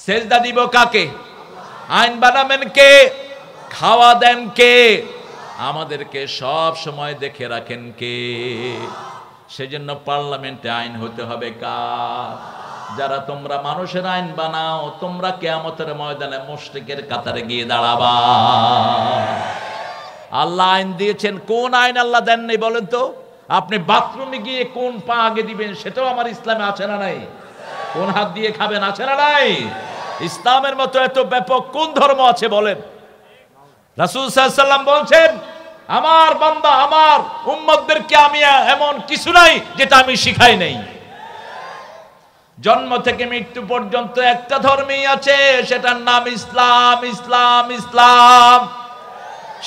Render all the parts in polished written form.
সেজদা দিব কাকে? আইন বানাবেন কে? খাওয়া দেন কে? আমাদেরকে সব সময় দেখে রাখেন কে? সেজন্য পার্লামেন্টে আইন হতে হবে কার? যারা তোমরা মানুষের আইন বানাও, তোমরা কিয়ামতের ময়দানে মুশরিকের কাতারে গিয়ে দাঁড়াবা। আল্লাহ আইন দিয়েছেন, কোন আইন আল্লাহ দেননি বলেন তো? আপনি বাথরুমে গিয়ে কোন পা আগে দিবেন সেটাও আমার ইসলামে আছে না নাই? কোন হাত দিয়ে খাবেন আছে না নাই? ইসলামের মতো এত ব্যাপক কোন ধর্ম আছে বলেন? রাসূল সাল্লাল্লাহু আলাইহি ওয়াসাল্লাম বলছেন, আমার বান্দা আমার উম্মতদেরকে আমি এমন কিছু নাই যেটা আমি শিখাই নাই। জন্ম থেকে মৃত্যু পর্যন্ত একটা ধর্মই আছে, সেটার নাম ইসলাম। ইসলাম ইসলাম।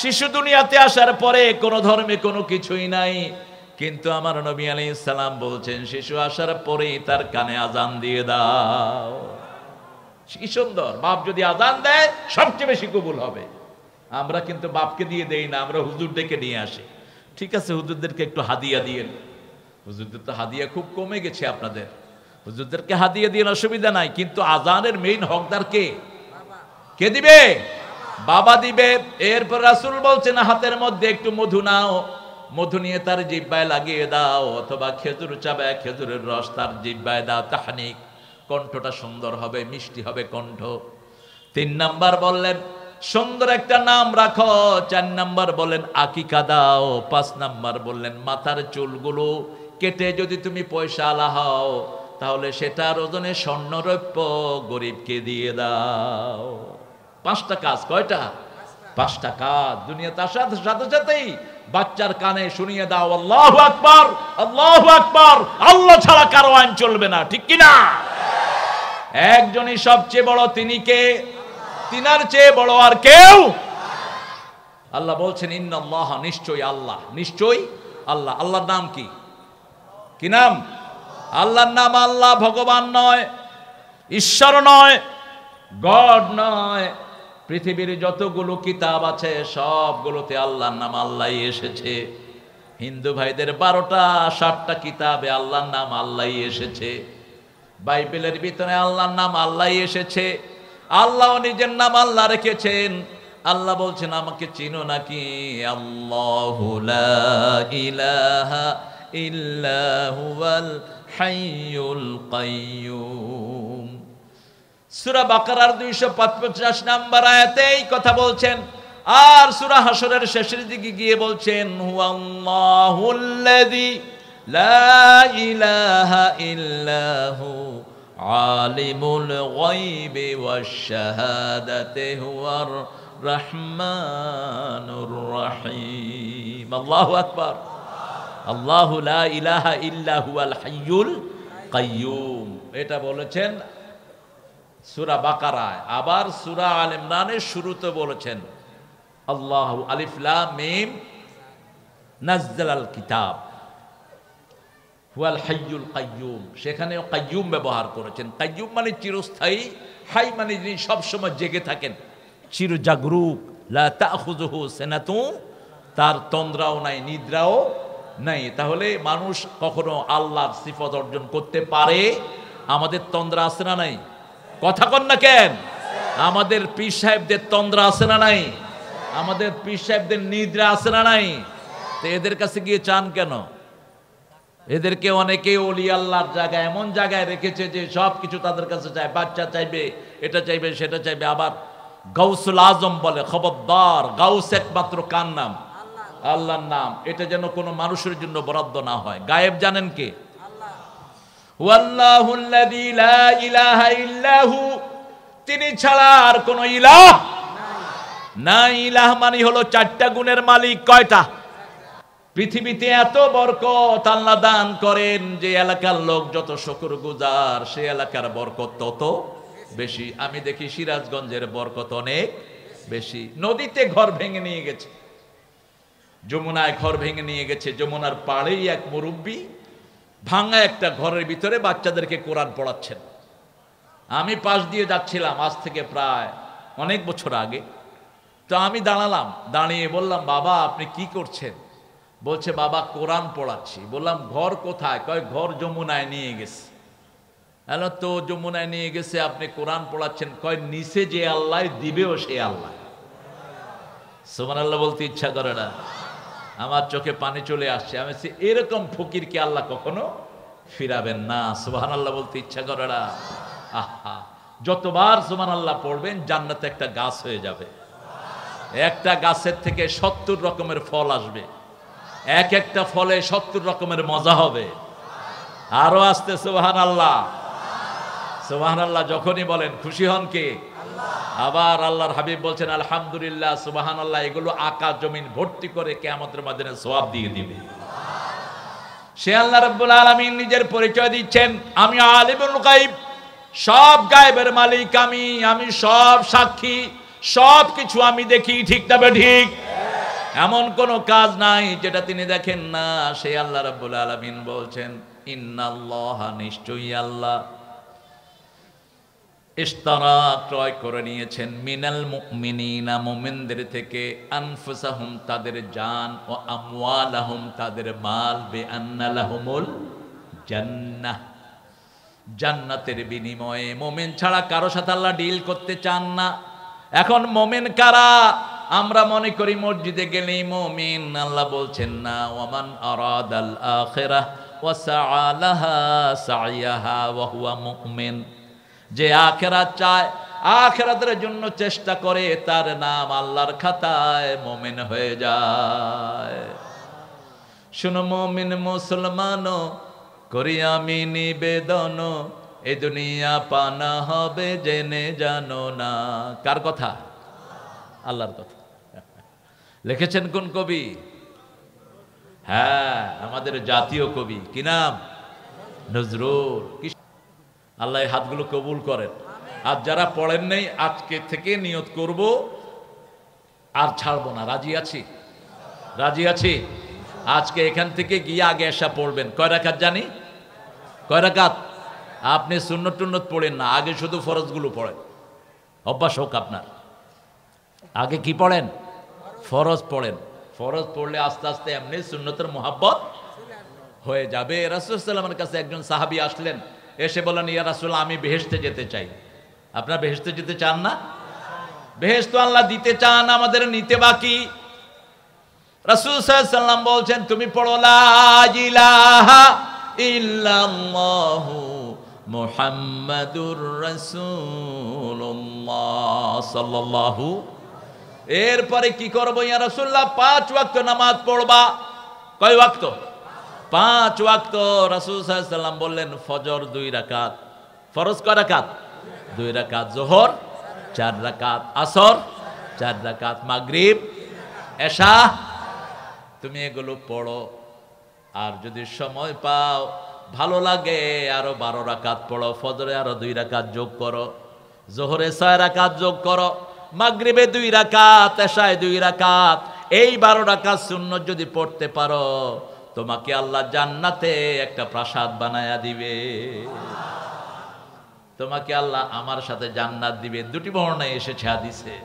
শিশু দুনিয়াতে আসার পরে কোন ধর্মে কোনো কিছুই নাই, কিন্তু আমার নবী আলাইহিস সালাম বলছেন, শিশু আসার পরেই তার কানে আজান দিয়ে দাও। কি সুন্দর! বাপ যদি আজান দেয় সবচেয়ে বেশি কবুল হবে। আমরা কিন্তু বাপকে দিয়ে দেই না, আমরা হুজুর ডেকে নিয়ে আসি। ঠিক আছে, হুজুরদেরকে একটু হাদিয়া দিয়েন। হুজুরদের তো হাদিয়া খুব কমে গেছে আপনাদের। হুজুরদেরকে হাদিয়া দিয়ে অসুবিধা নাই, কিন্তু আজানের মেইন হকদার কে? কে দিবে? বাবা দিবে। এরপর রাসূল বলছেন, হাতের মধ্যে একটু মধু নাও, মধু নিয়ে তার জিহ্বায় লাগিয়ে দাও, অথবা খেজুর চাবে, খেজুরের রস তার জিহ্বায় দাও। তাহনিক, কণ্ঠটা সুন্দর হবে, মিষ্টি হবে কণ্ঠ। 3 নাম্বার বললেন সুন্দর একটা নাম রাখো। 4 নাম্বার বললেন আকিকা দাও। 5 নাম্বার বললেন মাথার চুলগুলো কেটে যদি তুমি পয়সা আলা হও, তাহলে সেটার ওজনে স্বর্ণ রৌপ্য গরিবকে দিয়ে দাও। 5টা কাজ। কয়টা? 5টা কাজ। দুনিয়াতে আসার সাথে সাথেই বাচ্চার কানে শুনিয়ে দাও, আল্লাহু আকবার, আল্লাহু আকবার, আল্লাহ ছাড়া কারো আইন চলবে না। ঠিক কিনা? একজনই সবচেয়ে বড়, তিনি কে? তিনার চেয়ে বড় আর কেউ? আল্লাহ বলছেন, ইন্নাল্লাহ, নিশ্চয়ই আল্লাহ, নিশ্চয়ই আল্লাহ। আল্লাহর নাম কি? কি নাম? আল্লাহর নাম আল্লাহ। ভগবান নয়, ঈশ্বর নয়, গড নয়। পৃথিবীর যতগুলো কিতাব আছে সবগুলোতে আল্লাহর নাম আল্লাহই এসেছে। হিন্দু ভাইদের 12টা 7টা কিতাবে আল্লাহর নাম আল্লাহই এসেছে। বাইবেলের ভিতরে আল্লাহর নাম আল্লাহই এসেছে। আল্লাহ নিজের নাম আল্লাহ রেখেছেন। আল্লাহ বলছেন, আমাকে চিনো নাকি? আল্লাহু লা ইলাহা ইল্লা হুয়াল হাইয়ুল কাইয়্যুম। সূরা বাকারার 255 নম্বর আয়াতে এই কথা বলছেন। আর সূরা হাশরের শেষের দিকে গিয়ে বলছেন, হুয়াল্লাহুল্লাযী লা ইলাহা ইল্লা হু আলিমুল গায়বি ওয়াশ শাহাদাতি হুয়ার রহমানুর রহিম। আল্লাহু আকবার। আল্লাহু লা ইলাহা ইল্লা হুয়াল হাইয়ুল কাইয়্যুম। এটা বলেছেন সূরা বাকারায়। আবার সূরা আলে ইমরানের শুরুতে বলেছেন, আল্লাহু আলিফ লাম মিম নাযালাল কিতাব হুয়াল হাইয়ুল কাইয়্যুম। সেখানেও কাইয়্যুম ব্যবহার করেছেন। কাইয়্যুম মানে চিরস্থায়ী, হাই মানে যিনি সবসময় জেগে থাকেন, চির জাগরুক। লা তাখুযুহু সিনাতু, তার তন্দ্রাও নাই, নিদ্রাও নাই। তাহলে মানুষ কখনো আল্লাহর সিফত অর্জন করতে পারে? আমাদের তন্দ্রা আছে না নাই? কথা কন না কেন? আমাদের পীর সাহেবদের তন্দ্রা আছে না নাই? আমাদের পীর সাহেবদের নিদ্রা আছে না নাই? তো এদের কাছে গিয়ে চান কেন? এদেরকে অনেকে ওলি আল্লাহর জায়গায়, এমন জায়গায় রেখেছে যে সব কিছু তাদের কাছে চায়। বাচ্চা চাইবে, এটা চাইবে, সেটা চাইবে। আবার গাউসুল আজম বলে, খবরদার, গাউস একমাত্র কার নাম? আল্লাহর নাম। এটা যেন কোনো মানুষের জন্য বরাদ্দ না হয়। গায়েব জানেন কে? ওয়াল্লাহুল্লাযী লা ইলাহা ইল্লাহু, তিনি ছাড়া আর কোনো ইলাহ নাই। ইলাহ মানে হলো 4টা গুণের মালিক। কয়টা? পৃথিবীতে এত বরকত আল্লাহ দান করেন যে এলাকার লোক যত শুকরগুজার, সে এলাকার বরকত তত বেশি। আমি দেখি সিরাজগঞ্জের বরকত অনেক বেশি। নদীতে ঘর ভেঙে নিয়ে গেছে, যমুনায় ঘর ভেঙে নিয়ে গেছে। যমুনার পাড়েই এক মুরব্বী ভাঙা একটা ঘরের ভিতরে বাচ্চাদেরকে কোরআন পড়াচ্ছেন। আমি পাশ দিয়ে যাচ্ছিলাম, আজ থেকে প্রায় অনেক বছর আগে। তো আমি দাঁড়ালাম, দাঁড়িয়ে বললাম, বাবা আপনি কি করছেন? বলছে, বাবা কোরআন পড়াচ্ছি। বললাম, ঘর কোথায়? কয়, ঘর যমুনায় নিয়ে গেছে। হ্যালো, তো যমুনায় নিয়ে গেছে, আপনি কোরআন পড়াচ্ছেন, কয় নিচে যে আল্লাহ দিবেও সে আল্লাহ। সুবহানাল্লাহ বলতে ইচ্ছা করে না, আমার চোখে পানি চলে আসছে। আমি এরকম ফকিরকে আল্লাহ কখনো ফিরাবেন না। সুবহানাল্লাহ বলতে ইচ্ছা করে না। আহা, যতবার সুবহানাল্লাহ পড়বেন জান্নাতে একটা গাছ হয়ে যাবে। একটা গাছের থেকে 70 রকমের ফল আসবে, এক একটা ফলে 70 রকমের মজা হবে। আরো আসতে সুবহানাল্লাহ। সুবহানাল্লাহ যখনই বলেন খুশি হন কে? আবার আল্লাহর হাবিব বলছেন আলহামদুলিল্লাহ, সুবহানাল্লাহ, এগুলো আকাশ জমিন ভর্তি করে কিয়ামতের ময়দানে সওয়াব দিয়ে দিবে। সে আল্লাহ রাব্বুল আলামিন নিজের পরিচয় দিচ্ছেন, আমি আলিমুল গায়ব, সব গায়েবের মালিক আমি সব সাক্ষী, সব কিছু আমি দেখি। ঠিক না ঠিক? এমন কোন কাজ নাই যেটা তিনি দেখেন না। সেই আল্লাহ রাব্বুল আলামিন বলছেন ইন্নাল্লাহা, নিশ্চয়ই আল্লাহ, ইশতারা, ক্রয় করে নিয়েছেন, মিনাল মুমিনিনা, মুমিনদের থেকে, আনফুসাহুম, তাদের জান, ও আমওয়ালাহুম, তাদের মাল, বিআন্না লাহুমুল জান্নাহ, জান্নাতের বিনিময়ে। মুমিন ছাড়া কারো সাথে আল্লাহ ডিল করতে চান না। এখন মুমিন কারা? আমরা মনে করি মসজিদে গেলেই মুমিন। আল্লাহ বলছেন না, ওয়ামান আরাদাল আখিরাহ ওয়া সাআলাহা সাইয়াহা ওয়া হুয়া মুমিন, যে আখিরাত চায়, আখিরাতের জন্য চেষ্টা করে, তার নাম আল্লাহর খাতায় মুমিন হয়ে যায়। শুনো মুমিন মুসলমানো, করি আমি নিবেদন, এ দুনিয়া পানা হবে জেনে জানো না। কার কথা? আল্লাহর কথা। লিখেছেন কোন কবি? হ্যাঁ, আমাদের জাতীয় কবি। কি নাম? নজরুল। আল্লাহ এই হাতগুলো কবুল করেন। আর যারা পড়েন নাই, আজকে থেকে নিয়ত করব আর ছাড়বো না। রাজি আছি? রাজি আছি? আজকে এখান থেকে গিয়ে আগে এসা পড়বেন। কয় রাকাত জানি? কয় রাকাত? আপনি সুন্নত টুন্নত পড়েন না, আগে শুধু ফরজগুলো পড়েন। অভ্যাস হোক আপনার। আগে কি পড়েন? ফরজ পড়েন। ফরজ পড়লে আস্তে আস্তে এমনি সুন্নতের মোহাব্বত হয়ে যাবে। রাসূল সাল্লাল্লাহু আলাইহি ওয়াসাল্লামের কাছে একজন সাহাবী আসলেন, এসে বলেন, ইয়া রাসূলুল্লাহ, আমি বেহেশতে যেতে চাই। আপনারা বেহেশতে যেতে চান না? বেহেশত আল্লাহ দিতে চান, আমাদের নিতে বাকি। রাসূল সাল্লাল্লাহু আলাইহি ওয়াসাল্লাম বলছেন, তুমি পড়ো লা ইলাহা ইল্লাল্লাহু মুহাম্মাদুর রাসূলুল্লাহ সাল্লাল্লাহু। এরপরে কি করবো ইয়া রাসূলুল্লাহ? 5 ওয়াক্ত নামাজ পড়বা। কয় ওয়াক্ত? 5 ওয়াক্ত। রাসূল সাল্লাল্লাহু আলাইহি ওয়াসাল্লাম বললেন, ফজর 2 রাকাত, ফরজ কয় রাকাত? 2 রাকাত, যোহর 4 রাকাত, আসর 4 রাকাত, মাগরিব, এশা। তুমি এগুলো পড়ো। আর যদি সময় পাও, ভালো লাগে, আরো 12 রাকাত পড়ো। ফজরে আরো 2 রাকাত যোগ করো, যোহরে 6 রাকাত যোগ করো, মাগরিবে 2 রাকাত, এশায় 2 রাকাত। এই 12 রাকাত সুন্নত যদি পড়তে পারো, তোমাকে আল্লাহ জান্নাতে একটা প্রাসাদ বানায়া দিবে। তোমাকে আল্লাহ আমার সাথে জান্নাত দিবে। 2টি বর্ণনায় এসেছে হাদিসে।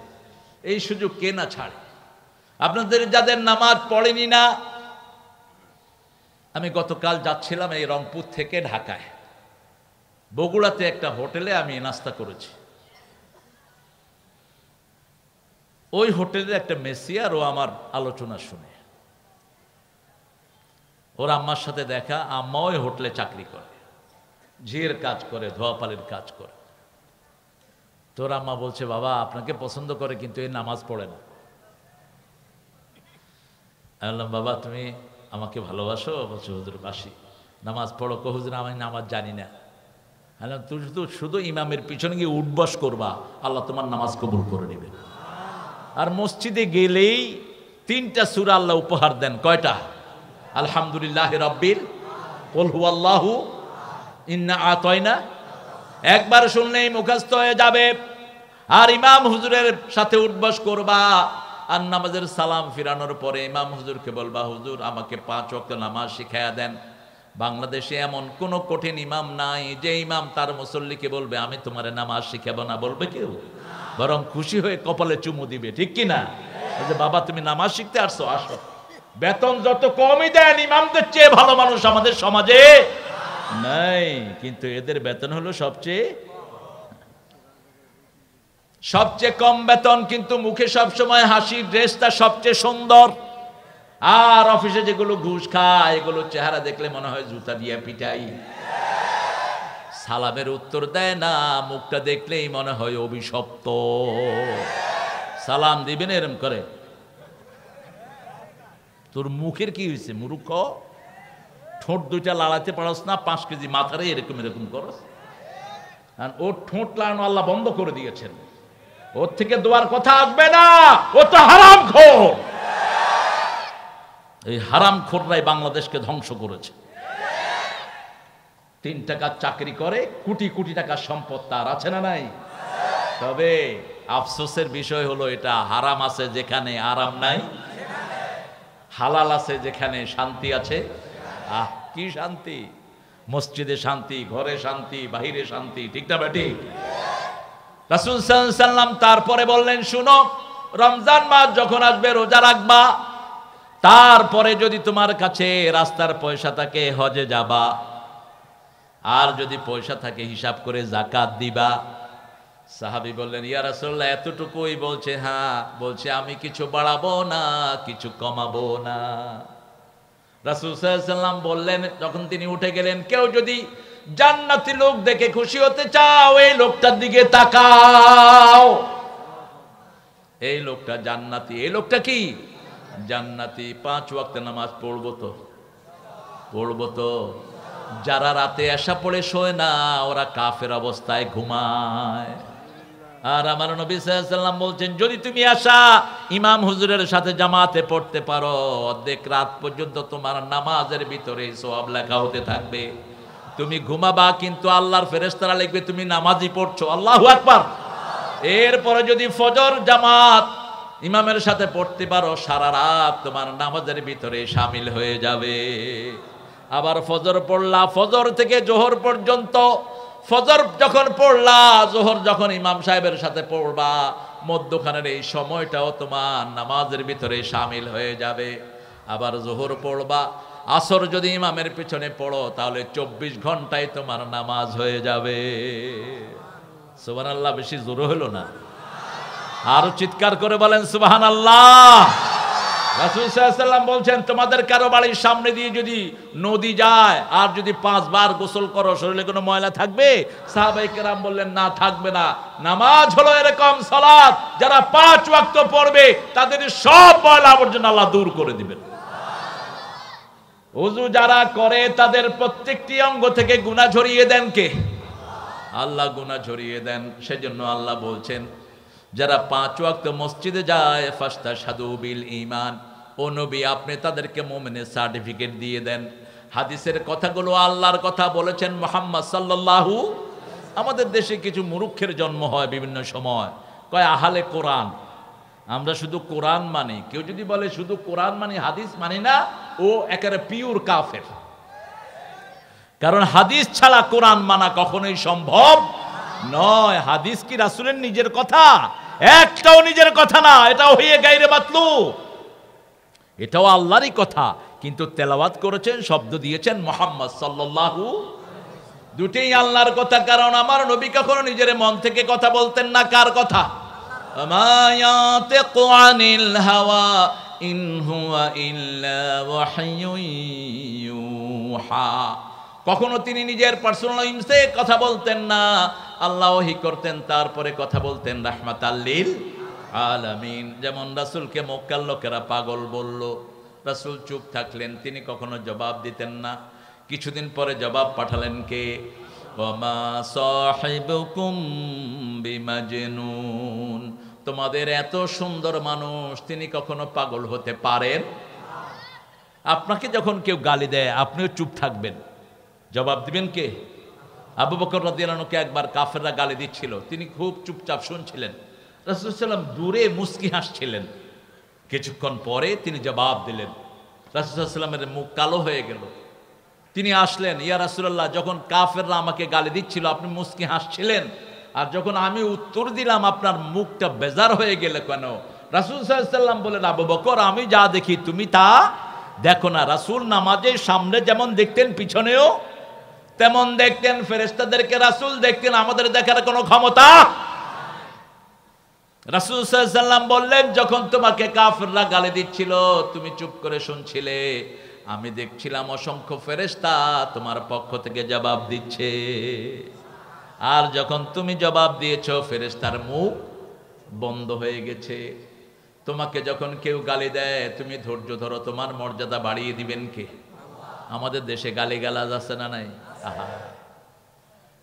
এই সুযোগ কে না ছাড়ে? আপনাদের যাদের নামাজ পড়েনি না, আমি গতকাল যাচ্ছিলাম এই রংপুর থেকে ঢাকায়, বগুড়াতে একটা হোটেলে আমি নাস্তা করেছি। ওই হোটেলের একটা মেসিয়ার, ও আমার আলোচনা শুনে, ওর আম্মার সাথে দেখা। আম্মা ওই হোটেলে চাকরি করে, ঝিয়ের কাজ করে, ধোয়াপালির কাজ করে। তোর আম্মা বলছে, বাবা আপনাকে পছন্দ করে, কিন্তু এই নামাজ পড়ে না। আমি বললাম, বাবা তুমি আমাকে ভালোবাসো? বলছে, হুজুর বাসি। নামাজ পড়ো? কো হুজুর আমি নামাজ জানি না। আমি তুই শুধু ইমামের পিছনে গিয়ে উঠবস করবা, আল্লাহ তোমার নামাজ কবুল করে নেবে। আর মসজিদে গেলেই 3টা সূরা আল্লাহ উপহার দেন। কয়টা? আলহামদুলিল্লাহি রাব্বিল, কুল হুয়াল্লাহু, ইন্না আতাইনা। একবার শুনলেই মুখস্থ হয়ে যাবে। আর ইমাম হুজুরের সাথে উঠবস করবা। আর নামাজের সালাম ফিরানোর পরে ইমাম হুজুরকে বলবা, হুজুর আমাকে 5 ওয়াক্ত নামাজ শিখায়া দেন। বাংলাদেশে এমন কোন কঠিন ইমাম নাই যে ইমাম তার মুসল্লিকে বলবে, আমি তোমারে নামাজ শিখাবো না। বলবে কেউ? বরং খুশি হয়ে কপালে চুমু দিবে। ঠিক কি না? যে বাবা তুমি নামাজ শিখতে আসছো, আসো। বেতন যত কমই দেন, ইমামদের চেয়ে ভালো মানুষ আমাদের সমাজে নাই, কিন্তু এদের বেতন হলো সবচেয়ে কম বেতন, কিন্তু মুখে সবসময় হাসি, ড্রেসটা সবচেয়ে সুন্দর। আর অফিসে যেগুলো ঘুষ খায় এগুলো চেহারা দেখলে মনে হয় জুতা দিয়ে পিটাই। সালামের উত্তর দেয় না, মুখটা দেখলেই মনে হয় অভিশপ্ত। সালাম দিবেন এরম করে, তোর মুখের কি হয়েছে মূর্খ? ঠোঁট দুইটা লাড়াতে পারস না, 5 কেজি মাথারে এরকম এরকম করস। আর ওর ঠোঁট লাড়ানো আল্লাহ বন্ধ করে দিয়েছেন, ওর থেকে দোয়ার কথা আসবে না, ও তো হারামখোর। এই হারামখোররাই বাংলাদেশকে ধ্বংস করেছে। 3 টাকার চাকরি করে, কোটি কোটি টাকার সম্পদ তার আছে না নাই? তবে আফসোসের বিষয় হলো এটা হারাম আছে যেখানে আরাম নাই, হালাল আছে যেখানে শান্তি আছে। আহ কি শান্তি! মসজিদে শান্তি, ঘরে শান্তি, বাহিরে শান্তি, ঠিক না বেটি? রাসূল সাল্লাল্লাহু আলাইহি সাল্লাম তারপরে বললেন, শুনো, রমজান মাস যখন আসবে রোজা রাখবা, তারপরে যদি তোমার কাছে রাস্তার পয়সা থাকে হজে যাবা, আর যদি পয়সা থাকে হিসাব করে যাকাত দিবা। সাহাবী বললেন, ইয়া রাসূলুল্লাহ এতটুকুই? বলছে হ্যাঁ। বলছে আমি কিছু বাড়াবো না, কিছু কমাবো না। রাসূল সাল্লাল্লাহু আলাইহি সাল্লাম বললেন, যখন তিনি উঠে গেলেন, কেউ যদি জান্নাতি লোক দেখে খুশি হতে চাও, এই লোকটার দিকে তাকাও। এই লোকটা জান্নাতি। এই লোকটা কি জান্নাতি? 5 ওয়াক্ত নামাজ পড়বো তো। যারা রাতে এসা পড়ে শোয় না, ওরা কাফের অবস্থায় ঘুমায়। আর আমার নবী সাল্লাল্লাহু আলাইহি সাল্লাম বলছেন, যদি তুমি আশা ইমাম হুজুরের সাথে জামাতে পড়তে পারো, অর্ধেক রাত পর্যন্ত তোমার নামাজের ভিতরে সওয়াব লেখা হতে থাকবে। তুমি ঘুমাবা, কিন্তু আল্লাহর ফেরেশতারা লিখবে তুমি নামাজই পড়ছো। আল্লাহু আকবার। এরপরে যদি ফজর জামাত ইমামের সাথে পড়তে পারো, সারা রাত তোমার নামাজের ভিতরে শামিল হয়ে যাবে। আবার ফজর পড়লা, ফজর থেকে জোহর পর্যন্ত, ফজর যখন পড়লা, জোহর যখন ইমাম সাহেবের সাথে পড়বা, মধ্যখানের এই সময়টাও তোমার নামাজের ভিতরে শামিল হয়ে যাবে। আবার জোহর পড়বা, আসর যদি ইমামের পিছনে পড়ো, তাহলে 24 ঘন্টায় তোমার নামাজ হয়ে যাবে। সুবহানাল্লাহ। বেশি জোরে হলো না? আরো চিৎকার করে বলেন সুবহানাল্লাহ। রাসূল সাল্লাল্লাহু আলাইহি সাল্লাম বলছেন, তোমাদের কারো বাড়ির সামনে দিয়ে যদি নদী যায়, আর যদি 5 বার গোসল করো, শরীরে কোনো ময়লা থাকবে? সাহাবায়ে কেরাম বললেন, না, থাকবে না। নামাজ হলো এরকম সালাত, যারা 5 ওয়াক্ত পড়বে তাদের সব ময়লা আবর্জনা আল্লাহ দূর করে দিবেন। ওযু যারা করে তাদের প্রত্যেকটি অঙ্গ থেকে গুনাহ ঝরিয়ে দেন কে? আল্লাহ গুনাহ ঝরিয়ে দেন। সেজন্য আল্লাহ বলছেন, যারা 5 ওয়াক্ত মসজিদে যায়, ফাস্তাশহাদু বিল ঈমান, ও নবী আপনি তাদেরকে মুমিনের সার্টিফিকেট দিয়ে দেন। হাদিসের কথাগুলো আল্লাহর কথা বলেছেন মুহাম্মদ সাল্লাল্লাহু। আমাদের দেশে কিছু মুরুক্ষের জন্ম হয় বিভিন্ন সময়, কয় আহলে কোরআন। আমরা শুধু কোরআন মানি। কেউ যদি বলে শুধু কোরআন মানি, হাদিস মানি না, ও একেবারে পিওর কাফের। কারণ হাদিস ছাড়া কোরআন মানা কখনোই সম্ভব নয়। হাদিস কি রাসূলের নিজের কথা? একটাও নিজের কথা না, এটাও হইয়ে গায়রে মাতলু, এটাও আল্লাহরই কথা, কিন্তু তেলাওয়াত করেছেন, শব্দ দিয়েছেন মুহাম্মদ সাল্লাল্লাহু। দুটেই আল্লাহর কথা। কারণ আমার নবী কখনো নিজের মন থেকে কথা বলতেন না। কার কথা? মা ইয়াতিকু আনিল হাওয়া ইন হুয়া ইল্লা ওয়াহয়ুন ইউহা। কখনো তিনি নিজের পার্সোনাল ইমসে কথা বলতেন না, আল্লাহ ওহী করতেন, তারপরে কথা বলতেন রাহমাতাল লিল আলামিন। যেমন রাসূলকে মক্কার লোকেরা পাগল বলল, রাসূল চুপ থাকলেন, তিনি কখনো জবাব দিতেন না। কিছুদিন পরে জবাব পাঠালেন কে? ওয়ামা সাহিবুকুম বিমাজনুন, তোমাদের এত সুন্দর মানুষ, তিনি কখনো পাগল হতে পারেন? আপনাকে যখন কেউ গালি দেয় আপনিও চুপ থাকবেন, জবাব দিবেন কে? আবু বকর রাদিয়াল্লাহু আনহুকে একবার কাফেররা গালি দিচ্ছিল, তিনি খুব চুপচাপ শুনছিলেন। রাসূল সাল্লাল্লাহু আলাইহি ওয়াসাল্লাম দূরে মুস্কি হাসছিলেন। কিছুক্ষণ পরে তিনি জবাব দিলেন। রাসূল সাল্লাল্লাহু আলাইহি ওয়াসাল্লামের মুখ কালো হয়ে গেল। তিনি আসলেন, ইয়া রাসূলুল্লাহ, যখন কাফেররা আমাকে গালি দিচ্ছিল আপনি মুস্কি হাসছিলেন, আর যখন আমি উত্তর দিলাম আপনার মুখটা বেজার হয়ে গেল কেন? রাসূল সাল্লাল্লাহু আলাইহি ওয়াসাল্লাম বলেন, আবু বকর, আমি যা দেখি তুমি তা দেখো না। রাসূল নামাজের সামনে যেমন দেখতেন পিছনেও তেমন দেখতেন ফেরেশতাদেরকে রাসূল দেখতেন, আমাদের দেখার কোনো ক্ষমতা। রাসূল সাল্লাল্লাহু আলাইহি ওয়াসাল্লাম বললেন, যখন তোমাকে কাফেররা গালি দিচ্ছিল তুমি চুপ করে শুনছিলে, আমি দেখছিলাম অসংখ্য ফেরেশতা তোমার পক্ষ থেকে জবাব দিচ্ছে। আর যখন তুমি জবাব দিয়েছো ফেরেশতার মুখ বন্ধ হয়ে গেছে। তোমাকে যখন কেউ গালি দেয় তুমি ধৈর্য ধরো, তোমার মর্যাদা বাড়িয়ে দিবেন কে? আমাদের দেশে গালিগালাজ আছে না নাই? আহা,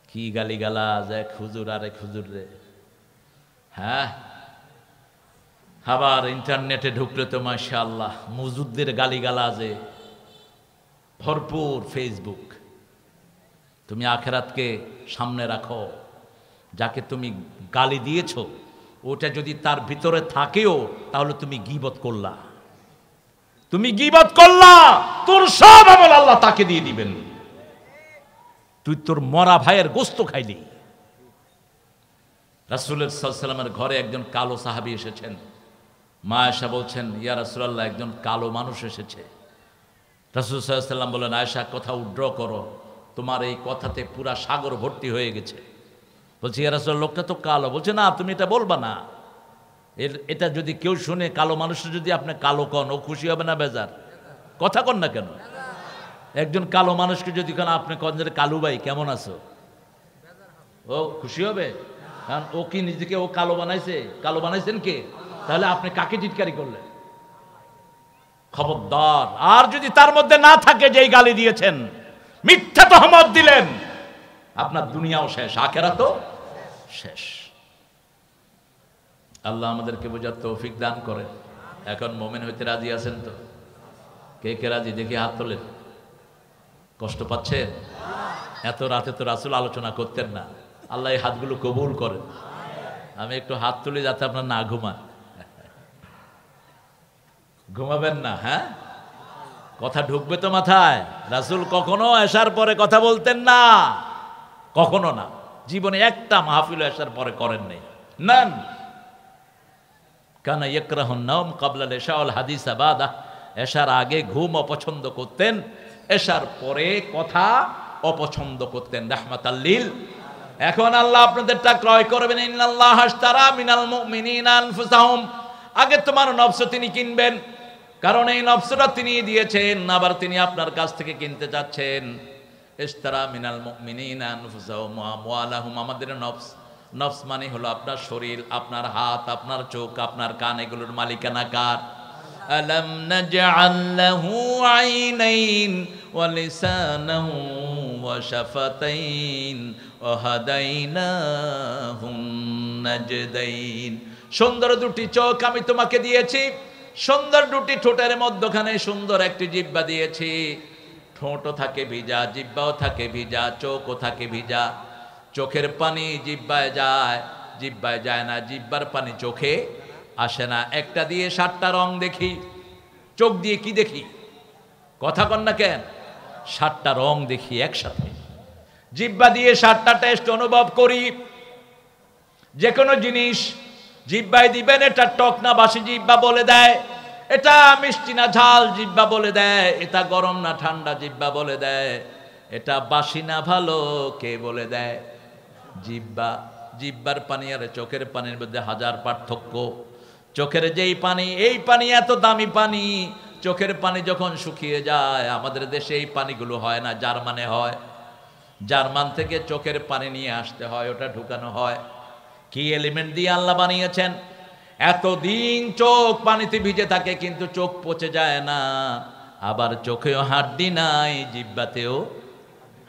কি গালিগালাজ, এক হুজুর আর এক হুজুর রে। হ্যাঁ, আবার ইন্টারনেটে ঢুকলে তো মাশাআল্লাহ মুজুদদের গালিগালাজে ভরপুর ফেসবুক। তুমি আখেরাতকে সামনে রাখো, যাকে তুমি গালি দিয়েছো ওটা যদি তার ভিতরে থাকেও তাহলে তুমি গীবত করলা, তুমি গীবত করলা, তোর সব আমল আল্লাহ তাকে দিয়ে দিবেন। তুই তোর মরা ভাইয়ের গোস্ত খাইলি। রাসূলের সাল্লাল্লাহু আলাইহি ওয়াসাল্লামের ঘরে একজন কালো সাহাবী এসেছেন। মা আয়েশা বলছেন, ইয়া রাসূলুল্লাহ, একজন কালো মানুষ এসেছে। রাসূল সাল্লাল্লাহু আলাইহি ওয়াসাল্লাম বললেন, আয়েশা কথা উইথড্র করো, তোমার এই কথাতে পুরা সাগর ভর্তি হয়ে গেছে। বলছি, ইয়া রাসূলুল্লাহ, লোকটা তো কালো। বলছে, না তুমি এটা বলবা না, এটা যদি কেউ শুনে, কালো মানুষটা যদি আপনি কালো কন, ও খুশি হবে না বেজার? কথা কন না কেন? একজন কালো মানুষকে যদি কেন আপনি কন যে কালু ভাই কেমন আছো, ও খুশি হবে? কারণ ও কি নিজেকে ও কালো বানাইছে? কালো বানাইছেন কে? তাহলে আপনি কাকে টিটকারি করলেন? খবরদার। আর যদি তার মধ্যে না থাকে যে গালি দিয়েছেন, মিথ্যা তহমত দিলেন, আপনার দুনিয়াও শেষ, আখিরাতও শেষ। আল্লাহ আমাদেরকে বোঝার তৌফিক দান করেন। এখন মুমিন হইতে রাজি আছেন তো? কে কে রাজি দেখি হাত তোলেন। কষ্ট পাচ্ছেন? এত রাতে তো রাসূল আলোচনা করতেন না। আল্লাহ এই হাতগুলো কবুল করেন। আমি একটু হাত তুলি যাতে আপনার না ঘুমান। ঘুমাবেন না? হ্যাঁ, কথা ঢুকবে তো মাথায়। রাসূল কখনো এশার পরে কথা বলতেন না, কখনো না। জীবনে একটা মাহফিল এশার পরে করেন নাই। নান কানা ইয়াকরাহুন নাওম ক্বাবলা আল-ইশা ওয়াল হাদিসা বাদা। এশার আগে ঘুম অপছন্দ করতেন, এশার পরে কথা অপছন্দ করতেন। রাহমাতাল লিল। এখন আল্লাহ আপনাদেরটা ক্রয় করবেন। ইন্নাল্লাহা আশতারা মিনাল মুমিনিনা আনফুসাহুম। আগে তোমার নফস তিনি কিনবেন, কারণ এই নফসটা তিনি দিয়েছেন, আবার তিনি আপনার কাছ থেকে কিনতে চাচ্ছেন। ইশতারা মিনাল মুমিনিনা আনফুসাহুম ওয়া আমওয়ালাহুম। আমাদের নফস, নফস মানে হলো আপনার শরীর, আপনার হাত, আপনার চোখ, আপনার কান, এগুলোর মালিকানা কার? আলাম নাজআল লাহু আইনাইন ওয়া লিসানান ওয়া শাফাতাইন ওয়া হাদাইনাহুন নাজদাইন। সুন্দর দুটি চোখ আমি তোমাকে দিয়েছি, সুন্দর দুটি ঠোঁটের মধ্যখানে সুন্দর একটি জিহ্বা দিয়েছি। ঠোঁটও থাকে ভিজা, জিহ্বাও থাকে ভিজা, চোখও থাকে ভিজা। চোখের পানি জিহ্বায় যায়, জিহ্বায় যায় না, জিহ্বার পানি চোখে আসে না। একটা দিয়ে 7টা রং দেখি, চোখ দিয়ে কি দেখি? কথা কন না কেন? 7টা রং দেখি একসাথে। জিহ্বা দিয়ে 7টা টেস্ট অনুভব করি। যে কোনো জিনিস জিহ্বায় দিবেন, এটা টক না বাসি জিহ্বা বলে দেয়, এটা মিষ্টি না ঝাল জিহ্বা বলে দেয়, এটা গরম না ঠান্ডা জিহ্বা বলে দেয়, এটা বাসি না ভালো কে বলে দেয়? জিহ্বা। জিহ্বার পানি আর চোখের পানির মধ্যে হাজার পার্থক্য। চোখের যেই পানি, এই পানি এত দামি পানি, চোখের পানি যখন শুকিয়ে যায়, আমাদের দেশে এই পানিগুলো হয় না, জার্মানে হয়। জার্মান থেকে চোখের পানি নিয়ে আসতে হয়, ওটা ঢুকানো হয়। কি এলিমেন্ট দিয়ে আল্লাহ বানিয়েছেন? এতদিন চোখ পানিতে ভিজে থাকে কিন্তু চোখ পচে যায় না। আবার চোখেও হাড্ডি নাই, জিহ্বাতেও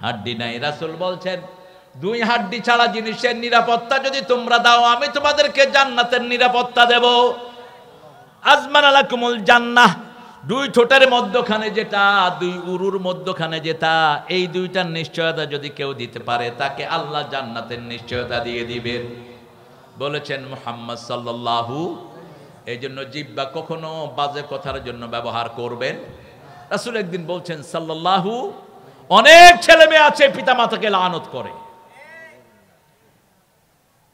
হাড্ডি নাই। রাসূল বলছেন, 2 হাড্ডি ছাড়া জিনিসের নিরাপত্তা যদি তোমরা দাও, আমি তোমাদেরকে জান্নাতের নিরাপত্তা দেব। আজমান আলাকুমুল জান্নাহ। 2 ঠোঁটের মধ্যখানে যেটা, 2 উরুর মধ্যখানে যেটা, এই 2টার নিশ্চয়তা যদি কেউ দিতে পারে, তাকে আল্লাহ জান্নাতের নিশ্চয়তা দিয়ে দিবেন বলেছেন মুহাম্মদ সাল্লাল্লাহু। এই জন্য জিহ্বা কখনো বাজে কথার জন্য ব্যবহার করবেন। রাসূল একদিন বলছেন সাল্লাল্লাহু, অনেক ছেলে মেয়ে আছে পিতামাতাকে লানত করে।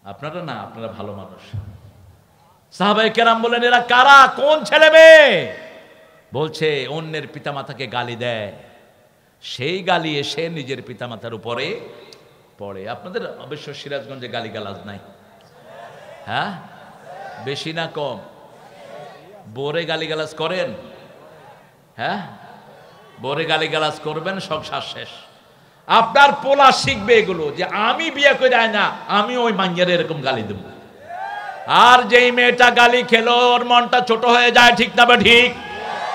আপনারা না, আপনারা ভালো মানুষ। সাহাবায়ে কেরাম বলেন, এরা কারা, কোন ছেলে মেয়ে? বলছে অন্যের পিতামাতাকে গালি দেয়। সেই গালি এসে নিজের পিতামাতার উপরে পড়ে। আপনাদের অবশ্য সিরাজগঞ্জে গালিগালাজ নাই, হ্যাঁ? বেশি না কম? বোরে গালিগালাজ করেন? হ্যাঁ, বোরে গালিগালাজ করবেন, সংসার শেষ। আপনার পোলা শিখবে এগুলো, যে আমি বিয়ে করে আয় না, আমি ওই মাঞ্জারে এরকম গালি দেব। আর যেই মেয়েটা গালি খেলো ওর মনটা ছোট হয়ে যায়, ঠিক না বা ঠিক?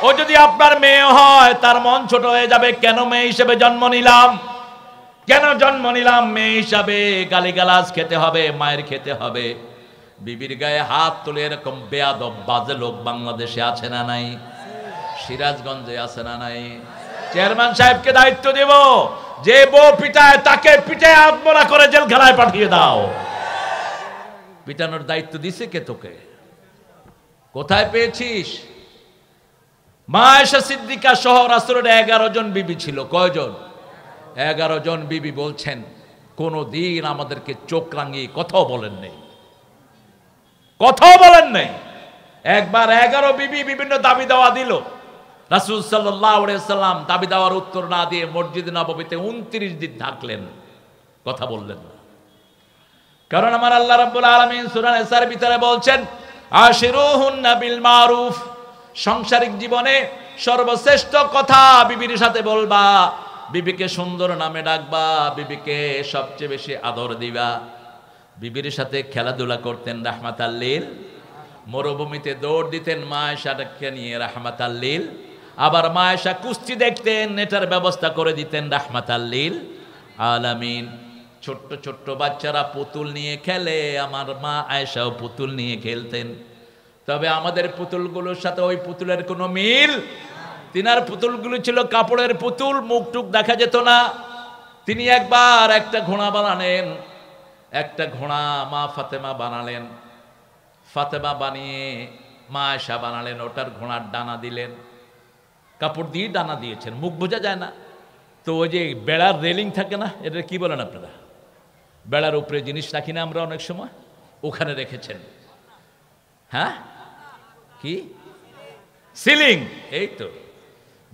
ও যদি আপনার মেয়ে হয় তার মন ছোট হয়ে যাবে, কেন মেয়ে হিসেবে জন্ম নিলাম, কেন জন্ম নিলাম? মেয়ে হিসাবে গালিগালাজ খেতে হবে, মায়ের খেতে হবে। বিবির গায়ে হাত তুলে এরকম বেয়াদব বাজে লোক বাংলাদেশে আছে না নাই? সিরাজগঞ্জে আছে না নাই? চেয়ারম্যান সাহেবকে দায়িত্ব দেব, যে বউ পিটায় তাকে পিটায় আত্মরা করে জেলখানায় পাঠিয়ে দাও। পিটানোর দায়িত্ব দিছে কে তোকে? কোথায় পেয়েছিস? মা আয়েশা সিদ্দিকা সহ রাসূলের 11 জন বিবি ছিল। কয়জন? 11 জন বিবি বলছেন কোনদিন আমাদেরকে চোখ রাঙিয়ে কথাও বলেন নাই, কথাও বলেন নাই। একবার 11 বিবি বিভিন্ন দাবি দাওয়া দিল, রাসূল সাল্লাল্লাহু আলাইহি সাল্লাম দাবি দেওয়ার উত্তর না দিয়ে মসজিদে নববীতে 29 দিন থাকলেন, কথা বললেন না। কারণ আমার আল্লাহ রাব্বুল আলামিন সূরা নিসার ভিতরে বলছেন, আশিরুহুন্না বিল মারুফ, সাংসারিক জীবনে সর্বশ্রেষ্ঠ কথা বিবির সাথে বলবা, বিবিকে সুন্দর নামে ডাকবা, বিবিকে সবচেয়ে বেশি আদর দিবা। বিবির সাথে খেলাধুলা করতেন রাহমাতাল লিল, মরুভূমিতে দৌড় দিতেন মা আয়েশাকে নিয়ে রাহমাতাল লিল। আবার মা আয়েশা কুস্তি দেখতেন, এটার ব্যবস্থা করে দিতেন রাহমাতাল লিল আলামিন। ছোট্ট ছোট্ট বাচ্চারা পুতুল নিয়ে খেলে, আমার মা আয়েশাও পুতুল নিয়ে খেলতেন। তবে আমাদের পুতুলগুলোর সাথে ওই পুতুলের কোনো মিল। তিনার পুতুলগুলো ছিল কাপড়ের পুতুল, মুখটুক দেখা যেত না। তিনি একবার একটা ঘোড়া বানালেন, একটা ঘোড়া মা ফাতেমা বানালেন, ফাতেমা বানিয়ে মা আয়েশা বানালেন, ওটার ঘোড়ার ডানা দিলেন, কাপড় দিয়ে ডানা দিয়েছেন, মুখ বোঝা যায় না। তো ওই যে বেড়ার রেলিং থাকে না, এটা কি বলেন আপনারা? বেড়ার উপরে জিনিস রাখি না আমরা অনেক সময়, ওখানে রেখেছেন। হ্যাঁ, কি সিলিং? এই তো,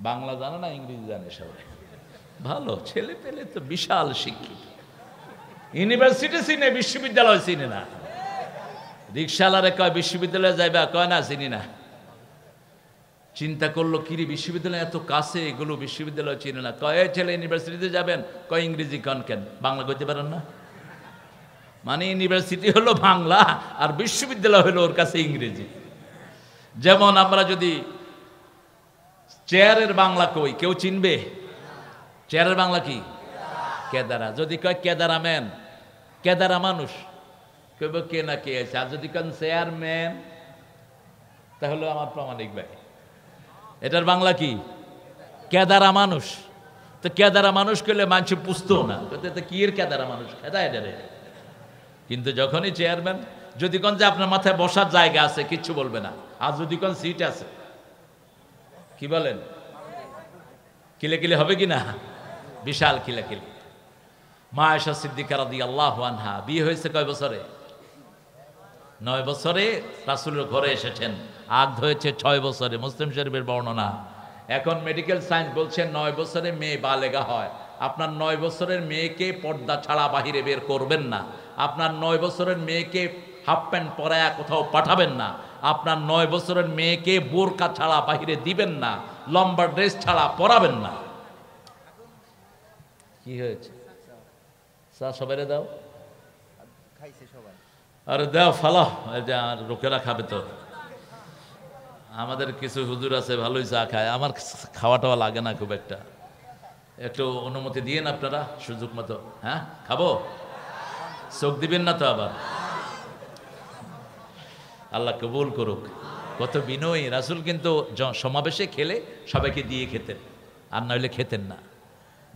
বাংলা জানে না, ইংরেজি জানে সবাই। ভালো ছেলে পেলে তো বিশাল শিক্ষিত। ইউনিভার্সিটি চিনে, বিশ্ববিদ্যালয় চিনে না। রিক্সাওয়ালারে কয় বিশ্ববিদ্যালয়ে যাইবা, কয় না চিনি না। চিন্তা করলো কিরে বিশ্ববিদ্যালয় এত কাছে, এগুলো বিশ্ববিদ্যালয় চিনে না। কয় ছেলে ইউনিভার্সিটিতে যাবেন, কয় ইংরেজি কন কেন, বাংলা কইতে পারেন না? মানে ইউনিভার্সিটি হলো বাংলা আর বিশ্ববিদ্যালয় হলো ওর কাছে ইংরেজি। যেমন আমরা যদি চেয়ারের বাংলা কই, কেউ চিনবে? চেয়ারের বাংলা কি? কেদারা। যদি কয় কেদারা ম্যান, কেদারা মানুষ, কইব কে না কে আছে। আর যদি কেন চেয়ারম্যান, তাহলে আমার প্রামাণিক ভাই। এটার বাংলা কি? কেদারা মানুষ। তো কেদারা মানুষ করলে মানুষ পুষতো না, কি এর কেদারা মানুষ খেদা এটারে। কিন্তু যখনই চেয়ারম্যান, যদি কোন যে আপনার মাথায় বসার জায়গা আছে কিচ্ছু বলবে না, আর যদি কোন সিট আছে, কি বলেন, কিলে কিলে হবে কি না? বিশাল কিলে কিলে। মা আয়েশা সিদ্দিকা রাদিয়াল্লাহু আনহা বিয়ে হয়েছে কয় বছরে? 9 বছরে রাসূলের ঘরে এসেছেন। আগ হয়েছে 6 বছরে, মুসলিম শরীফের বর্ণনা। এখন মেডিকেল সায়েন্স বলছে 9 বছরে মেয়ে বালেগা হয়। আপনার 9 বছরের মেয়েকে পর্দা ছাড়া বাহিরে বের করবেন না। আপনার 9 বছরের মেয়েকে হাফ প্যান্ট পরায়া কোথাও পাঠাবেন না। আপনার 9 বছরের মেয়েকে বোরকা ছাড়া বাহিরে দিবেন না, লম্বা ড্রেস ছাড়া পরাবেন না। কি হয়েছে? চা সবাই দাও, আরে দাও ফালা, লোকেরা খাবে তো। আমাদের কিছু হুজুর আছে ভালোই চা খায়, আমার খাওয়া টাওয়া লাগে না খুব একটা। একটু অনুমতি দিয়েন আপনারা সুযোগ মতো। হ্যাঁ, খাবো, চোখ দিবেন না তো আবার। আল্লাহ কবুল করুক। কত বিনয়ী রাসূল, কিন্তু সমাবেশে খেলে সবাইকে দিয়ে খেতেন, আর নইলে খেতেন না।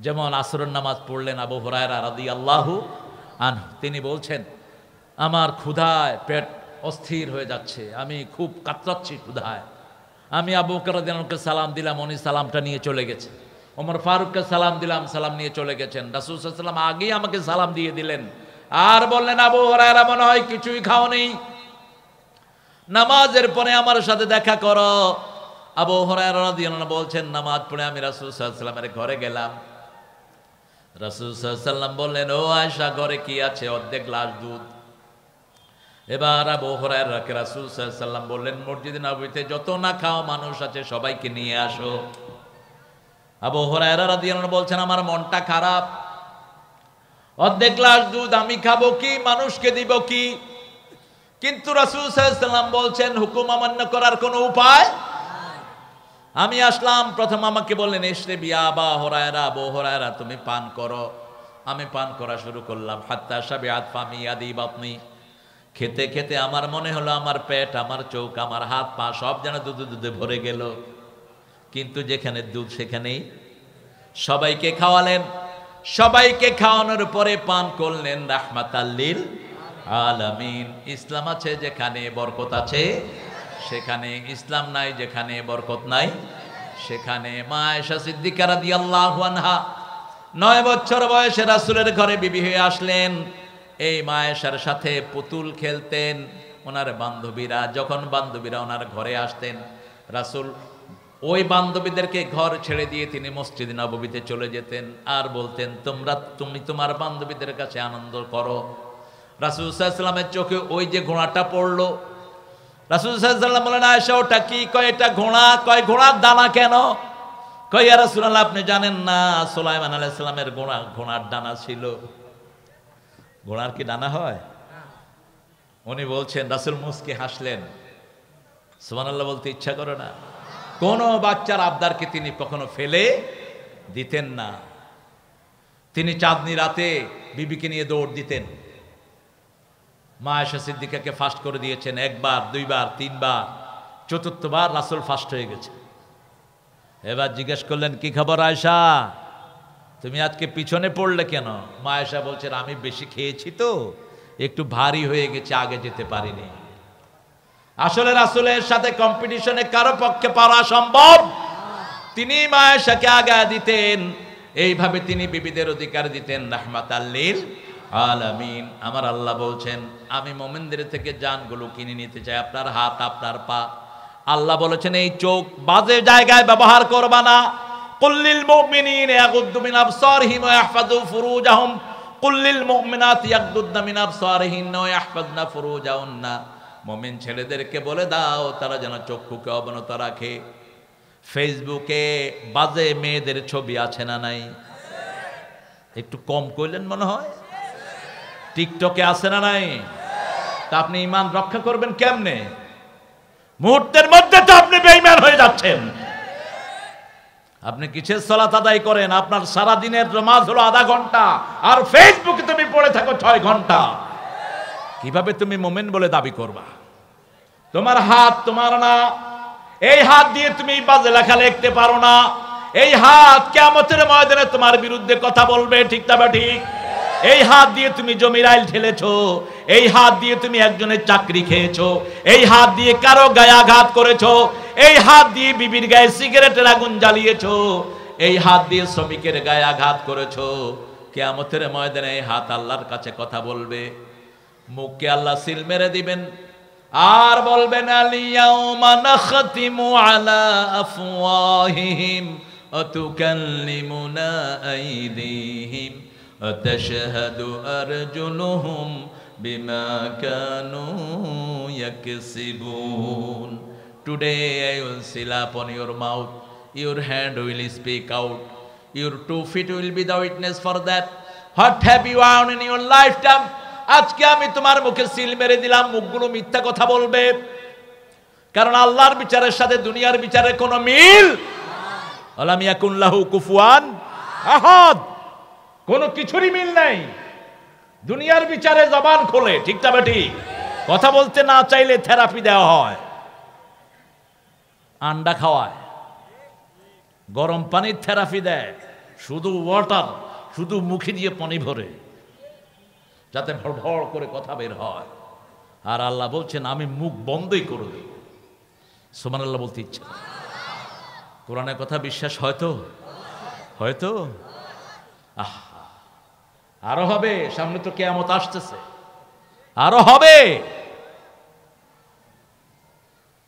যেমন আসরের নামাজ পড়লেন আবু হুরায়রা রাদিয়াল্লাহু আনহু, তিনি বলছেন আমার ক্ষুধায় পেট অস্থির হয়ে যাচ্ছে, আমি খুব কাতরাচ্ছি ক্ষুধায়। আমি আবু বকর রাদিয়াল্লাহু আনহুকে সালাম দিলাম, উনি সালামটা নিয়ে চলে গেছে। ওমর ফারুককে সালাম দিলাম, সালাম নিয়ে চলে গেছেন। রাসূল সাল্লাল্লাহু আলাইহি ওয়াসাল্লাম আগেই আমাকে সালাম দিয়ে দিলেন, আর বললেন আবু হুরায়রা মনে হয় কিছুই খাও নেই, নামাজের পরে আমার সাথে দেখা করো। আবু হুরায়রা রাদিয়াল্লাহু আনহু বলছেন, নামাজ পড়ে আমি রাসূল সাল্লাল্লাহু আলাইহি ওয়াসাল্লামের ঘরে গেলাম। রাসূল সাল্লাল্লাহু আলাইহি ওয়াসাল্লাম বললেন, ও আয়েশা, ঘরে কি আছে? অর্ধেক গ্লাস দুধ। এবার আবু হুরায়রাকে রাসূল সাল্লাল্লাহু আলাইহি ওয়াসাল্লাম বললেন, মসজিদে নববীতে যত না খাওয়া মানুষ আছে সবাইকে নিয়ে আসো। আবু হুরায়রা রাদিয়াল্লাহু আনহু বলছেন, আমার মনটা খারাপ, অর্ধেক গ্লাস দুধ আমি খাবো কি, মানুষকে দিব কি? কিন্তু রাসূল সাল্লাল্লাহু আলাইহি ওয়াসাল্লাম বলছেন, হুকুম অমান্য করার কোনো উপায়। আমি আসলাম, প্রথম আমাকে বললেন, ইশরিব ইয়া আবা হুরায়রা, আবু হুরায়রা তুমি পান করো। আমি পান করা শুরু করলাম। হাত্তা শাবিআত ফামি ইয়াদি বাতনি। খেতে খেতে আমার মনে হলো আমার পেট, আমার চোখ, আমার হাত পা সব যেন দুধে দুধে ভরে গেল। কিন্তু যেখানে দুধ সেখানেই। সবাইকে খাওয়ালেন, সবাইকে খাওয়ানোর পরে পান করলেন রাহমাতাল লিল আলামিন। ইসলাম আছে যেখানে বরকত আছে সেখানে, ইসলাম নাই যেখানে বরকত নাই সেখানে। মা আয়েশা সিদ্দিকা রাদিয়াল্লাহু আনহা 9 বছর বয়সে রাসূলের ঘরে বিবি হয়ে আসলেন। এই মা আয়েশার সাথে পুতুল খেলতেন ওনার বান্ধবীরা। যখন বান্ধবীরা ওনার ঘরে আসতেন, রাসূল ওই বান্ধবীদেরকে ঘর ছেড়ে দিয়ে তিনি মসজিদে নববীতে চলে যেতেন আর বলতেন, তুমি তোমার বান্ধবীদের কাছে আনন্দ করো। রাসূল সাল্লাল্লাহু আলাইহি ওয়াসাল্লামের চোখে ওই যে ঘোড়াটা পড়লো, রাসূল সাল্লাল্লাহু আলাইহি ওয়াসাল্লাম বলেন, আয়েশা ওটা কি? কয় এটা ঘোড়া। কয় ঘোড়ার ডানা কেন? কয় ইয়া রাসূলুল্লাহ, আপনি জানেন না সুলাইমান আলাইহিস সালামের ঘোড়ার ডানা ছিল। ঘোড়ার কি ডানা হয়? উনি বলছেন, রাসূল মুস্কি হাসলেন। সুবহানাল্লাহ বলতে ইচ্ছা করে না? কোন বাচ্চার আবদারকে তিনি কখনো ফেলে দিতেন না। তিনি চাঁদনি রাতে বিবিকে নিয়ে দৌড় দিতেন। মা আয়েশা সিদ্দিকাকে ফাস্ট করে দিয়েছেন একবার, দুইবার, তিনবার, চতুর্থবার রাসূল ফাস্ট হয়ে গেছে। এবার জিজ্ঞেস করলেন, কি খবর আয়েশা, তুমি আজকে পিছনে পড়লে কেন? মা আয়েশা বলছেন, আমি বেশি খেয়েছি তো একটু ভারী হয়ে গেছে, আগে যেতে পারিনি। আসলে রাসূলের সাথে কম্পিটিশনে কারো পক্ষে পারা সম্ভব? তিনি মা আয়েশাকে আগায় দিতেন। এইভাবে তিনি বিবিদের অধিকার দিতেন রাহমাতাল লিল আলামিন। আমার আল্লাহ বলছেন, আমি মুমিনদের থেকে জানগুলো কিনে নিতে চাই, আপনার হাত, আপনার পা। আল্লাহ বলেছেন, এই চোখ বাজে জায়গায় ব্যবহার করবা না। কুল্লিল মুমিনিনা ইয়াগুদ্দু মিন আবসারিহিম ওয়া ইয়াহফাযু ফুরুজাহুম কুল্লিল মুমিনাতি ইয়াগুদ্দুনা মিন আবসারিহিন্না ওয়া ইয়াহফাযনা ফুরুজাহুন্না। মুমিন ছেলেদেরকে বলে দাও তারা যেন চক্ষুকে অবনত রাখে। ফেসবুকে বাজে মেয়েদের ছবি আছে না নাই? একটু কম কইলেন মনে হয়। টিকটকে আছে না নাই? তা আপনি ঈমান রক্ষা করবেন কেমনে? মুহূর্তের মধ্যে তো আপনি বেঈমান হয়ে যাচ্ছেন। আপনি কিসের সালাত আদায় করেন? আপনার সারা দিনের নামাজ হলো আধা ঘন্টা, আর ফেসবুকে তুমি পড়ে থাকো 6 ঘন্টা। কিভাবে তুমি মুমিন বলে দাবি করবা? তোমার হাত তোমার না, এই হাত দিয়ে তুমি বাজে লেখা লিখতে পারো না। এই হাত কিয়ামতের ময়দানে তোমার বিরুদ্ধে কথা বলবে, ঠিক না ঠিক? এই হাত দিয়ে তুমি জমির আইল ঠেলেছো, এই হাত দিয়ে তুমি একজনের চাকরি খেয়েছো, এই হাত দিয়ে কারো গায়ে আঘাত করেছো, এই হাত দিয়ে বিবির গায়ে সিগারেটের আগুন জ্বালিয়েছো, এই হাত দিয়ে শ্রমিকের গায়ে আঘাত করেছো। কিয়ামতের ময়দানে এই হাত আল্লাহর কাছে কথা বলবে। মুখকে আল্লাহ সিল মেরে দিবেন আর বলবেন, আলিয়াউমা নাখতিমু আলা আফওয়াহিহিম ওয়া তুকাল্লিমুনা আইদিহিম ওয়া তাশহাদু আরজুলুহুম বিমা Kanu ইয়াকসিবুন। Today I will seal upon your mouth, your hand will speak out, your 2 feet will be the witness for that. What have you done in your lifetime? আজকে আমি তোমার মুখে সিল মেরে দিলাম, মুখগুলো মিথ্যা কথা বলবে। কারণ আল্লাহর বিচারের সাথে দুনিয়ার বিচারের কোনো মিল আলাম ইয়াকুন লাহু কুফুয়ান আহাদ, কোনো কিছুরই মিল নাই। দুনিয়ার বিচারে জবান খোলে, ঠিক না বেটি? কথা বলতে না চাইলে থেরাপি দেওয়া হয়, আন্ডা খাওয়ায়, গরম পানির থেরাপি দেয়, শুধু ওয়াটার, শুধু মুখে দিয়ে পানি ভরে যাতে ভড় করে কথা বের হয়। আর আল্লাহ বলছেন, আমি মুখ বন্ধই করে দেব। সুবহানাল্লাহ বলতে ইচ্ছা। কোরআনের কথা বিশ্বাস হয়তো হয়তো আরো হবে, সামনে তো কিয়ামত আসতেছে, আরো হবে।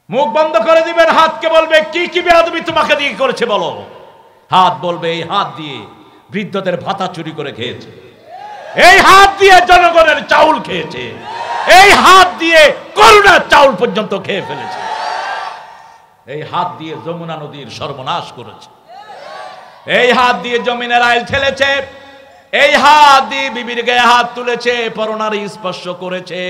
মুখ বন্ধ করে দিবেন, হাতকে বলবে কি কি বেয়াদবি তোমাকে দিয়ে করেছে বলো। হাত বলবে এই হাত দিয়ে বৃদ্ধদের ভাতা চুরি করে খেয়েছে, এই হাত দিয়ে জনগণের চাউল খেয়েছে, এই হাত দিয়ে করুণার চাউল পর্যন্ত খেয়ে ফেলেছে, এই হাত দিয়ে যমুনা নদীর সর্বনাশ করেছে, এই হাত দিয়ে জমিনের আইল ঠেলেছে, এই হাত দিয়ে বিবির গায়ে হাত তুলেছে, পরনারী স্পর্শ করেছে।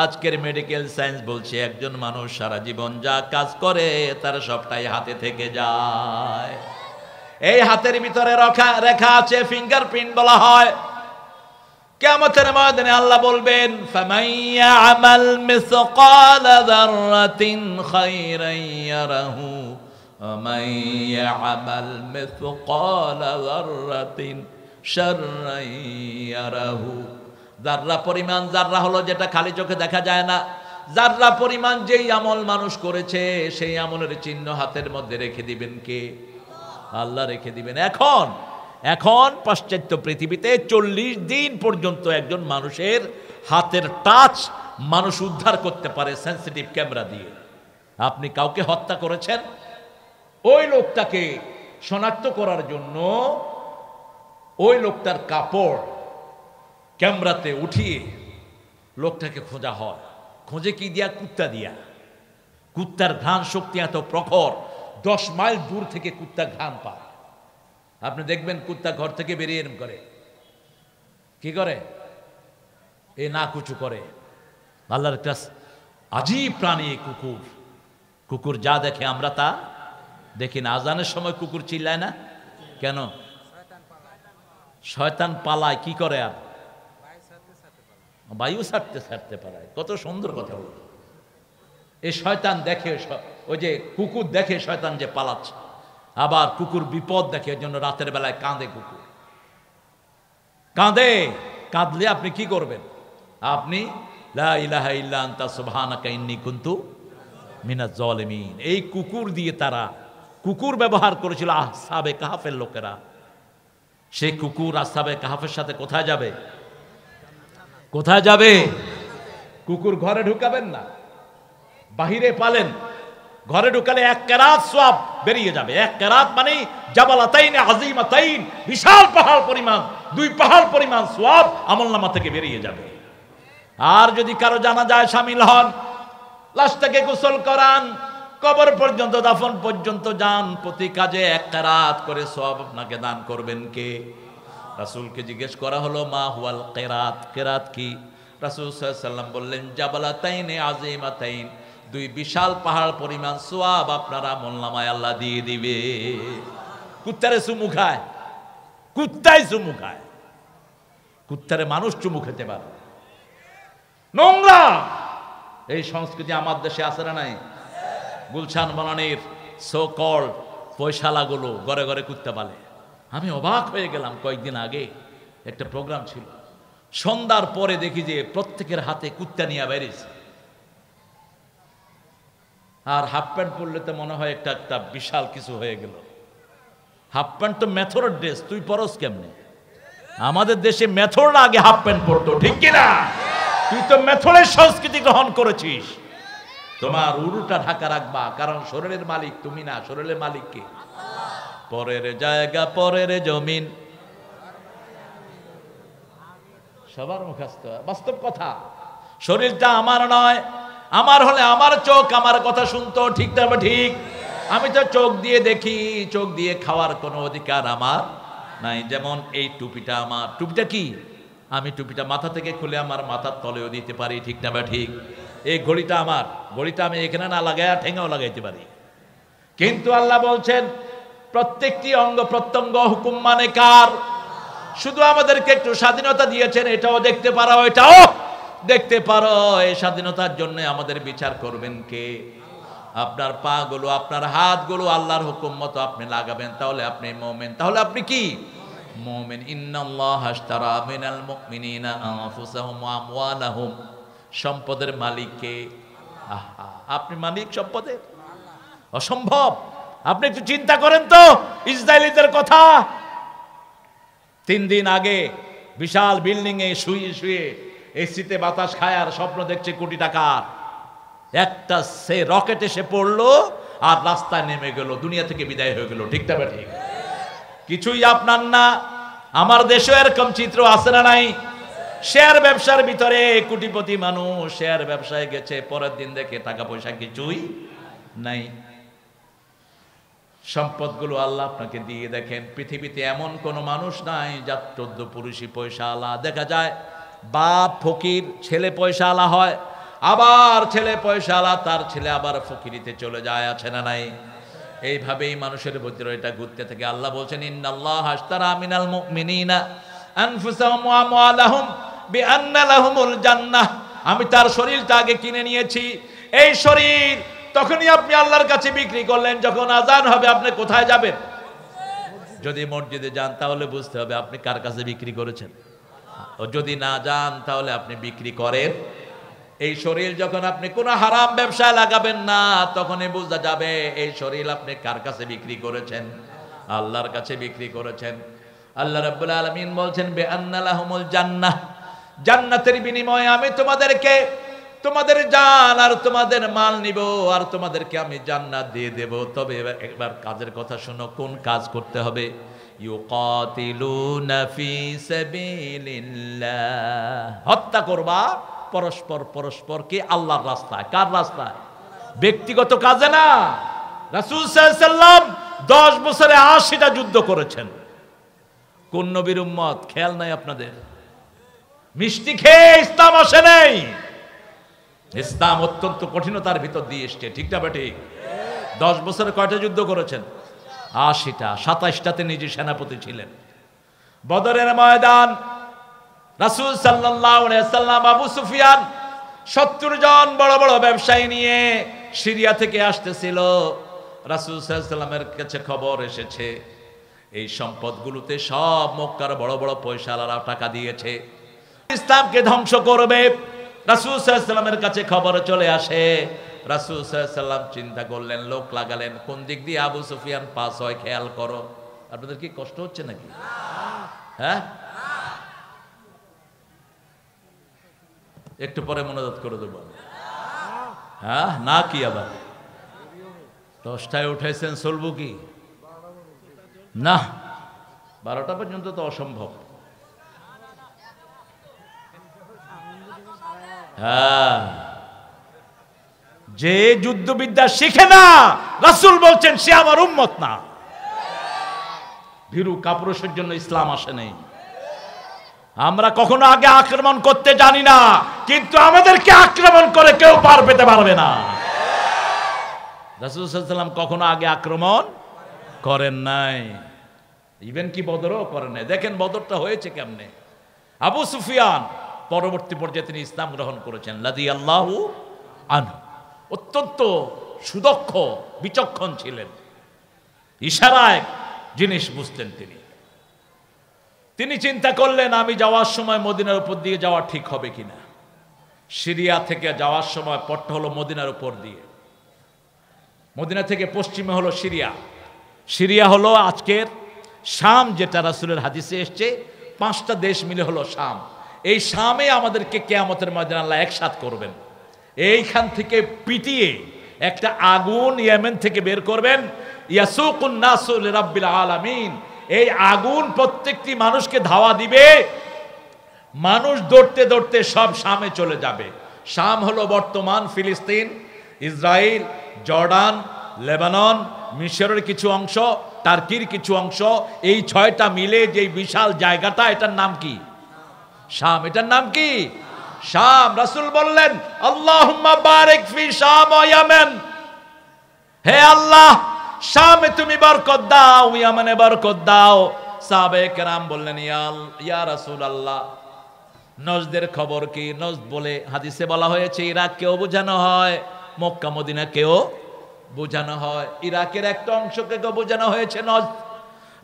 আজকের মেডিকেল সায়েন্স বলছে একজন মানুষ সারা জীবন যা কাজ করে তার সবটাই হাতে থেকে যায়। এই হাতের ভিতরে রেখা আছে, ফিঙ্গারপ্রিন্ট বলা হয়। কিয়ামতের ময়দানে আল্লাহ বলবেন ফামান ইয়ামাল মিসকালা যাররাতিন খায়রান ইয়ারাহু ওয়া মান ইয়ামাল মিসকালা যাররাতিন শাররান ইয়ারাহু। যাররা পরিমাণ, যাররা হলো যেটা খালি চোখে দেখা যায় না, যাররা পরিমাণ যেই আমল মানুষ করেছে সেই আমলের চিহ্ন হাতের মধ্যে রেখে দিবেন কে? আল্লাহ রেখে দিবেন। এখন পাশ্চাত্য পৃথিবীতে 40 দিন পর্যন্ত একজন মানুষের হাতের টাচ মানুষ উদ্ধার করতে পারে সেন্সিটিভ ক্যামেরা দিয়ে। আপনি কাউকে হত্যা করেছেন, ওই লোকটাকে শনাক্ত করার জন্য ওই লোকটার কাপড় ক্যামেরাতে উঠিয়ে লোকটাকে খোঁজা হয়। খোঁজে কি দিয়া? কুত্তা দিয়া। কুত্তার ঘ্রাণ শক্তি এত প্রখর, 10 মাইল দূর থেকে কুত্তা ঘ্রাণ পায়। আপনি দেখবেন কুত্তা ঘর থেকে বেরিয়ে এরম করে, কি করে? এ না কুচু করে। আল্লাহর একটা আজীব প্রাণী কুকুর। কুকুর যা দেখে আমরা তা দেখি না। আজানের সময় কুকুর চিল্লায় না কেন? শয়তান পালায়। কি করে? আর বায়ু ছাড়তে পালায়। কত সুন্দর কথা বল। এই শয়তান দেখে, ওই যে কুকুর দেখে শয়তান যে পালাচ্ছে, আবার কুকুর বিপদ দেখে, এর জন্য রাতের বেলায় কাঁদে। কুকুর কাঁদলে আপনি কি করবেন? আপনি লা ইলাহা ইল্লা আনতা সুবহানাকা ইন্নী কুনতু মিনাজ জালিমিন। এই কুকুর দিয়ে তারা কুকুর ব্যবহার করেছিল আসহাবে কাহফের লোকেরা। সেই কুকুর আসহাবে কাহফের সাথে কোথায় যাবে? কোথায় যাবে? কুকুর ঘরে ঢুকাবেন না, বাহিরে পালেন। ঘরে ঢুকালে 1 কেরাত সওয়াব বেরিয়ে যাবে। 1 কেরাত মানে জাবালাতাইন আযীমাতাইন, বিশাল পাহাড় পরিমাণ, 2 পাহাড় পরিমাণ সওয়াব আমলনামা থেকে বেরিয়ে যাবে। আর যদি কারো জানাজায় শামিল হন, লাশটাকে গোসল করান, কবর পর্যন্ত, দাফন পর্যন্ত যান, প্রতি কাজে 1 কেরাত করে সওয়াব আপনাকে দান করবেন কে? রাসূলকে জিজ্ঞেস করা হলো মা হুয়াল কেরাত, কেরাত কি? রাসূল সাল্লাল্লাহু আলাইহি ওয়াসাল্লাম বললেন জাবালাতাইন আযীমাতাইন, 2 বিশাল পাহাড় পরিমাণ সওয়াব আপনার আমলনামায় আল্লাহ দিয়ে দিবে। কুত্তারে চুমু খায়, কুত্তাই চুমু খায়। কুত্তারে মানুষ চুমু খেতে পারে? নোংরা। এই সংস্কৃতি আমার দেশে আছে না নাই? গুলশান বনানীর সো কল্ড পয়সালাগুলো ঘরে ঘরে কুত্তা পালে। আমি অবাক হয়ে গেলাম। কয়েকদিন আগে একটা প্রোগ্রাম ছিল, সন্ধ্যার পরে দেখি যে প্রত্যেকের হাতে কুত্তা নিয়ে বেরিয়েছে। আর হাফ প্যান্ট পরলে তো মনে হয় একটা বিশাল কিছু হয়ে গেল। হাফ প্যান্ট তো মেথর ড্রেস, তুই পরস কেমনে? আমাদের দেশে মেথররা আগে হাফ প্যান্ট পরতো, ঠিক কিনা? তুই তো মেথরের সংস্কৃতি গ্রহণ করেছিস। তোমার উরুটা ঢাকা রাখবা, কারণ শরীরের মালিক তুমি না, শরীরের মালিক কে? পরের জায়গা পরের জমিন, সবার মুখস্থ বাস্তব কথা। শরীরটা আমার নয়, আমার হলে আমার চোখ আমার কথা শুনতো, ঠিক না? ঠিক। আমি তো চোখ দিয়ে দেখি, চোখ দিয়ে খাওয়ার কোনো অধিকার আমার নাই। যেমন এই টুপিটা আমার, টুপিটা কি? আমি টুপিটা মাথা থেকে খুলে আমার মাথার তলেও দিতে পারি, ঠিক না? ঠিক। এই ঘড়িটা আমার, ঘড়িটা আমি এখানে না লাগাইয়া ঠেঙ্গাও লাগাইতে পারি। কিন্তু আল্লাহ বলছেন প্রত্যেকটি অঙ্গ প্রত্যঙ্গ হুকুম মানে কার? শুধু আমাদেরকে একটু স্বাধীনতা দিয়েছেন, এটাও দেখতে পারো, এটাও দেখতে পারো। এই স্বাধীনতার জন্য আমাদের বিচার করবেন কে? আপনার পা গুলো, আপনার হাতগুলো আল্লাহর হুকুম মতো আপনি লাগাবেন, তাহলে আপনি মুমিন। তাহলে আপনি কি? মুমিন। ইন্নাল্লাহা আশতারা মিনাল মুমিনিনা আনফুসাহুম ওয়া আমওয়ালাহুম। সম্পদের মালিক কে? আপনি মালিক সম্পদের? অসম্ভব। আপনি একটু চিন্তা করেন তো ইসরায়েলিদের কথা। 3 দিন আগে বিশাল বিল্ডিং এ শুয়ে শুয়ে এসিতে বাতাস খায় আর স্বপ্ন দেখছে কোটি টাকার। একটা সে রকেট এসে পড়লো আর রাস্তায় নেমে গেল, দুনিয়া থেকে বিদায় হয়ে গেল। ঠিক না ঠিক? কিছুই আপনার না। আমার দেশে এরকম চিত্র আছে না নাই? শেয়ার ব্যবসার ভিতরে কোটিপতি মানুষ শেয়ার ব্যবসায় গেছে, পরের দিন দেখে টাকা পয়সা কিছুই নাই। সম্পদগুলো আল্লাহ আপনাকে দিয়ে দেখেন, পৃথিবীতে এমন কোন মানুষ নাই যার 14 পুরুষই পয়সা আলা। দেখা যায় বাপ ফকির, ছেলে পয়সা আলা হয়, আবার ছেলে পয়সা আলা, তার ছেলে আবার ফকিরিতে চলে যায়, আছে না নাই? এইভাবেই মানুষের ভিতরে এটা ঘুরতে থাকে। আল্লাহ বলছেন, ইন্নাল্লাহা আশতারা মিনাল মুমিনিনা আনফুসাহুম ওয়া আমওয়ালাহুম বিআন্না লাহুমুল জান্নাহ। আমি তার শরীরটা আগে কিনে নিয়েছি। এই শরীর তখনই আপনি আল্লাহর কাছে বিক্রি করলেন যখন আজান হবে। আপনি কোথায় যাবেন? যদি মসজিদে যান তাহলে বুঝতে হবে আপনি কার কাছে বিক্রি করেছেন। যদি না যান তাহলে আপনি বিক্রি করেন। এই শরীর যখন আপনি কোনো হারাম ব্যবসায় লাগাবেন না, তখনই বোঝা যাবে এই শরীর আপনি কার কাছে বিক্রি করেছেন। আল্লাহর কাছে বিক্রি করেছেন। আল্লাহ রাব্বুল আলামিন বলছেন, বিআন্না লাহুমুল জান্নাহ, জান্নাতের বিনিময়ে আমি তোমাদেরকে তোমাদের জান আর তোমাদের মাল নিব, আর তোমাদেরকে আমি জান্নাত দিয়ে দেব। তবে একবার কাজের কথা শোনো, কোন কাজ করতে হবে? ইউকাতিলুনা ফি সাবিলিল্লাহ, হত্যা করবা পরস্পরকে আল্লাহর রাস্তায়। কার রাস্তায়? ব্যক্তিগত কাজে না। রাসূল সাল্লাল্লাহু আলাইহি সাল্লাম 10 বছরে 80টা যুদ্ধ করেছেন। কোন নবীর উম্মত? খেয়াল নাই আপনাদের? মিষ্টি খেয়ে ইসলাম আসে নাই। ইসলাম অত্যন্ত কঠিনতার ভিতর দিয়ে এসছে। ঠিক না বেটি? 10 বছরে কয়টা যুদ্ধ করেছেন? 80টা। 27টাতে নিজে সেনাপতি ছিলেন। বদরের ময়দান রাসূল সাল্লাল্লাহু আলাইহি সাল্লাম, আবু সুফিয়ান 70 জন বড় বড় ব্যবসায়ী নিয়ে সিরিয়া থেকে আসতেছিল। রাসূল সাল্লাল্লাহু আলাইহি সাল্লামের কাছে খবর এসেছে এই সম্পদগুলোতে সব মক্কার বড় বড় পয়সাওয়ালারা টাকা দিয়েছে, ইসলামকে ধ্বংস করবে। রাসূল সাল্লাল্লাহু আলাইহি সাল্লামের কাছে খবর চলে আসে। রাসূল সাল্লাল্লাহু আলাইহি সাল্লাম চিন্তা করলেন, লোক লাগালেন, কোন দিক দিয়ে আবু সুফিয়ান পাস হয় খেয়াল করো। আপনাদের কি কষ্ট হচ্ছে নাকি? হ্যাঁ, একটু পরে মনোজাত করে দেবো। হ্যাঁ না, কি আবার 10টায় উঠেছেন, চলবো কি না? 12টা পর্যন্ত তো অসম্ভব। হ্যাঁ, যে যুদ্ধবিদ্যা শিখে না, রাসূল বলছেন সে আমার উম্মত না। ভীরু কাপুরুষের জন্য ইসলাম আসে নাই। আমরা কখনো আগে আক্রমণ করতে জানি না, কিন্তু আমাদেরকে আক্রমণ করে কেউ পার পেতে পারবে না। রাসূল সাল্লাল্লাহু আলাইহি ওয়াসাল্লাম কখনো আগে আক্রমণ করেন নাই, ইভেন কি বদরও করেন নাই। দেখেন বদরটা হয়েছে কেমনে। আবু সুফিয়ান পরবর্তী পর্যায়ে তিনি ইসলাম গ্রহণ করেছেন রাদিয়াল্লাহু আনহু। অত্যন্ত সুদক্ষ বিচক্ষণ ছিলেন, ইশারায় জিনিস বুঝতেন তিনি। তিনি চিন্তা করলেন আমি যাওয়ার সময় মদিনার উপর দিয়ে যাওয়া ঠিক হবে কিনা। সিরিয়া থেকে যাওয়ার সময় পথটা হলো মদিনার উপর দিয়ে। মদিনা থেকে পশ্চিমে হলো সিরিয়া। সিরিয়া হলো আজকের শাম, যেটা রাসূলের হাদিসে এসছে 5টা দেশ মিলে হলো শাম। এই শামে আমাদেরকে কিয়ামতের ময়দানে আল্লাহ একসাথ করবেন। এইখান থেকে পিটিয়ে একটা আগুন ইয়েমেন থেকে বের করবেন। ইয়াসুকুন নাসু লিরাব্বিল আলামিন। এই আগুন প্রত্যেকটি মানুষকে ধাওয়া দিবে, মানুষ দৌড়তে দৌড়তে সব শামে চলে যাবে। শাম হলো বর্তমান ফিলিস্তিন, ইসরায়েল, জর্ডান, লেবানন, মিশরের কিছু অংশ, টার্কির কিছু অংশ, এই 6টা মিলে যে বিশাল জায়গাটা, এটার নাম কি? শাম। এটার নাম কি? শাম। রাসূল বললেন আল্লাহুম্মা বারিক ফি শাম ওয়া ইয়ামান। হে আল্লাহ, শামে তুমি বরকত দাও, ইয়ামানে বরকত দাও। সাহাবায়ে কেরাম বললেন ইয়া রাসূলুল্লাহ, নজদের খবর কি? নজদ বলে হাদিসে বলা হয়েছে ইরাককেও বোঝানো হয়, মক্কা মদিনাকেও বোঝানো হয়। ইরাকের একটা অংশকে বোঝানো হয়েছে নজদ।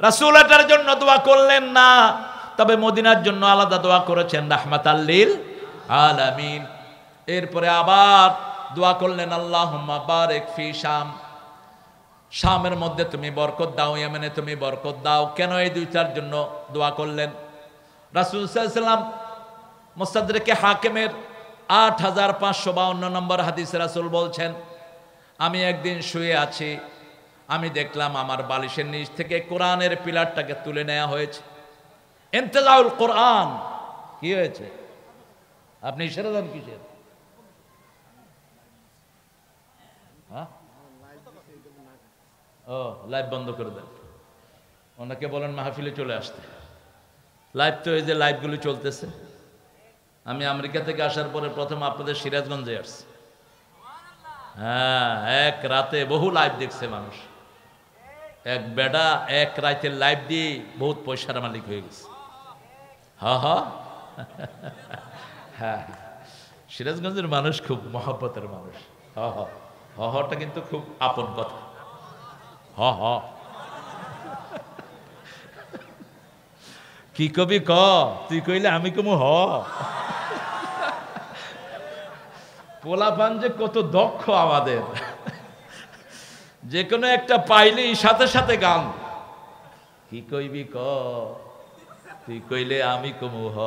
রাসূল এটার জন্য দোয়া করলেন না, তবে মদিনার জন্য আলাদা দোয়া করেছেন রাহমাতাল লিল আলামিন। এরপরে আবার দোয়া করলেন আল্লাহুম্মা বারিক ফি শাম। শামের মধ্যে তুমি বরকত দাও, ইয়েমেনে তুমি বরকত দাও। কেন এই দুইটার জন্য দোয়া করলেন? রাসূল সাল্লাল্লাহু আলাইহি ওয়াসাল্লাম মুস্তাদরিকে হাকিমের 8552 নম্বর হাদিসে রাসূল বলছেন, আমি একদিন শুয়ে আছি, আমি দেখলাম আমার বালিশের নিচ থেকে কোরআনের পিলারটাকে তুলে নেওয়া হয়েছে। ইন্তেজাউল কোরআন। কি হয়েছে? আপনি ইশারা দেন কিসের? ও, লাইভ বন্ধ করে দেন। ওনাকে বলেন মাহফিলে চলে আসতে। লাইভ তো এই যে লাইভগুলো চলতেছে। আমি আমেরিকা থেকে আসার পরে প্রথম আপনাদের সিরাজগঞ্জে আসছি। হ্যাঁ, এক রাতে বহু লাইভ দেখছে মানুষ। এক বেটা এক রাতের লাইভ দিয়ে বহুত পয়সার মালিক হয়ে গেছে। হ্যাঁ, সিরাজগঞ্জের মানুষ খুব মহব্বতের মানুষ। হটা কিন্তু খুব আপন কথা। কি কবি ক, তুই কইলে আমি কমু হ। পোলাপান যে কত দক্ষ আমাদের, যে কোনো একটা পাইলেই সাথে সাথে গান। কি কইবি ক, তুই কইলে আমি কমু হ।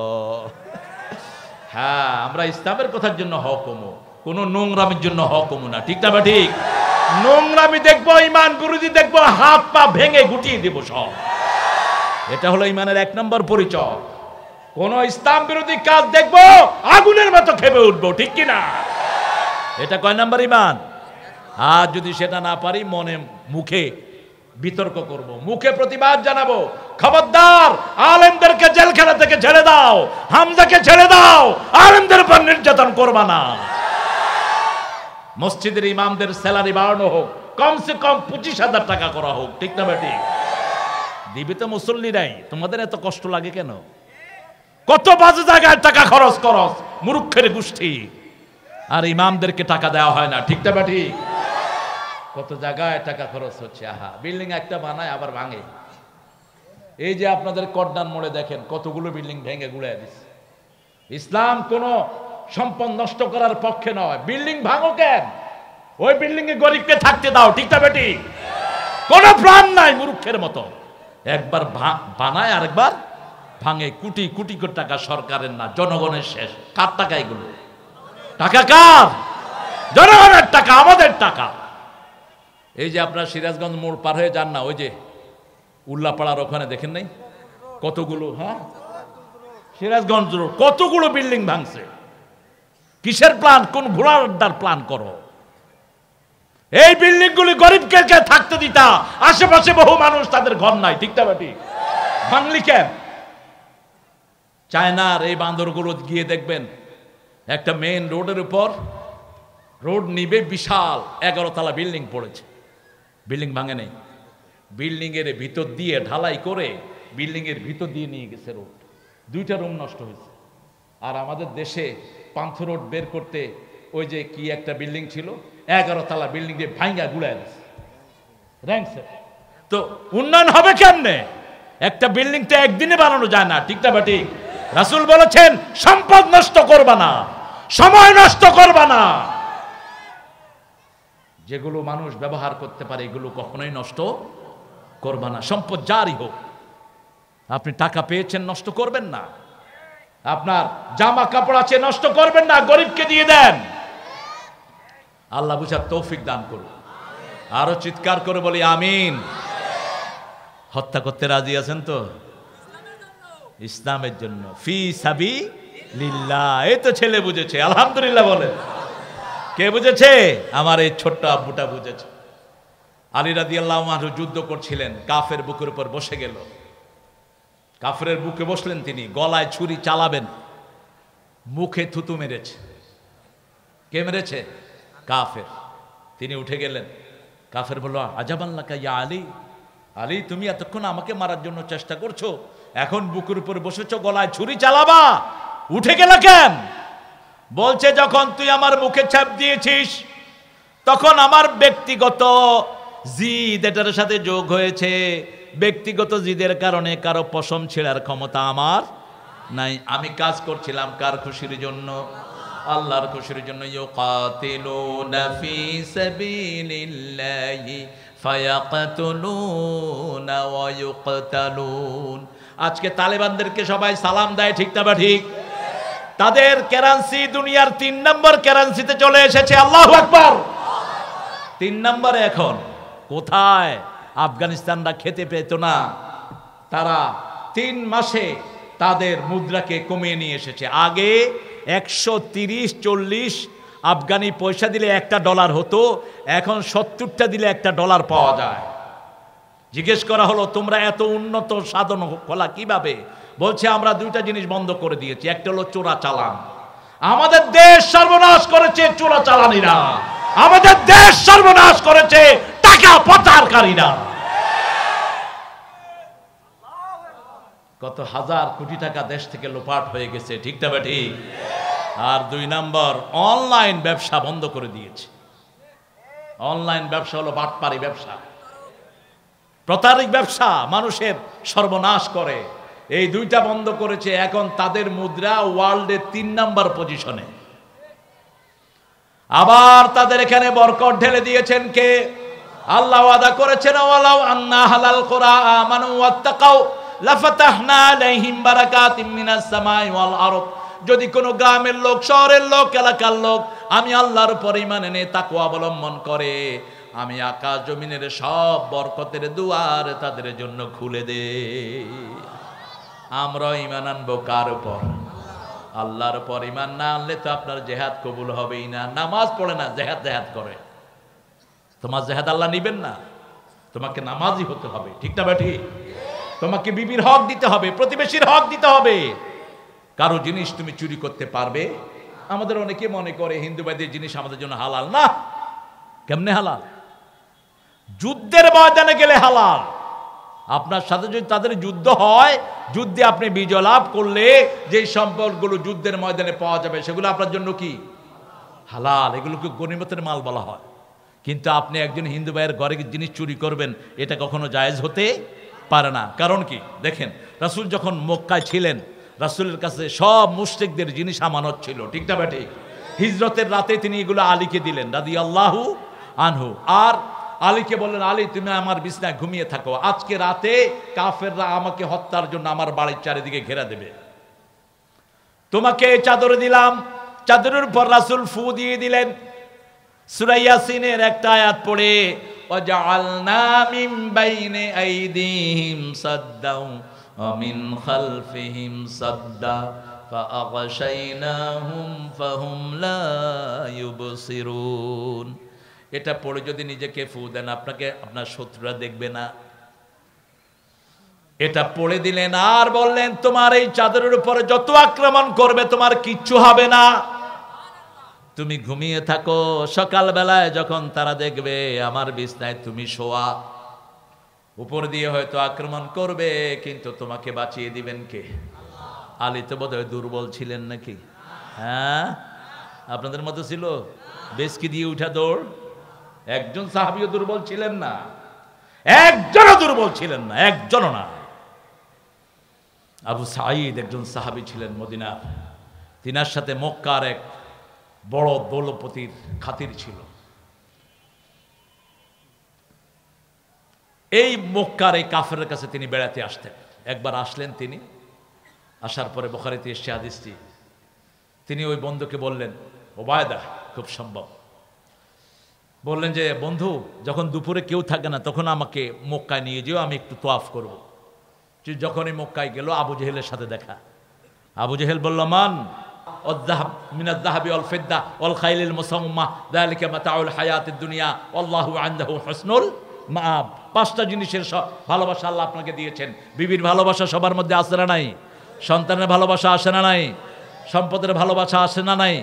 হ্যাঁ, আমরা ইসলামের কথার জন্য হ কমু, কোন নোংরামির জন্য হ কমু না। ঠিক না বা ঠিক? নোংরামি দেখবো, ইমান গুরুজি দেখবো, হাত পা ভেঙে গুটিয়ে দেব সব। এটা হলো ইমানের 1 নম্বর পরিচয়। কোন ইসলাম বিরোধী কাজ দেখবো, আগুনের মতো খেপে উঠবো। ঠিক কিনা? এটা কয় নাম্বার ইমান? আর যদি সেটা না পারি, মনে মুখে বিতর্ক করব, মুখে প্রতিবাদ জানাবো। খবরদার, আলেমদেরকে জেলখানা থেকে ছেড়ে দাও, হামজাকে ছেড়ে দাও, আলেমদের উপর নির্যাতন করবা না। মসজিদের ইমামদের স্যালারি বাড়ানো হোক, কমসে কম 25,000 টাকা করা হোক। ঠিক না বেটি? দিবি তো মুসল্লিরাই, তোমাদের এত কষ্ট লাগে কেন? কত বাজে জায়গায় টাকা খরচ করস, মূর্খের গোষ্ঠী। আর ইমামদেরকে টাকা দেওয়া হয় না। ঠিক না বেটি? কত জায়গায় টাকা খরচ হচ্ছে। আহা, বিল্ডিং একটা বানায় আবার ভাঙে। এই যে আপনাদের কর্ডান মোড়ে দেখেন কতগুলো বিল্ডিং ভেঙে গুড়ায় দিচ্ছে। ইসলাম কোন সম্পদ নষ্ট করার পক্ষে নয়। বিল্ডিং ভাঙো কেন? ওই বিল্ডিং এ গরিবকে থাকতে দাও। ঠিক না বেটি? কোন প্রাণ নাই মূর্খের মতো। একবার বানায় আরেকবার ভাঙে। কোটি কোটি কোটি টাকা সরকারের না, জনগণের শেষ। কার টাকা এগুলো? টাকা কার? জনগণের টাকা, আমাদের টাকা। এই যে আপনার সিরাজগঞ্জ মোড় পার হয়ে যান না, ওই যে উল্লাপাড়ার ওখানে দেখেন নাই কতগুলো? হ্যাঁ, সিরাজগঞ্জ রোড কতগুলো বিল্ডিং ভাঙছে। কিসের প্ল্যান? কোন ঘোড়ার আড্ডার প্ল্যান করো? এই বিল্ডিং গুলি গরিবকে থাকতে দিতা, আশেপাশে বহু মানুষ, তাদের ঘর নাই। ঠিক না বেটি? ভাঙলি কেন? চায়নার এই বান্দরগুলো গিয়ে দেখবেন, একটা মেইন রোডের উপর রোড নিবে বিশাল 11 তলা বিল্ডিং পড়েছে। বিল্ডিং ভাঙে নেই, বিল্ডিং এর ভিতর দিয়ে ঢালাই করে বিল্ডিং এর ভিতর দিয়ে নিয়ে গেছে রোড। 2টা রুম নষ্ট হয়েছে। আর আমাদের দেশে পান্থ রোড বের করতে ওই যে কি একটা বিল্ডিং ছিল, 11 তলা বিল্ডিং দিয়ে ভাঙ্গা গুড়ায় দিচ্ছে। তো উন্নয়ন হবে কেমনে? একটা বিল্ডিং তো একদিনে বানানো যায় না। ঠিক না বেটি? রাসূল বলেছেন, সম্পদ নষ্ট করবা না, সময় নষ্ট করবা না। যেগুলো মানুষ ব্যবহার করতে পারে এগুলো কখনোই নষ্ট করবা না। সম্পদ জারি হোক। আপনি টাকা পেয়েছেন, নষ্ট করবেন না। আপনার জামা কাপড় আছে, নষ্ট করবেন না, গরিবকে দিয়ে দেন। আল্লাহ বুঝার তৌফিক দান করুন। আরো চিৎকার করে বলি আমিন। হত্যা করতে রাজি আছেন তো? ইসলামের জন্য, ফি সাবিলিল্লাহ। এই তো ছেলে বুঝেছে, আলহামদুলিল্লাহ বলে। কে বুঝেছে? আমার এই ছোট্ট আব্বুটা বুঝেছে। আলী রাদিয়াল্লাহু আনহু যুদ্ধ করছিলেন, কাফের বুকের উপর বসে গেল। কাফেরের বুকে বসলেন তিনি, গলায় ছুরি চালাবেন, মুখে থুতু মেরেছে। কে মেরেছে? কাফের। তিনি উঠে গেলেন। কাফের বলল, আজাবাল্লাকা ইয়া আলী, আলী তুমি এতক্ষণ আমাকে মারার জন্য চেষ্টা করছো, এখন বুকের উপর বসেছো, গলায় ছুরি চালাবা, উঠে গেল কেন? বলছে, যখন তুই আমার মুখে ছাপ দিয়েছিস তখন আমার ব্যক্তিগত জিদ এটার সাথে যোগ হয়েছে। ব্যক্তিগত জিদের কারণে কারো পশম ছেঁড়ার ক্ষমতা আমার নাই। আমি কাজ করছিলাম কার খুশির জন্য? আল্লাহর খুশির জন্য। ইউকাতিলুনা ফি সাবিলিল্লাহি ফায়াকতুলুনা ওয়া ইউকতালুন। আজকে তালেবানদেরকে সবাই সালাম দেয়। ঠিক না বা ঠিক? তাদের কারেন্সি দুনিয়ার 3 নম্বর কারেন্সিতে চলে এসেছে। আল্লাহু আকবার। 3 নম্বরে এখন কোথায়? আফগানিস্তানরা খেতে পেত না, তারা 3 মাসে তাদের মুদ্রাকে কমিয়ে নিয়ে এসেছে। আগে 130-40 আফগানি পয়সা দিলে $1 হতো, এখন 70টা দিলে $1 পাওয়া যায়। জিজ্ঞেস করা হলো তোমরা এত উন্নত সাধন খোলা কিভাবে? বলছে আমরা 2টা জিনিস বন্ধ করে দিয়েছি। একটা হলো চোরা চালান। আমাদের দেশ সর্বনাশ করেছে চোরা চালানিরা, আমাদের দেশ সর্বনাশ করেছে টাকা পাচারকারীরা। কত হাজার কোটি টাকা দেশ থেকে লোপাট হয়ে গেছে, ঠিক না ঠিক? আর 2 নম্বর, অনলাইন ব্যবসা বন্ধ করে দিয়েছে। অনলাইন ব্যবসা হলো বাটপারি ব্যবসা, প্রতারক ব্যবসা, মানুষের সর্বনাশ করে। এই 2টা বন্ধ করেছে। এখন তাদের মুদ্রা ওয়ার্ল্ডে 3 নম্বর পজিশনে। আবার তাদের এখানে বরকত ঢেলে দিয়েছেন কে? আল্লাহ ওয়াদা করেছেন ওয়ালাউ আন্না হালাল কুরা আমানু ওয়াত্তাকাউ লাফাতাহনা আলাইহিম বারাকাতিম মিনাস সামাই ওয়াল আরদ। যদি কোনো গ্রামের লোক, শহরের লোক, এলাকার লোক আমি আল্লাহর উপর ঈমান এনে তাকওয়া অবলম্বন করে, আমি আকাশ জমিনের সব বরকতের দুয়ার তাদের জন্য খুলে দে। আমরা ঈমান আনবো কার উপর? আল্লাহর উপর। ঈমান না আনলে তো আপনার জিহাদ কবুল হবেই না। নামাজ পড়ে না, জিহাদ করে। তোমার জিহাদ আল্লাহ নিবেন না। তোমাকে নামাজি হতে হবে, ঠিক না বেঠি? তোমাকে বিবির হক দিতে হবে, প্রতিবেশীর হক দিতে হবে। কারো জিনিস তুমি চুরি করতে পারবে? আমাদের অনেকে মনে করে হিন্দুবাদীর জিনিস আমাদের জন্য হালাল না। কেমনে হালাল? যুদ্ধের ময়দানে গেলে হালাল। আপনার সাথে যদি তাদের যুদ্ধ হয়, যুদ্ধে আপনি বিজয় লাভ করলে যে সম্পদগুলো যুদ্ধের ময়দানে পাওয়া যাবে সেগুলো আপনার জন্য কি হালাল। এগুলোকে গনিমতের মাল বলা হয়। কিন্তু আপনি একজন হিন্দু ভাইয়ের ঘরে জিনিস চুরি করবেন, এটা কখনো জায়েজ হতে পারে না। কারণ কি? দেখেন, রাসূল যখন মক্কায় ছিলেন, রাসূলের কাছে সব মুশরিকদের জিনিস আমানত ছিল, ঠিক না বেঠিক? হিজরতের রাতে তিনি এগুলো আলীকে দিলেন রাদিয়াল্লাহু আনহু। আর আলীকে বললেন, আলী তুমি আমার বিছনায় ঘুমিয়ে থাকো, আজকে রাতে কাফেররা আমাকে হত্যার জন্য আমার বাড়ির চারিদিকে ঘেরা দেবে, তোমাকে চাদর দিলাম। চাদরের উপর রাসূল ফু দিয়ে দিলেন। সূরা ইয়াসিনের একটা আয়াত পড়ে, ওয়াজআলনা মিন বাইনি আইদিহিম সাদ্দাও ওয়া মিন খালফিহিম সাদ্দা ফাআগশাইনাহুম ফাহুম লা ইউবসিরুন। এটা পড়ে যদি নিজেকে ফু দেন, আপনাকে আপনার শত্রুরা দেখবে না। এটা পড়ে দিলেন আর বললেন তোমার এই চাদরের উপরে যত আক্রমণ করবে তোমার কিচ্ছু হবে না, তুমি ঘুমিয়ে থাকো। সকালবেলায় যখন তারা দেখবে আমার বিছনায় তুমি শোয়া, উপর দিয়ে হয়তো আক্রমণ করবে, কিন্তু তোমাকে বাঁচিয়ে দিবেন কে? আলী তো বোধহয় দুর্বল ছিলেন নাকি? হ্যাঁ, আপনাদের মতো ছিল? বেশকি দিয়ে উঠা দৌড়। একজন সাহাবীও দুর্বল ছিলেন না, একজনও দুর্বল ছিলেন না, একজনও না। আবু সাঈদ একজন সাহাবী ছিলেন মদিনার, তিনার সাথে মক্কার এক বড় দৌলপতির খাতির ছিল। এই মক্কার এই কাফেরের কাছে তিনি বেড়াতে আসতেন। একবার আসলেন তিনি, আসার পরে বুখারীতে এসেছে হাদিসটি। তিনি ওই বন্ধুকে বললেন, ওবায়দা খুব সম্ভব, বললেন যে বন্ধু যখন দুপুরে কেউ থাকে না তখন আমাকে মক্কায় নিয়ে যেও, আমি একটু তোয়াফ করব। যখনই মক্কায় গেল আবু জেহেলের সাথে দেখা। আবু জেহেল বলল, মান الذهب من الذهب والفضة والخيل المسومة ذلك متاع الحياة الدنيا والله عنده حسن المآب। 5টা জিনিসের ভালোবাসা আল্লাহ আপনাকে দিয়েছেন। বিবির ভালোবাসা সবার মধ্যে আছে না নাই? সন্তানের ভালোবাসা আসে না নাই? সম্পদের ভালোবাসা আসে না নাই?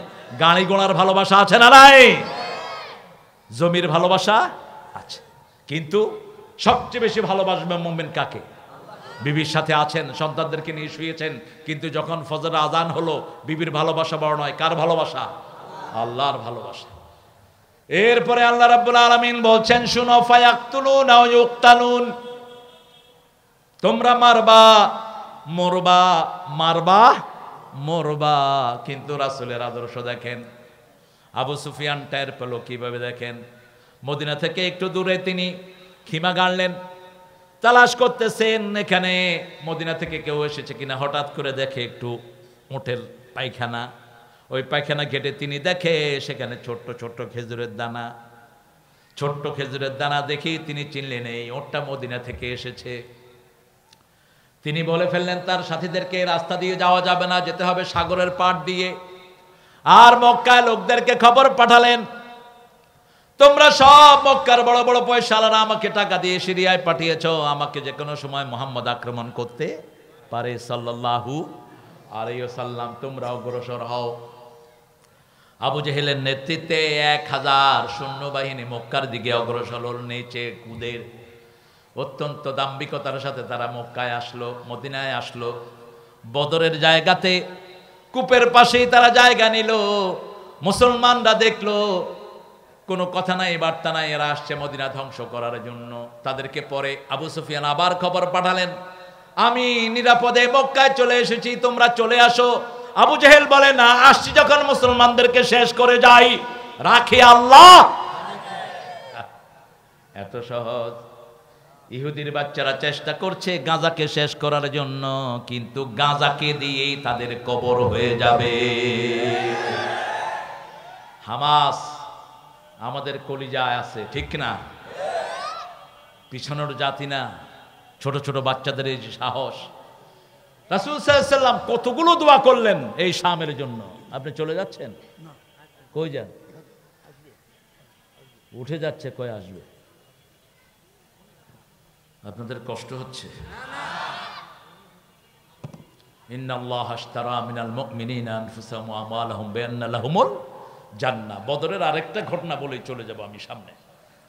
গাড়ি ঘোড়ার ভালোবাসা আছে না নাই? জমির ভালোবাসা আছে। কিন্তু সবচেয়ে বেশি ভালোবাসবে মুমিন কাকে? বিবির সাথে আছেন, সন্তানদেরকে নিয়ে শুয়েছেন, কিন্তু যখন ফজর আজান হলো বিবির ভালোবাসা বড় নয়। কার ভালোবাসা? আল্লাহর ভালোবাসা। এরপরে আল্লাহ রাব্বুল আলামিন বলছেন, শুনো, ফায়াকতুলুনা ওয়া ইউকতালুন, তোমরা মারবা, মরবা, মারবা, মরবা। কিন্তু রাসূলের আদর্শ দেখেন, আবু সুফিয়ান টের পেল কিভাবে? দেখেন, মদিনা থেকে একটু দূরে তিনি খিমা গাড়লেন, তালাশ করতেছেন এখানে মদিনা থেকে কেউ এসেছে কিনা। হঠাৎ করে দেখে একটু উটের পায়খানা, ওই পায়খানা ঘেটে তিনি দেখে সেখানে ছোট্ট ছোট্ট খেজুরের দানা। ছোট্ট খেজুরের দানা দেখি তিনি চিনলেন এই ওটটা মদিনা থেকে এসেছে। তিনি বলে ফেললেন তার সাথীদেরকে রাস্তা দিয়ে যাওয়া যাবে না, যেতে হবে সাগরের পাড় দিয়ে। আর মক্কায় লোকদেরকে খবর পাঠালেন, তোমরা সব মক্কার বড় বড় পয়সাওয়ালারা আমাকে টাকা দিয়ে সিরিয়ায় পাঠিয়েছো, আমাকে যে কোনো সময় মুহাম্মদ আক্রমণ করতে পারে সাল্লাল্লাহু আলাইহি ওয়াসাল্লাম, তোমরা অগ্রসর হও। আবু জেহেলের নেতৃত্বে 1000 সৈন্যবাহিনী মক্কার দিকে অগ্রসর হল, নেচে কুদের। অত্যন্ত দাম্ভিকতার সাথে তারা মক্কায় আসলো, মদিনায় আসলো। বদরের জায়গাতে কূপের পাশেই তারা জায়গা নিল। মুসলমানরা দেখলো কোনো কথা নাই, বার্তা নাই, এরা আসছে মদিনা ধ্বংস করার জন্য। তাদেরকে পরে আবু সুফিয়ান আবার খবর পাঠালেন, আমি নিরাপদে মক্কায় চলে এসেছি, তোমরা চলে আসো। আবু জেহেল বলে, না, আসছি যখন মুসলমানদেরকে শেষ করে যাই, রাখি আল্লাহ। এত সহজ? ইহুদির বাচ্চারা চেষ্টা করছে গাঁজাকে শেষ করার জন্য, কিন্তু গাঁজাকে দিয়েই তাদের কবর হয়ে যাবে। হামাস আমাদের কলিজায় আছে, ঠিক না? পিছনের জাতি না, ছোট ছোট বাচ্চাদের এই যে সাহস। রাসূল সাল্লাল্লাহু আলাইহি ওয়াসাল্লাম কতগুলো দোয়া করলেন এই শামের জন্য। আপনি চলে যাচ্ছেন? কই যান? উঠে যাচ্ছে, কই আসবে? আপনাদের কষ্ট হচ্ছে? ইন্নাল্লাহা আশতারা মিনাল মুমিনিনা আনফুসাহুম ওয়া আমওয়ালাহুম বিআন্না লাহুমুল জান্নাহ। বদরের আরেকটা ঘটনা বলেই চলে যাব আমি সামনে।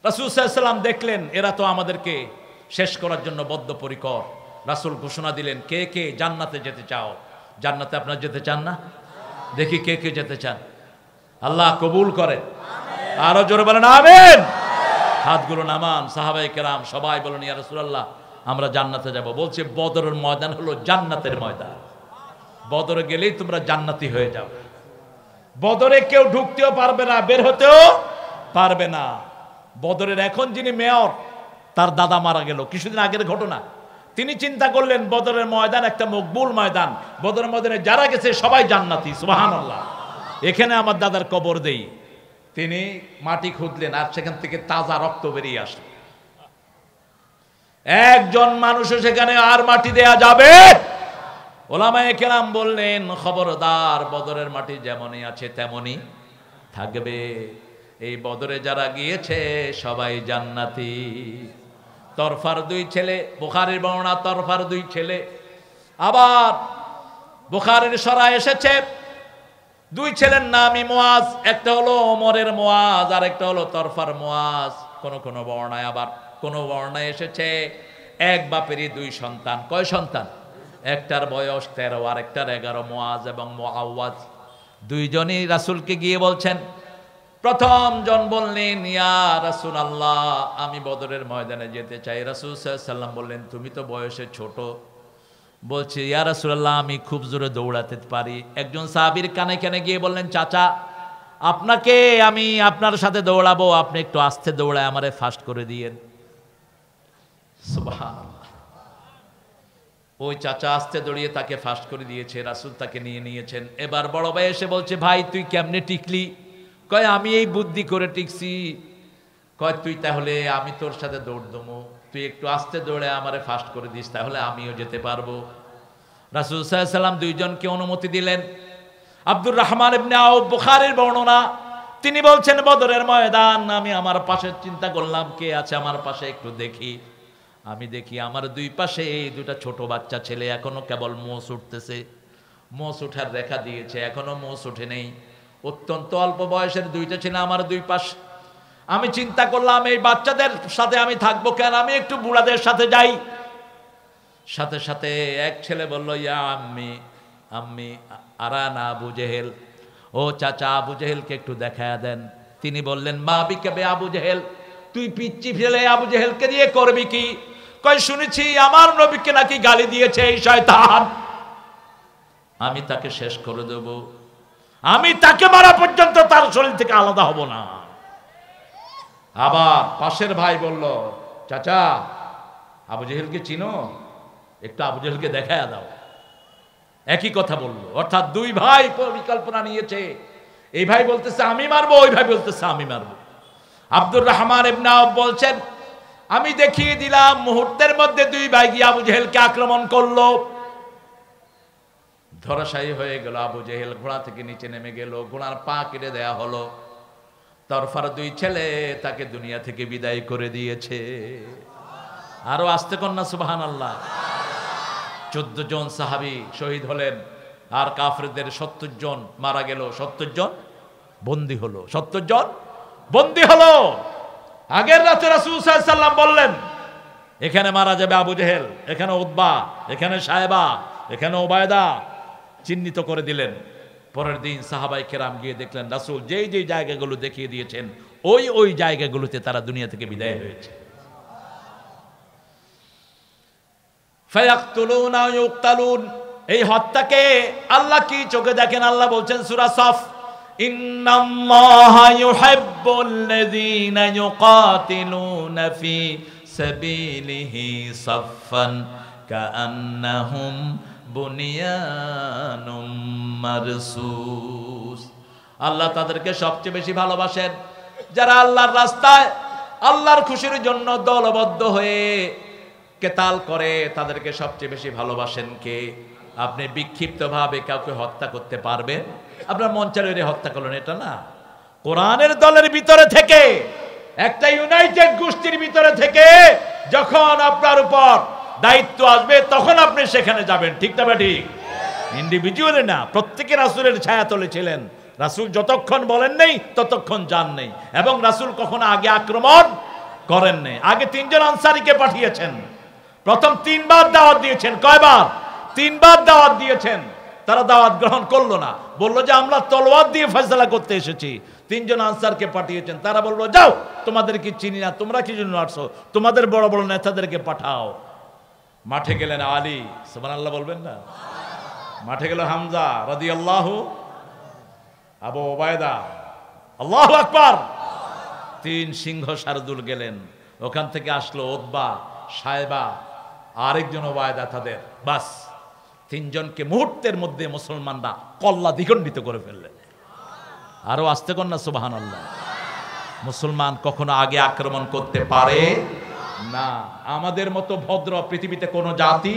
রাসূল সাল্লাল্লাহু আলাইহি ওয়াসাল্লাম দেখলেন এরা তো আমাদেরকে শেষ করার জন্য বদ্ধপরিকর। রাসূল ঘোষণা দিলেন, কে কে জান্নাতে যেতে চাও? জান্নাতে আপনারা যেতে চান না? দেখি কে কে যেতে চান। আল্লাহ কবুল করে। আরো জোরে বলেন আমিন। হাতগুলো নামান। সাহাবায়ে কেরাম সবাই বলেন, ইয়া রাসূলুল্লাহ আমরা জান্নাতে যাব। বলছে বদরের ময়দান হলো জান্নাতের ময়দান, বদরে গেলেই তোমরা জান্নাতি হয়ে যাও। বদরে কেউ ঢুকতেও পারবে না, বের হতেও পারবে না। বদরের এখন যিনি মেয়র, তার দাদা মারা গেল কিছুদিন আগের ঘটনা। তিনি চিন্তা করলেন বদরের ময়দান একটা মকবুল ময়দান, বদরের ময়দানে যারা গেছে সবাই জান্নাতি, সুবহানাল্লাহ, এখানে আমার দাদার কবর দেই। তিনি মাটি খুঁজলেন আর সেখান থেকে তাজা রক্ত বেরিয়ে আসলো। একজন মানুষও সেখানে আর মাটি দেয়া যাবে? ওলামায়ে কেরাম বললেন, খবরদার, বদরের মাটি যেমনই আছে তেমনই থাকবে। এই বদরে যারা গিয়েছে সবাই জান্নাতি। তরফার 2 ছেলে, বুখারীর বর্ণনা, তরফার 2 ছেলে। আবার বুখারীর সরায় এসেছে 2 ছেলের নামই মুয়াজ, একটা হলো ওমরের মুয়াজ আর একটা হলো তরফার মুয়াজ। কোন কোন বর্ণায়, আবার কোন বর্ণায় এসেছে এক বাপেরই 2 সন্তান। কয় সন্তান? একটার বয়স 13 আর একটার 11। মুয়াজ এবং মুআওয়াজ 2 জনই রাসূলকে গিয়ে বলছেন। প্রথম জন বললেন, ইয়া রাসূলুল্লাহ আমি বদরের ময়দানে যেতে চাই। রাসূল সাল্লাল্লাহু আলাইহি ওয়াসাল্লাম বললেন, তুমি তো বয়সে ছোট। বলছে, ইয়া রাসূলুল্লাহ আমি খুব জোরে দৌড়াতে পারি। একজন সাহাবীর কানে কানে গিয়ে বললেন, চাচা আপনাকে আমি আপনার সাথে দৌড়াবো, আপনি একটু আস্তে দৌড়ায় আমারে ফাস্ট করে দিয়েন। সুবহানাল্লাহ। ওই চাচা আস্তে দৌড়িয়ে তাকে ফাস্ট করে দিয়েছে, রাসূল তাকে নিয়ে নিয়েছেন। এবার বড় ভাই এসে বলছে, ভাই তুই কেমনে টিকলি? কয় আমি এই বুদ্ধি করে টিকছি। কয় তুই তাহলে আমি তোর সাথে দৌড় দেবো, তুই একটু আস্তে দৌড়ে আমারে ফাস্ট করে দিস, তাহলে আমিও যেতে পারবো। রাসূল সাল্লাল্লাহু আলাইহি ওয়াসাল্লাম 2 জনকে অনুমতি দিলেন। আব্দুর রহমান ইবনে আউফ, বুখারীর বর্ণনা, তিনি বলছেন বদরের ময়দান, আমি আমার পাশে চিন্তা করলাম কে আছে আমার পাশে, একটু দেখি। আমি দেখি আমার 2 পাশে এই 2টা ছোট বাচ্চা ছেলে, এখনো কেবল মোষ উঠতেছে। মোষ উঠার দেখা দিয়েছে, এখনো মোষ উঠে নেই। অত্যন্ত অল্প বয়সের 2টা ছেলে আমার 2 পাশে। আমি চিন্তা করলাম এই বাচ্চাদের সাথে আমি থাকবো কেন, আমি একটু বুড়াদের সাথে যাই। সাথে সাথে এক ছেলে বলল, ইয়া আম্মি আম্মি আরানা আবু জেহেল, ও চাচা আবু জেহেলকে একটু দেখায়া দেন। তিনি বললেন, মা বিকাবে আবু জেহেল, তুই পিচ্চি ফেলে আবু জেহেলকে দিয়ে করবি কি? কই শুনেছি আমার নবীকে নাকি গালি দিয়েছে এই শয়তান, আমি তাকে শেষ করে দেব, আমি তাকে মারা পর্যন্ত তার শরীর থেকে আলাদা হব না। আবার পাশের ভাই বলল, চাচা আবু জেহেলকে চিনো, একটু আবু জেহেলকে দেখায়া দাও। একই কথা বললো, অর্থাৎ দুই ভাই পরিকল্পনা নিয়েছে। এই ভাই বলতেছে আমি মারবো, ওই ভাই বলতেছে আমি মারবো। আব্দুর রহমান ইবনে আওফ বলছেন আমি দেখিয়ে দিলাম, মুহূর্তের মধ্যে দুই ভাই গিয়ে আবু জেহেলকে আক্রমণ করলো। ধরাশায়ী হয়ে গেল আবু জেহেল, ঘোড়া থেকে নিচে নেমে গেল, ঘোড়ার পা কেটে দেয়া হলো। তরফার দুই ছেলে তাকে দুনিয়া থেকে বিদায় করে দিয়েছে। আরো আসতে কন্যা সুবহানাল্লাহ। 14 জন সাহাবী শহীদ হলেন, আর কাফেরদের 70 জন মারা গেল, 70 জন বন্দী হলো, 70 জন বন্দী হলো। আগের রাতে রাসূল সাল্লাল্লাহু আলাইহি ওয়াসাল্লাম বললেন এখানে মারা যাবে আবু জেহেল, এখানে উতবা, এখানে সায়বা, এখানে উবায়দা, চিহ্নিত করে দিলেন। পরের দিন সাহাবায়ে কেরাম গিয়ে দেখলেন রাসূল যেই যেই জায়গাগুলো দেখিয়ে দিয়েছেন ওই ওই জায়গাগুলোতে তারা দুনিয়া থেকে বিদায় হয়েছে। ফায়াকতুলুনা ইউকতালুন, এই হত্যাকে আল্লাহ কি চোখে দেখেন? আল্লাহ বলছেন সূরা সফ, ইন্নাল্লাহা ইউহিব্বুল্লাযীনা ইউকাতিলুনা ফি সাবিলিহি সাফফান কাআন্নাহুম বুনিয়ানুম মারসুস। আল্লাহ তাদেরকে সবচেয়ে বেশি ভালোবাসেন যারা আল্লাহর রাস্তায় আল্লাহর খুশির জন্য দলবদ্ধ হয়ে কেতাল করে, তাদেরকে সবচেয়ে বেশি ভালোবাসেন কে? আপনি বিক্ষিপ্তভাবে কাউকে হত্যা করতে পারবেন? আপনার মন চাইলে হত্যা করলেন, এটা না। কোরআনের দলের ভিতরে থেকে, একটা ইউনাইটেড গোষ্ঠীর ভিতরে থেকে যখন আপনার উপর দায়িত্ব আসবে তখন আপনি সেখানে যাবেন, ঠিক না ঠিক? ইন্ডিভিজুয়ালি না, প্রত্যেকে রাসূলের ছায়াতলে ছিলেন। রাসূল যতক্ষণ বলেন নেই ততক্ষণ যান নেই, এবং রাসূল কখনো আগে আক্রমণ করেন নেই। আগে 3 জন আনসারীকে পাঠিয়েছেন, প্রথম 3 বার দাওয়াত দিয়েছেন। কয়বার? 3 বার দাওয়াত দিয়েছেন। তারা দাওয়াত গ্রহণ করলো না, বললো যে আমরা তলোয়ার দিয়ে ফয়সালা করতে এসেছি। 3 জন আনসারকে পাঠিয়েছেন, তারা বললো যাও, তোমাদের কি চিনি না, তোমরা কি জন্য আসছো, তোমাদের বড় বড় নেতাদেরকে পাঠাও। মাঠে গেলেন আলী, সুবহানাল্লাহ বলবেন না? মাঠে গেল হামজা রাদিয়াল্লাহু, আবু উবায়দা, আল্লাহু আকবার। 3 সিংহ শারদুল গেলেন, ওখান থেকে আসলো উতবা, সায়বা, আরেকজন উবায়দা, তাদের বাস 3 জনকে মুহূর্তের মধ্যে মুসলমানরা কল্লা দ্বিখণ্ডিত করে ফেললেন। আরো আসতে কর না সুবহানাল্লাহ। মুসলমান কখনো আগে আক্রমণ করতে পারে না। আমাদের মতো ভদ্র পৃথিবীতে কোনো জাতি,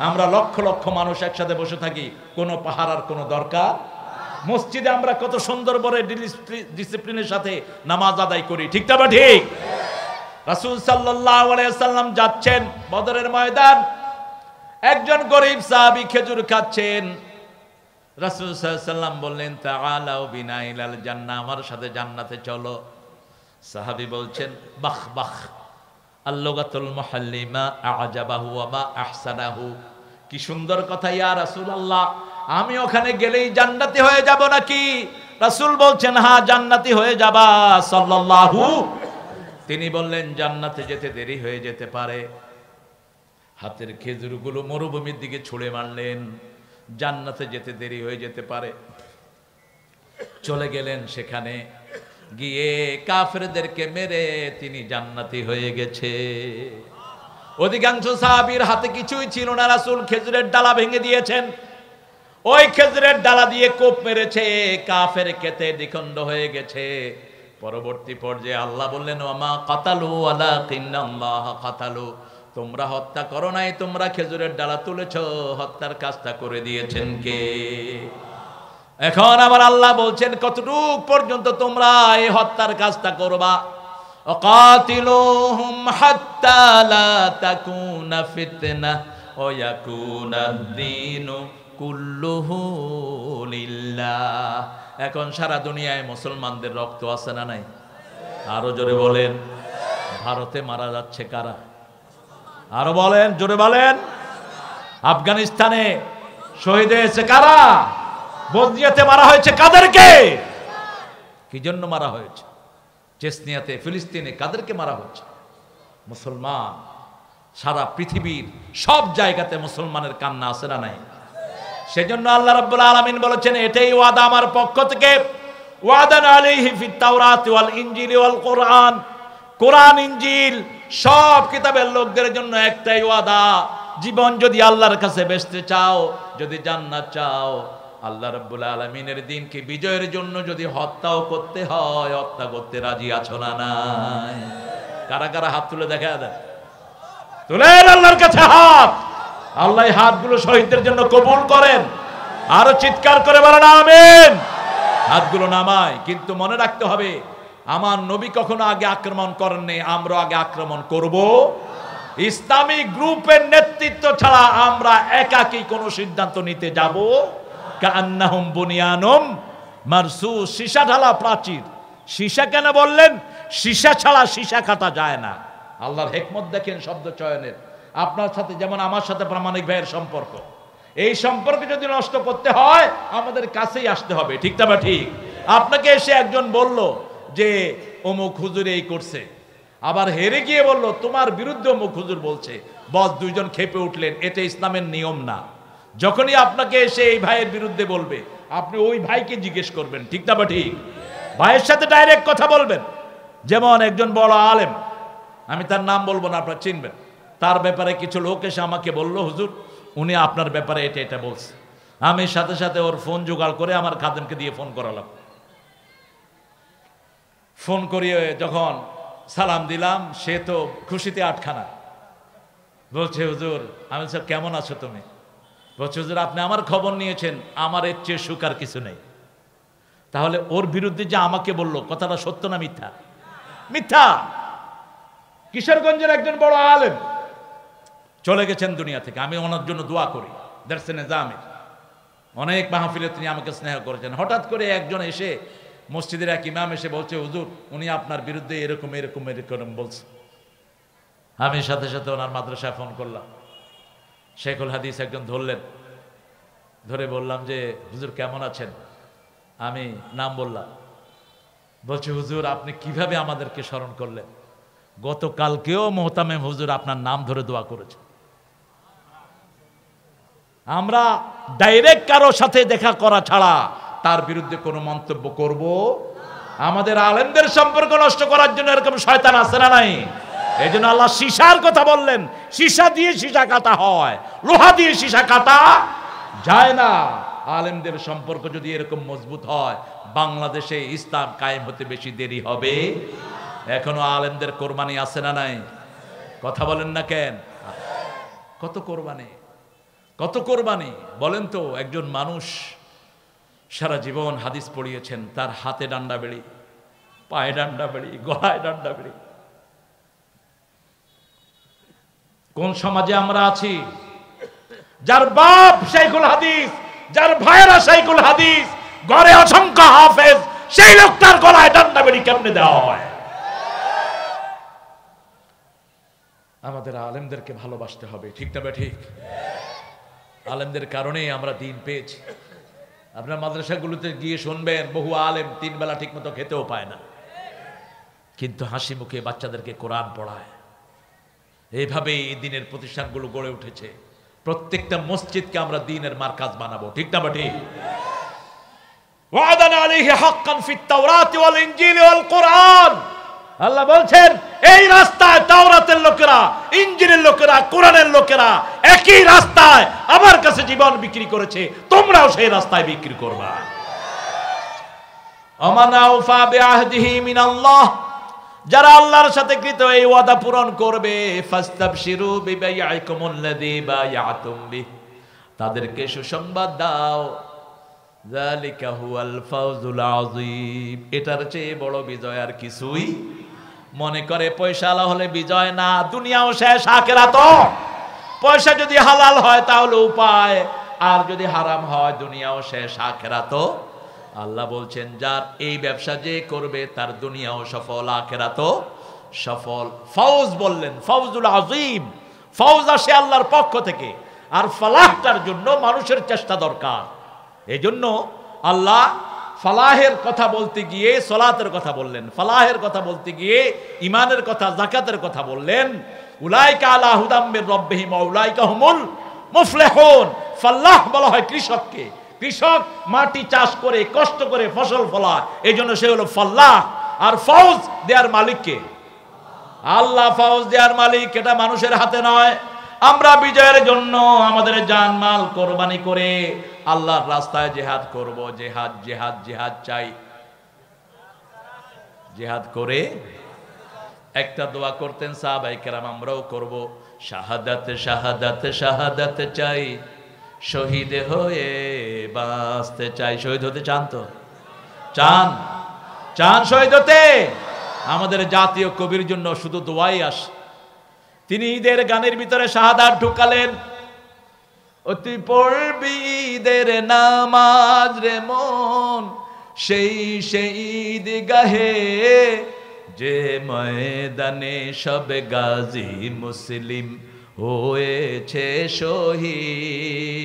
আমরা লক্ষ লক্ষ মানুষ একসাথে বসে থাকি, কোনো পাহারার কোনো দরকার। মসজিদে আমরা কত সুন্দর করে ডিসিপ্লিনের সাথে নামাজ আদায় করি, ঠিক না ঠিক? রাসূল সাল্লাল্লাহু আলাইহি ওয়াসাল্লাম যাচ্ছেন বদরের ময়দান, একজন গরীব সাহাবী খেজুর খাচ্ছেন। রাসূল সাল্লাল্লাহু আলাইহি ওয়াসাল্লাম বললেন তাআলাউ বিনা ইলাল জান্নাহ, আমার সাথে জান্নাতে চলো। সাহাবী বলছেন বাহ বাহ, আল-লুগাতুল মুহাল্লিমা আ'জাবাহু ওয়া মা আহসানাহু, কি সুন্দর কথা ইয়া রাসূলুল্লাহ, আমি ওখানে গেলেই জান্নাতি হয়ে যাব নাকি? রাসূল বলছেন হ্যাঁ, জান্নাতি হয়ে যাবা সাল্লাল্লাহু। তিনি বললেন জান্নাতে যেতে দেরি হয়ে যেতে পারে। হাতের খেজুরগুলো মরুভূমির দিকে ছুঁড়ে মারলেন, জান্নাতে যেতে দেরি হয়ে যেতে পারে। চলে গেলেন, সেখানে গিয়ে কাফেরদেরকে মেরে তিনি জান্নাতি হয়ে গেছে। অধিকাংশ সাহাবীর হাতে কিছুই ছিল না, রাসূল খেজুরের ডালা ভেঙে দিয়েছেন, ওই খেজুরের ডালা দিয়ে কোপ মেরেছে, কাফের খেতে দ্বিখণ্ড হয়ে গেছে। পরবর্তী পর্যায়ে আল্লাহ বললেন ওয়ামা কাতালু ওয়ালাকিন্নাল্লাহ কাতালু, তোমরা হত্যা করো নাই, তোমরা খেজুরের ডালা তুলেছো, হত্যার কাজটা করে দিয়েছেন কে? এখন আবার আল্লাহ বলছেন কতটুক পর্যন্ত তোমরা এই হত্যার কাজটা করবা? ওয়াকাতিলুহুম হাত্তা লা তাকুনা ফিতনা ওয়া ইয়াকুনাদ-দীনু কুল্লুহু লিল্লাহ। এখন সারা দুনিয়ায় মুসলমানদের রক্ত আছে না নাই? আরো জোরে বলেন। ভারতে মারা যাচ্ছে কারা? আরো বলেন, জোরে বলেন। আফগানিস্তানে শহীদ হয়েছে কারা? বসনিয়াতে মারা হয়েছে কাদেরকে? কি জন্য মারা হয়েছে? চেচনিয়াতে, ফিলিস্তিনে কাদেরকে মারা হচ্ছে? মুসলমান। সারা পৃথিবীর সব জায়গাতে মুসলমানের কান্না আছে না নাই? সেজন্য আল্লাহ রাব্বুল আলামিন বলেছেন এটাই ওয়াদা আমার পক্ষ থেকে, ওয়াদান আলাইহি ফিত তাওরাত ওয়াল ইনজিল ওয়াল কোরআন। কোরআন ইনজিল সব কিতাবের লোকদের জন্য একটাই ওয়াদা, জীবন যদি আল্লাহর কাছে বেচতে চাও, যদি জান্নাত চাও, আল্লাহ রাব্বুল আলামিনের দিনকে বিজয়ের জন্য যদি হত্যাও করতে হয়, হত্যা করতে রাজি আছো না নাই? কারা কারা হাত তুলে দেখা দেন, তুলেন আল্লাহর কাছে হাত। আল্লাহ হাতগুলো শহীদদের জন্য কবুল করেন। আরো চিৎকার করে বলেন আমিন। হাতগুলো নামায়, কিন্তু মনে রাখতে হবে আমার নবী কখনো আগে আক্রমণ করেননি, আমরা আগে আক্রমণ করব। ইসলামী গ্রুপের নেতৃত্ব ছাড়া আমরা একাকী কোনো সিদ্ধান্ত নিতে যাব কান্নাহুম বুনিয়ানুম মারসুস, সীসা ঢালা প্রাচীর। সীসা কেন বললেন? সীসা ছাড়া সীসা কাটা যায় না। আল্লাহর হিকমত দেখেন শব্দ চয়নের। আপনার সাথে যেমন আমার সাথে প্রামাণিক ভাইয়ের সম্পর্ক, এই সম্পর্ক যদি নষ্ট করতে হয় আমাদের কাছেই আসতে হবে, ঠিক না? ঠিক। আপনাকে এসে একজন বলল যে অমুক হুজুর এই করছে, আবার হেরে গিয়ে বলল তোমার বিরুদ্ধে অমুক হুজুর বলছে, বস দুইজন খেপে উঠলেন, এটা ইসলামের নিয়ম না। যখনই আপনাকে এসে এই ভাইয়ের বিরুদ্ধে বলবে, আপনি ওই ভাইকে জিজ্ঞেস করবেন, ঠিক না? ঠিক। ভাইয়ের সাথে ডাইরেক্ট কথা বলবেন। যেমন একজন বড় আলেম, আমি তার নাম বলবো না, আপনারা চিনবেন, তার ব্যাপারে কিছু লোক এসে আমাকে বলল হুজুর উনি আপনার ব্যাপারে এটা এটা বলছে। আমি সাথে সাথে ওর ফোন জোগাড় করে আমার খাদেমকে দিয়ে ফোন করালাম। ফোন করিয়ে যখন সালাম দিলাম, সে তো খুশিতে আটখানা। বলছে হুজুর, আমি স্যার কেমন আছো তুমি? বলছে হুজুর আপনি আমার খবর নিয়েছেন, আমার এর চেয়ে সুখ আর কিছু নেই। তাহলে ওর বিরুদ্ধে যে আমাকে বলল, কথাটা সত্য না মিথ্যা? মিথ্যা। কিশোরগঞ্জের একজন বড় আলেম চলে গেছেন দুনিয়া থেকে, আমি ওনার জন্য দোয়া করি। দারসে নিজামে অনেক মাহফিলে তিনি আমাকে স্নেহ করেছেন। হঠাৎ করে একজন এসে, মসজিদের এক ইমাম এসে বলছে হুজুর উনি আপনার বিরুদ্ধে এরকম এরকম এরকম বলছে। আমি সাথে সাথে ওনার মাদ্রাসায় ফোন করলাম। শেখুল হাদিস একজন ধরলেন, ধরে বললাম যে হুজুর কেমন আছেন? আমি নাম বললাম। বলছে হুজুর আপনি কিভাবে আমাদেরকে স্মরণ করলেন? গতকালকেও মোহতামেম হুজুর আপনার নাম ধরে দোয়া করেছে। আমরা ডাইরেক্ট কারো সাথে দেখা করা ছাড়া তার বিরুদ্ধে কোনো মন্তব্য করব? আমাদের আলেমদের সম্পর্ক নষ্ট করার জন্য এরকম শয়তান আছে না নাই? এই জন্য আল্লাহ সীসার কথা বললেন। সীসা দিয়ে সীসা কাটা হয়, লোহা দিয়ে সীসা কাটা যায় না। আলেমদের সম্পর্ক যদি এরকম মজবুত হয়, বাংলাদেশে ইসলাম কায়েম হতে বেশি দেরি হবে? এখনো আলেমদের কোরবানি আছে না নাই? কথা বলেন না কেন? কত কোরবানি, কত কোরবানি বলেন তো। একজন মানুষ সারা জীবন হাদিস পড়িয়েছেন, তার হাতে ডান্ডা বেড়ি, পায়ে ডান্ডা বেড়ি, গলায় ডান্ডা বেড়ি। কোন সমাজে আমরা আছি? যার বাপ শাইখুল হাদিস, যার ভাইয়েরা শাইখুল হাদিস, ঘরে অসংখ্য হাফেজ, সেই লোকটার গলায় ডান্ডা বেড়ি কেমনে দেওয়া হয়? আমাদের আলেমদেরকে ভালোবাসতে হবে, ঠিক না? ঠিক। আলেমদের কারণেই আমরা দিন পেয়েছি। আপনার মাদ্রাসাগুলোতে গিয়ে শুনবেন, বহু আলেম তিন বেলা ঠিক মতো খেতেও পায় না, কিন্তু হাসি মুখে বাচ্চাদেরকে কোরআন পড়ায়। এইভাবেই এই দিনের প্রতিষ্ঠানগুলো গড়ে উঠেছে। প্রত্যেকটা মসজিদকে আমরা দিনের মারকাজ বানাবো, ঠিক না? ঠিক। ওয়াদানা আলাইহি হাক্কান ফিত তাওরাতি ওয়াল ইনজিলি ওয়াল কোরআন। আল্লাহ বলছেন এই রাস্তায় তাওরাতের লোকেরা, ইনজিলের লোকেরা, কোরআনের লোকেরা একই রাস্তায় আমার কাছে জীবন বিক্রি করেছে, তোমরাও সেই রাস্তায় বিক্রি করবা। আমান আওফা বিআহদিহি মিনাল্লাহ, যারা আল্লাহর সাথে কৃত এই ওয়াদা পূরণ করবে, ফাস্তাবশিরু বিবাইআকুমুল্লাযী বায়াতুম বিহি, তাদেরকে সুসংবাদ দাও। যালিকা হুয়াল ফাওজুল আযীম, এটার চেয়ে বড় বিজয় আর কিছুই। মনে করে পয়সাওয়ালা হলে বিজয় না, দুনিয়াও শেষ আখিরাতও। পয়সা যদি হালাল হয় তাহলে উপায়, আর যদি হারাম হয় দুনিয়াও শেষ আখিরাতও। আল্লাহ বলছেন যার এই ব্যবসা যে করবে তার দুনিয়াও সফল, আখিরাতও সফল। ফৌজ বললেন, ফৌজুল আযীম। ফৌজ আসে আল্লাহর পক্ষ থেকে, আর ফালাহটার জন্য মানুষের চেষ্টা দরকার। এই জন্য আল্লাহ ফালাহের কথা বলতে গিয়ে সালাতের কথা বললেন, ফালাহের কথা বলতে গিয়ে ইমানের কথা, যাকাতের কথা বললেন। উলাইকা আলা হুদাম মির রাব্বিহিম ওয়া উলাইকা হুমুল মুফলিহুন। ফালাহ বলা হয় কৃষককে। কৃষক মাটি চাষ করে কষ্ট করে ফসল ফলায়, এই জন্য সে হলো ফাল্লাহ। আর ফৌজ দেয়ার মালিককে আল্লাহ, ফৌজ দেয়ার মালিক। এটা মানুষের হাতে নয়, আমরা বিজয়ের জন্য আমাদের জানমাল কোরবানি করে আল্লাহর রাস্তায় জিহাদ করব। জিহাদ জিহাদ জিহাদ চাই। জিহাদ করে একটা দোয়া করতেন সাহাবায়ে কেরাম, আমরাও করব। শাহাদাত শাহাদাত শাহাদাত চাই, শহীদ হয়ে বাঁচতে চাই। শহীদ হতে চান তো? চান? চান শহীদ হতে? আমাদের জাতীয় কবির জন্য শুধু দোয়াই আসে। তিনি ঈদের গানের ভিতরে শাহাদাত ঢুকালেন। অতি পড়বি ঈদের নামাজ রে মন, সেই ঈদ গাহে যে ময়দানে সব গাজী মুসলিম হয়েছে শহীদ।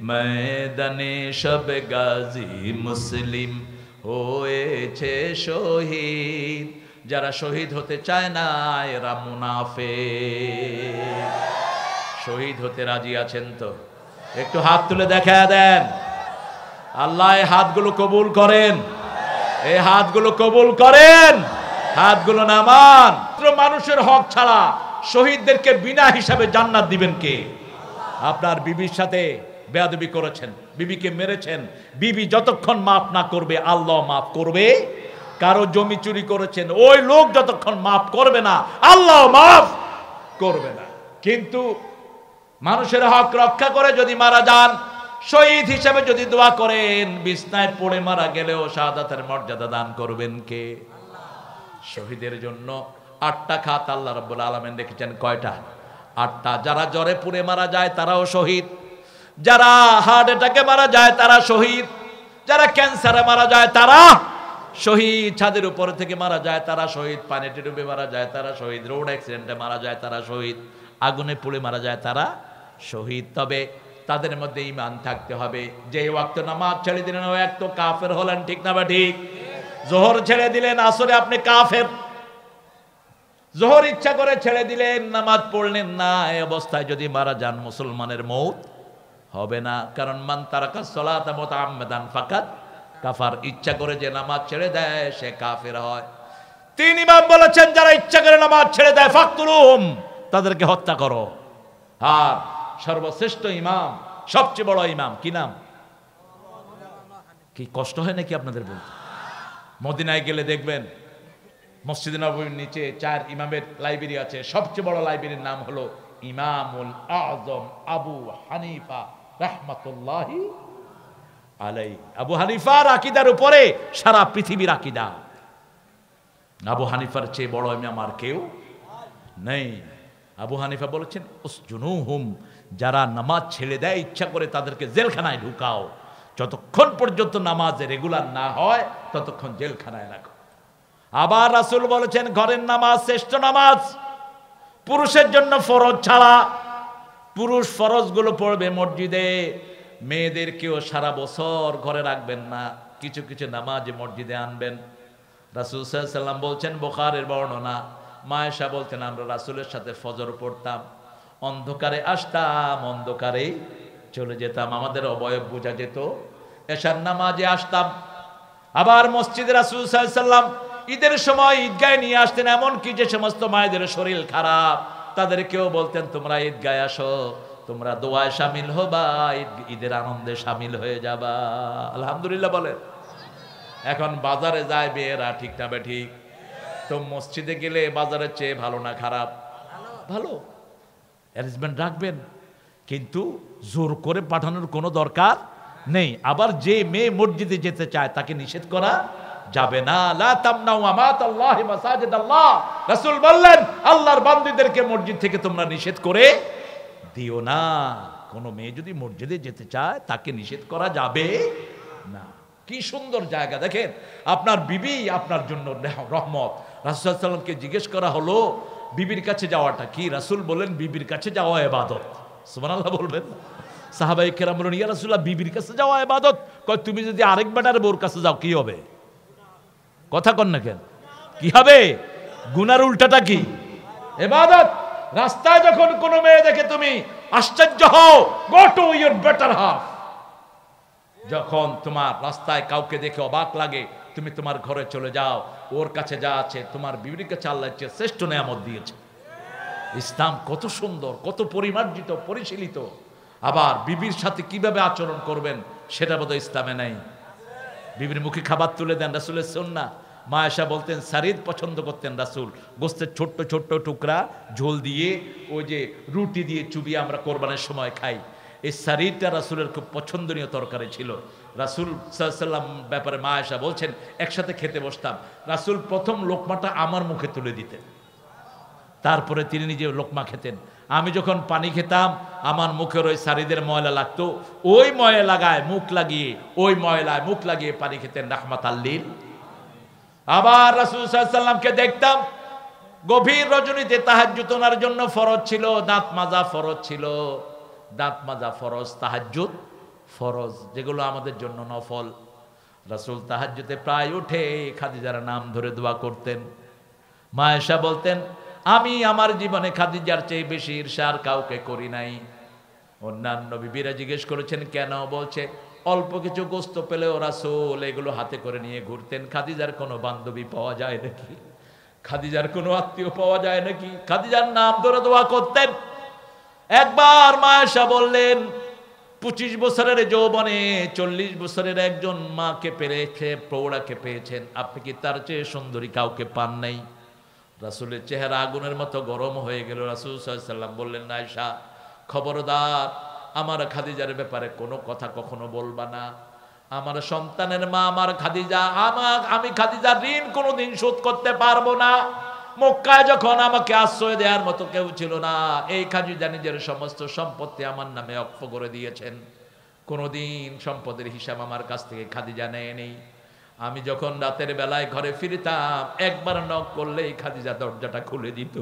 ময়দানে সব গাজী মুসলিম হয়েছে শহীদ। যারা শহীদ হতে চায় না এরা মুনাফিক। শহীদ হতে রাজি আছেন তো? একটু হাত তুলে দেখা দেন। আল্লাহ এই হাতগুলো কবুল করেন, এই হাতগুলো কবুল করেন। হাতগুলো নামান। মানুষের হক ছাড়া শহীদদেরকে বিনা হিসাবে জান্নাত দিবেন কে? আপনার বিবির সাথে বেয়াদবি করেছেন, বিবিকে মেরেছেন, বিবি যতক্ষণ মাফ না করবে আল্লাহ মাফ করবে। কারো জমি চুরি করেছেন, ওই লোক যতক্ষণ মাফ করবে না আল্লাহ মাফ করবে না। কিন্তু মানুষের হক রক্ষা করে যদি মারা যান, শহীদ হিসেবে যদি দোয়া করেন, বিছনায় পড়ে মারা গেলেও শাহাদাতের মর্যাদা দান করবেন কে? শহীদের জন্য 8টা খাত আল্লাহ রাব্বুল আলামিন রেখেছেন। কয়টা? 8টা। যারা জ্বরে পুড়ে মারা যায় তারাও শহীদ, যারা হার্ট অ্যাটাকে মারা যায় তারা শহীদ, যারা ক্যান্সারে মারা যায় তারা শহীদ, ছাদের উপর থেকে মারা যায় তারা শহীদ, পানিতে ডুবে মারা যায় তারা শহীদ, রোড অ্যাক্সিডেন্টে মারা যায় তারা শহীদ, আগুনে পুড়ে মারা যায় তারা শহীদ। তবে তাদের মধ্যে ঈমান থাকতে হবে। যে ওয়াক্ত নামাজ ছেড়ে দিলেন ও এক তো কাফের হলেন, ঠিক না বা ঠিক? জোহর ছেড়ে দিলেন, আসরে আপনি কাফের। জোহর ইচ্ছা করে ছেড়ে দিলেন, নামাজ পড়লেন না, এই অবস্থায় যদি মারা যান মুসলমানের মৌত হবে না। কারণ মান তারাকা সলাতা মুতাআম্মিদান ফাকাদ কাফার। ইচ্ছা করে যে নামাজ ছেড়ে দেয় সে কাফের হয়। 3 ইমাম বলেছেন যারা ইচ্ছা করে নামাজ ছেড়ে দেয় ফাকতুলুহুম, তাদেরকে হত্যা করো। আর সর্বশ্রেষ্ঠ ইমাম, সবচেয়ে বড় ইমাম কি নাম? কি কষ্ট হয় নাকি আপনাদের বলতে? মদিনায় গেলে দেখবেন মসজিদে নববীর নিচে 4 ইমামের লাইব্রেরি আছে। সবচেয়ে বড় লাইব্রেরির নাম হলো ইমামুল আযম আবু হানিফা রাহমাতুল্লাহি আলাইহি। আবু হানিফার আকীদার উপরে সারা পৃথিবীর আকীদা। আবু হানিফার চেয়ে বড় ইমাম আর কেউ নেই। আবু হানিফা বলেছেন উসজুনুহুম, যারা নামাজ ছেড়ে দেয় ইচ্ছা করে তাদেরকে জেলখানায় ঢুকাও। যতক্ষণ পর্যন্ত নামাজে রেগুলার না হয় ততক্ষণ জেলখানায় রাখো। আবার রাসূল বলেছেন ঘরের নামাজ শ্রেষ্ঠ নামাজ, পুরুষের জন্য ফরজ ছাড়া। পুরুষ ফরজগুলো পড়বে মসজিদে, মেয়েদেরকেও সারা বছর ঘরে রাখবেন না, কিছু কিছু নামাজে মসজিদে আনবেন। রাসূল সাল্লাল্লাহু আলাইহি ওয়াসাল্লাম বলছেন, বুখারীর বর্ণনা, মা আয়েশা বলতেন আমরা রাসূলের সাথে ফজর পড়তাম, অন্ধকারে আসতাম, অন্ধকারে চলে যেতাম, আমাদের অবয়ব বোঝা যেত। এশার নামাজে আসতাম। আবার মসজিদে রাসূল সাল্লাল্লাহু আলাইহি ওয়াসাল্লাম ঈদের সময় ঈদগাহে নিয়ে আসতেন। এমন কি যে সমস্ত মায়েদের শরীর খারাপ তাদেরকেও বলতেন তোমরা ঈদগাহে আসো, তোমরা দোয়ায় শামিল হবা, ঈদের আনন্দে শামিল হয়ে যাবা। আলহামদুলিল্লাহ বলেন। এখন বাজারে যায় মেয়েরা, ঠিক না ঠিক? তো মসজিদে গেলে বাজারের চেয়ে ভালো না খারাপ? ভালো। অ্যারেঞ্জমেন্ট রাখবেন, কিন্তু জোর করে পাঠানোর কোনো দরকার নেই। আবার যে মেয়ে মসজিদে যেতে চায় তাকে নিষেধ করা যাবে না। লা তামনাউ আমাতাল্লাহি মাসাজিদাল্লাহ, রাসূল বললেন আল্লাহর বান্দীদেরকে মসজিদ থেকে তোমরা নিষেধ করে দিও না। কোন মেয়ে যদি মসজিদে যেতে চায় তাকে নিষেধ করা যাবে না। কি সুন্দর জায়গা দেখেন, আপনার বিবি আপনার জন্য রহমত। রাসূল সাল্লাল্লাহু আলাইহি ওয়াসাল্লামকে জিজ্ঞেস করা হলো বিবির কাছে যাওয়াটা কি? রাসূল বলেন বিবির কাছে যাওয়া ইবাদত। সুবহানাল্লাহ বলবেন। সাহাবায়ে কেরাম বলেন ইয়া রাসূলুল্লাহ বিবির কাছে যাওয়া ইবাদত? কয় তুমি যদি আরেক বেটার বউর কাছে যাও কি হবে? কথা কন না কেন? কি হবে? গুনার উল্টাটা কি? ইবাদত। রাস্তায় যখন কোনো মেয়ে দেখে তুমি আশ্চর্য হও, go to your better half. যখন তোমার রাস্তায় কাউকে দেখে অবাক লাগে, তুমি তোমার ঘরে চলে যাও, ওর কাছে যা আছে তোমার বিবির কাছে আল্লাহ চেয়ে শ্রেষ্ঠ নেয়ামত দিয়েছে। ইসলাম কত সুন্দর, কত পরিমার্জিত, পরিশীলিত। আবার বিবির সাথে কিভাবে আচরণ করবেন সেটা বোধহয় ইসলামে নাই। বিবির মুখে খাবার তুলে দেন, রাসূলের সুন্নাহ। মা আয়েশা বলতেন সারিদ পছন্দ করতেন রাসূল, গোস্তের ছোট্ট ছোট্ট টুকরা ঝোল দিয়ে ওই যে রুটি দিয়ে চুবিয়ে আমরা কোরবানের সময় খাই, এই সারিদটা রাসূলের খুব পছন্দনীয় তরকারি ছিল। রাসূল সাল্লাল্লাহু আলাইহি ওয়াসাল্লাম ব্যাপারে মা আয়েশা বলছেন একসাথে খেতে বসতাম, রাসূল প্রথম লোকমাটা আমার মুখে তুলে দিতেন, তারপরে তিনি নিজে লোকমা খেতেন। আমি যখন পানি খেতাম আমার মুখের ওই সারিদের ময়লা লাগতো, ওই ময়লা লাগায় মুখ লাগিয়ে, ওই ময়লায় মুখ লাগিয়ে পানি খেতেন রাহমাতাল লিল। আবার রাসূল সাল্লাল্লাহু আলাইহি ওয়াসাল্লামকে দেখতাম গভীর রজনীতে তাহাজ্জুদ ওনার জন্য ফরজ ছিল, দাঁত মাজা ফরজ ছিল, দাঁত মাজা ফরজ, তাহাজ্জুদ ফরজ, যেগুলো আমাদের জন্য নফল। রাসূল তাহাজ্জুদে প্রায় উঠে খাদিজার নাম ধরে দোয়া করতেন। মা আয়েশা বলতেন আমি আমার জীবনে খাদিজার চেয়ে বেশি ঈর্ষা আর কাউকে করি নাই। অন্যান্য বিবিরা জিজ্ঞেস করেছেন কেন, বলছে অল্প কিছু গোস্ত পেলেও রাসূল এগুলো হাতে করে নিয়ে ঘুরতেন। খাদিজার কোনো বান্ধবী পাওয়া যায় নাকি, খাদিজার কোনো আত্মীয় পাওয়া যায় নাকি, খাদিজার নাম ধরে দোয়া করতেন। একবার মা আয়েশা বললেন 25 বছরের যৌবনে 40 বছরের একজন মাকে পেয়েছে, প্রৌঢ়াকে পেয়েছেন, আপনি কি তার চেয়ে সুন্দরী কাউকে পান নাই? রাসূলের চেহারা আগুনের মতো গরম হয়ে গেল। রাসূল সাল্লাল্লাহু আলাইহি ওয়াসাল্লাম বললেন আয়েশা খবরদার আমার খাদিজার ব্যাপারে কোনো কথা কখনো বলবা না। আমার সন্তানের মা আমার খাদিজা, আমি খাদিজার ঋণ কোনোদিন শোধ করতে পারবো না। মক্কায় যখন আমাকে আশ্রয় দেওয়ার মতো কেউ ছিল না, এই খাদিজা নিজের সমস্ত সম্পত্তি আমার নামে ওয়াকফ করে দিয়েছেন। কোনোদিন সম্পদের হিসাব আমার কাছ থেকে খাদিজা নেয়নি। আমি যখন রাতের বেলায় ঘরে ফিরতাম একবার নক করলেই খাদিজা দরজাটা খুলে দিত।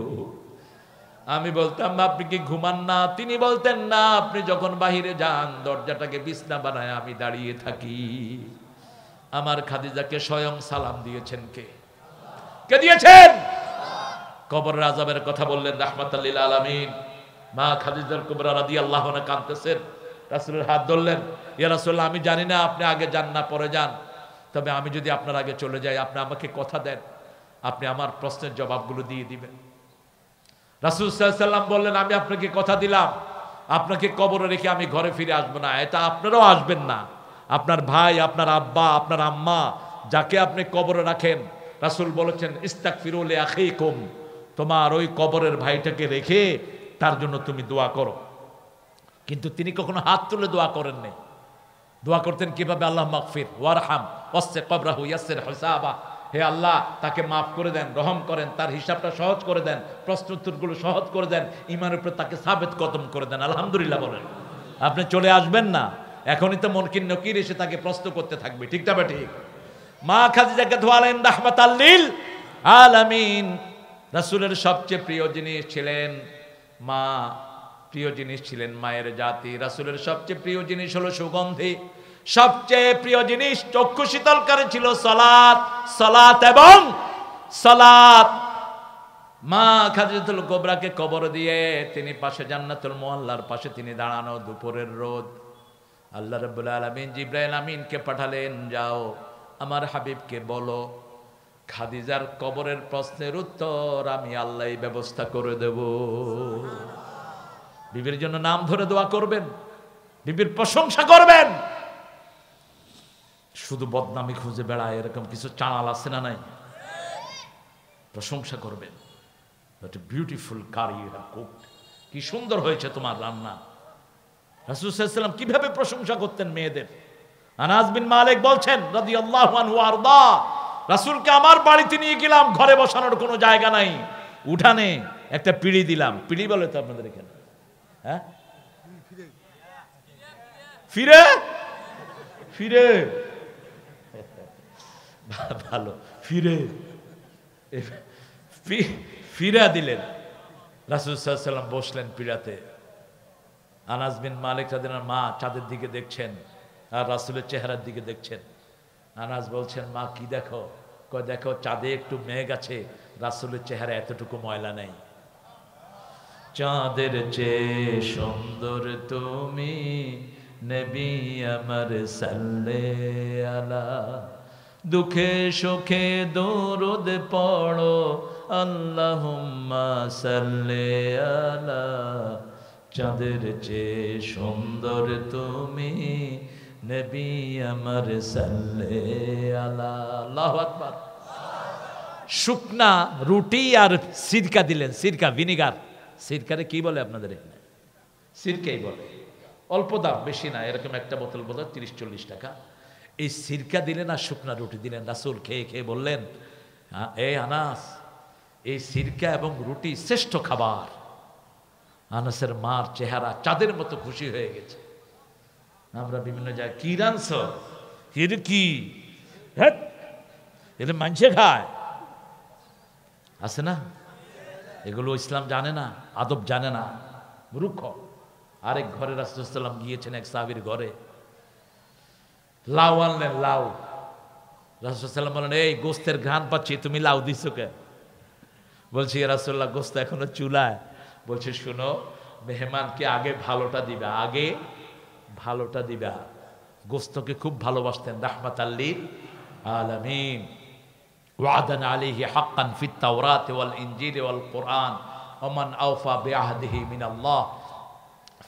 আমি বলতাম আপনি কি ঘুমান না? তিনি বলতেন না, আপনি যখন বাহিরে যান দরজাটাকে বিছনা বানায় আমি দাঁড়িয়ে থাকি। আমার খাদিজাকে স্বয়ং সালাম দিয়েছেন কে? কে দিয়েছেন? কবরের আযাবের কথা বললেন রাহমাতাল লিল আলামিন। মা খাদিজাতুল কুবরা রাদিয়াল্লাহু আনহা কাঁদতেছেন, রাসূলের হাত ধরলেন, ইয়া রাসূলুল্লাহ আমি জানি না আপনি আগে যান না পরে যান, তবে আমি যদি আপনার আগে চলে যাই আপনি আমাকে কথা দেন আপনি আমার প্রশ্নের জবাবগুলো দিয়ে দিবেন। রাসূল সাল্লাল্লাহু আলাইহি ওয়াসাল্লাম বললেন আমি আপনাকে কথা দিলাম আপনাকে কবরে রেখে আমি ঘরে ফিরে আসবো না, এটা আপনারাও আসবেন না। আপনার ভাই, আপনার আব্বা, আপনার আম্মা যাকে আপনি কবরে রাখেন, রাসূল বলেছেন ইস্তাগফিরু লি আখিকুম, তোমার ওই কবরের ভাইটাকে রেখে তার জন্য তুমি দোয়া করো। কিন্তু তিনি কখনো হাত তুলে দোয়া করেন নাই। দোয়া করতেন কিভাবে? আল্লাহ মাগফির ওয়ারহাম ওয়াসসি কবরাহু ইয়াসসির হিসাবা, হে আল্লাহ তাকে মাফ করে দেন, রহম করেন, তার হিসাবটা সহজ করে দেন, প্রশ্ন উত্তরগুলো সহজ করে দেন, ঈমানের উপরে তাকে সাবেত কদম করে দেন। আলহামদুলিল্লাহ বলেন। আপনি চলে আসবেন না, এখনই তো মুনকির নকির এসে তাকে প্রশ্ন করতে থাকবে, ঠিক না ঠিক? মা খাদিজাকে ধোয়ালেন রাহমাতাল লিল আলামিন। রাসূলের সবচেয়ে প্রিয় জিনিস ছিলেন মা, প্রিয় জিনিস ছিলেন মায়ের জাতি। রাসূলের সবচেয়ে প্রিয় জিনিস হলো সুগন্ধি, সবচেয়ে প্রিয় জিনিস চক্ষু শীতলকারী ছিল সালাত, সালাত এবং সালাত। মা খাদিজাতুল কুবরাকে কবর দিয়ে তিনি পাশে জান্নাতুল মুআল্লার পাশে তিনি দাঁড়ানো, দুপুরের রোদ। আল্লাহ রাব্বুল আলামিন জিবরাইল আমিনকে পাঠালেন, যাও আমার হাবিবকে বলো খাদিজার কবরের প্রশ্নের উত্তর আমি আল্লাহই ব্যবস্থা করে দেব। বিবির জন্য নাম ধরে দোয়া করবেন, বিবির প্রশংসা করবেন। শুধু বদনামি খুঁজে বেড়ায় এরকম কিছু চাল আছে না নাই? প্রশংসা করবেন, beautiful curry you have cooked, কি সুন্দর হয়েছে তোমার রান্না। রাসূল সাল্লাল্লাহু আলাইহি ওয়াসাল্লাম কিভাবে প্রশংসা করতেন মেয়েদের। আনাস বিন মালিক বলছেন রাদিয়াল্লাহু আনহু আরদা, রাসূলকে আমার বাড়িতে নিয়ে গেলাম, ঘরে বসানোর কোনো জায়গা নাই, উঠানে একটা পিঁড়ি দিলাম। পিঁড়ি বলে তো আপনাদের এখানে? হ্যাঁ, ফিরে ফিরে ভালো, ফিরে ফিরা দিলেন। রাসূল সাল্লাল্লাহু আলাইহি ওয়াসাল্লাম বসলেন পীড়াতে। আনাস বিন মালিক রাদিয়াল্লাহু মা চাঁদের দিকে দেখছেন আর রাসূলের চেহারার দিকে দেখছেন। আনাস বলছেন মা কি দেখো? কয় দেখো চাঁদে একটু মেঘ আছে, রাসূলের চেহারা এতটুকু ময়লা নাই। চাঁদের চেয়ে সুন্দর তুমি নবী আমার সাল্লে আলা, দুঃখে সুখে দরুদ পড়ো আল্লাহুম্মা সাল্লি আলা, চাঁদের চেয়ে সুন্দর তুমি নবী আমার সাল্লি আলা। আল্লাহু আকবার। শুকনা রুটি আর সিরকা দিলেন, সিরকা ভিনিগার, সিরকারে কি বলে আপনাদের এখানে? সিরকাই বলে, অল্প দাম, বেশি না, এরকম একটা বোতল বোধ 30-40 টাকা। এই সিরকা দিলেন আর শুকনা রুটি দিলেন। রাসূল খেয়ে খেয়ে বললেন, এ আনাস, এই সিরকা এবং রুটি শ্রেষ্ঠ খাবার। আনাসের মার চেহারা চাঁদের মতো খুশি হয়ে গেছে। আমরা বিভিন্ন জায়গায় কি রানছ, এর কি এটা মানুষে খায়, আছে না? এগুলো ইসলাম জানে না, আদব জানে না, মূর্খ। আরেক ঘরে রাসূলুল্লাহ সাল্লাল্লাহু আলাইহি ওয়াসাল্লাম গিয়েছেন এক সাহাবীর ঘরে, লাউ আনলেন, লাউ। রাসূলুল্লাহ সাল্লাল্লাহু আলাইহি ওয়াসাল্লাম বলেন, এই গোস্তের ঘ্রাণ পাচ্ছি, তুমি লাউ দিছো কে? বলছি ইয়া রাসূলুল্লাহ, গোস্ত এখনো চুলায়। বলছে, শুনো, মেহমানকে আগে ভালোটা দিবা, আগে ভালোটা দিবা। গোস্তকে খুব ভালোবাসতেন রাহমাতাল লিল আলামিন। ওয়াদান আলাইহি হাক্কান ফিত তাওরাত ওয়াল ইনজিল ওয়াল কুরআন ওয়া মান আওফা বিআহদিহি মিনাল্লাহ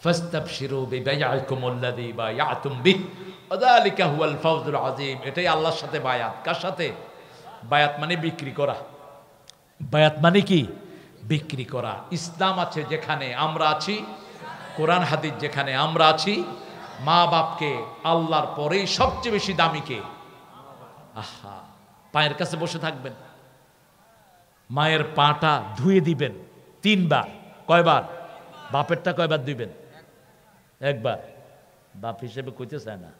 ফাস্তাবশিরু বিবাইআকুম আল্লাযী বায়াতুম বিহি ওয়া যালিকা হুয়াল ফাওজুল আযীম। এটাই আল্লাহর সাথে বায়াত। কার সাথে? বায়াত মানে বিক্রি করা। বায়াত মানে কি? বিক্রি করা। ইসলাম আছে যেখানে আমরা আছি, কোরআন হাদিস যেখানে আমরা আছি, মা বাপকে আল্লাহর পরেই সবচেয়ে বেশি দামি কে? আহা, পায়ের কাছে বসে থাকবেন, মায়ের পাটা ধুয়ে দিবেন 3 বার। কয়বার? বাপেরটা কয়বার দিবেন? একবার। বাপ হিসেবে কইতে চায় না,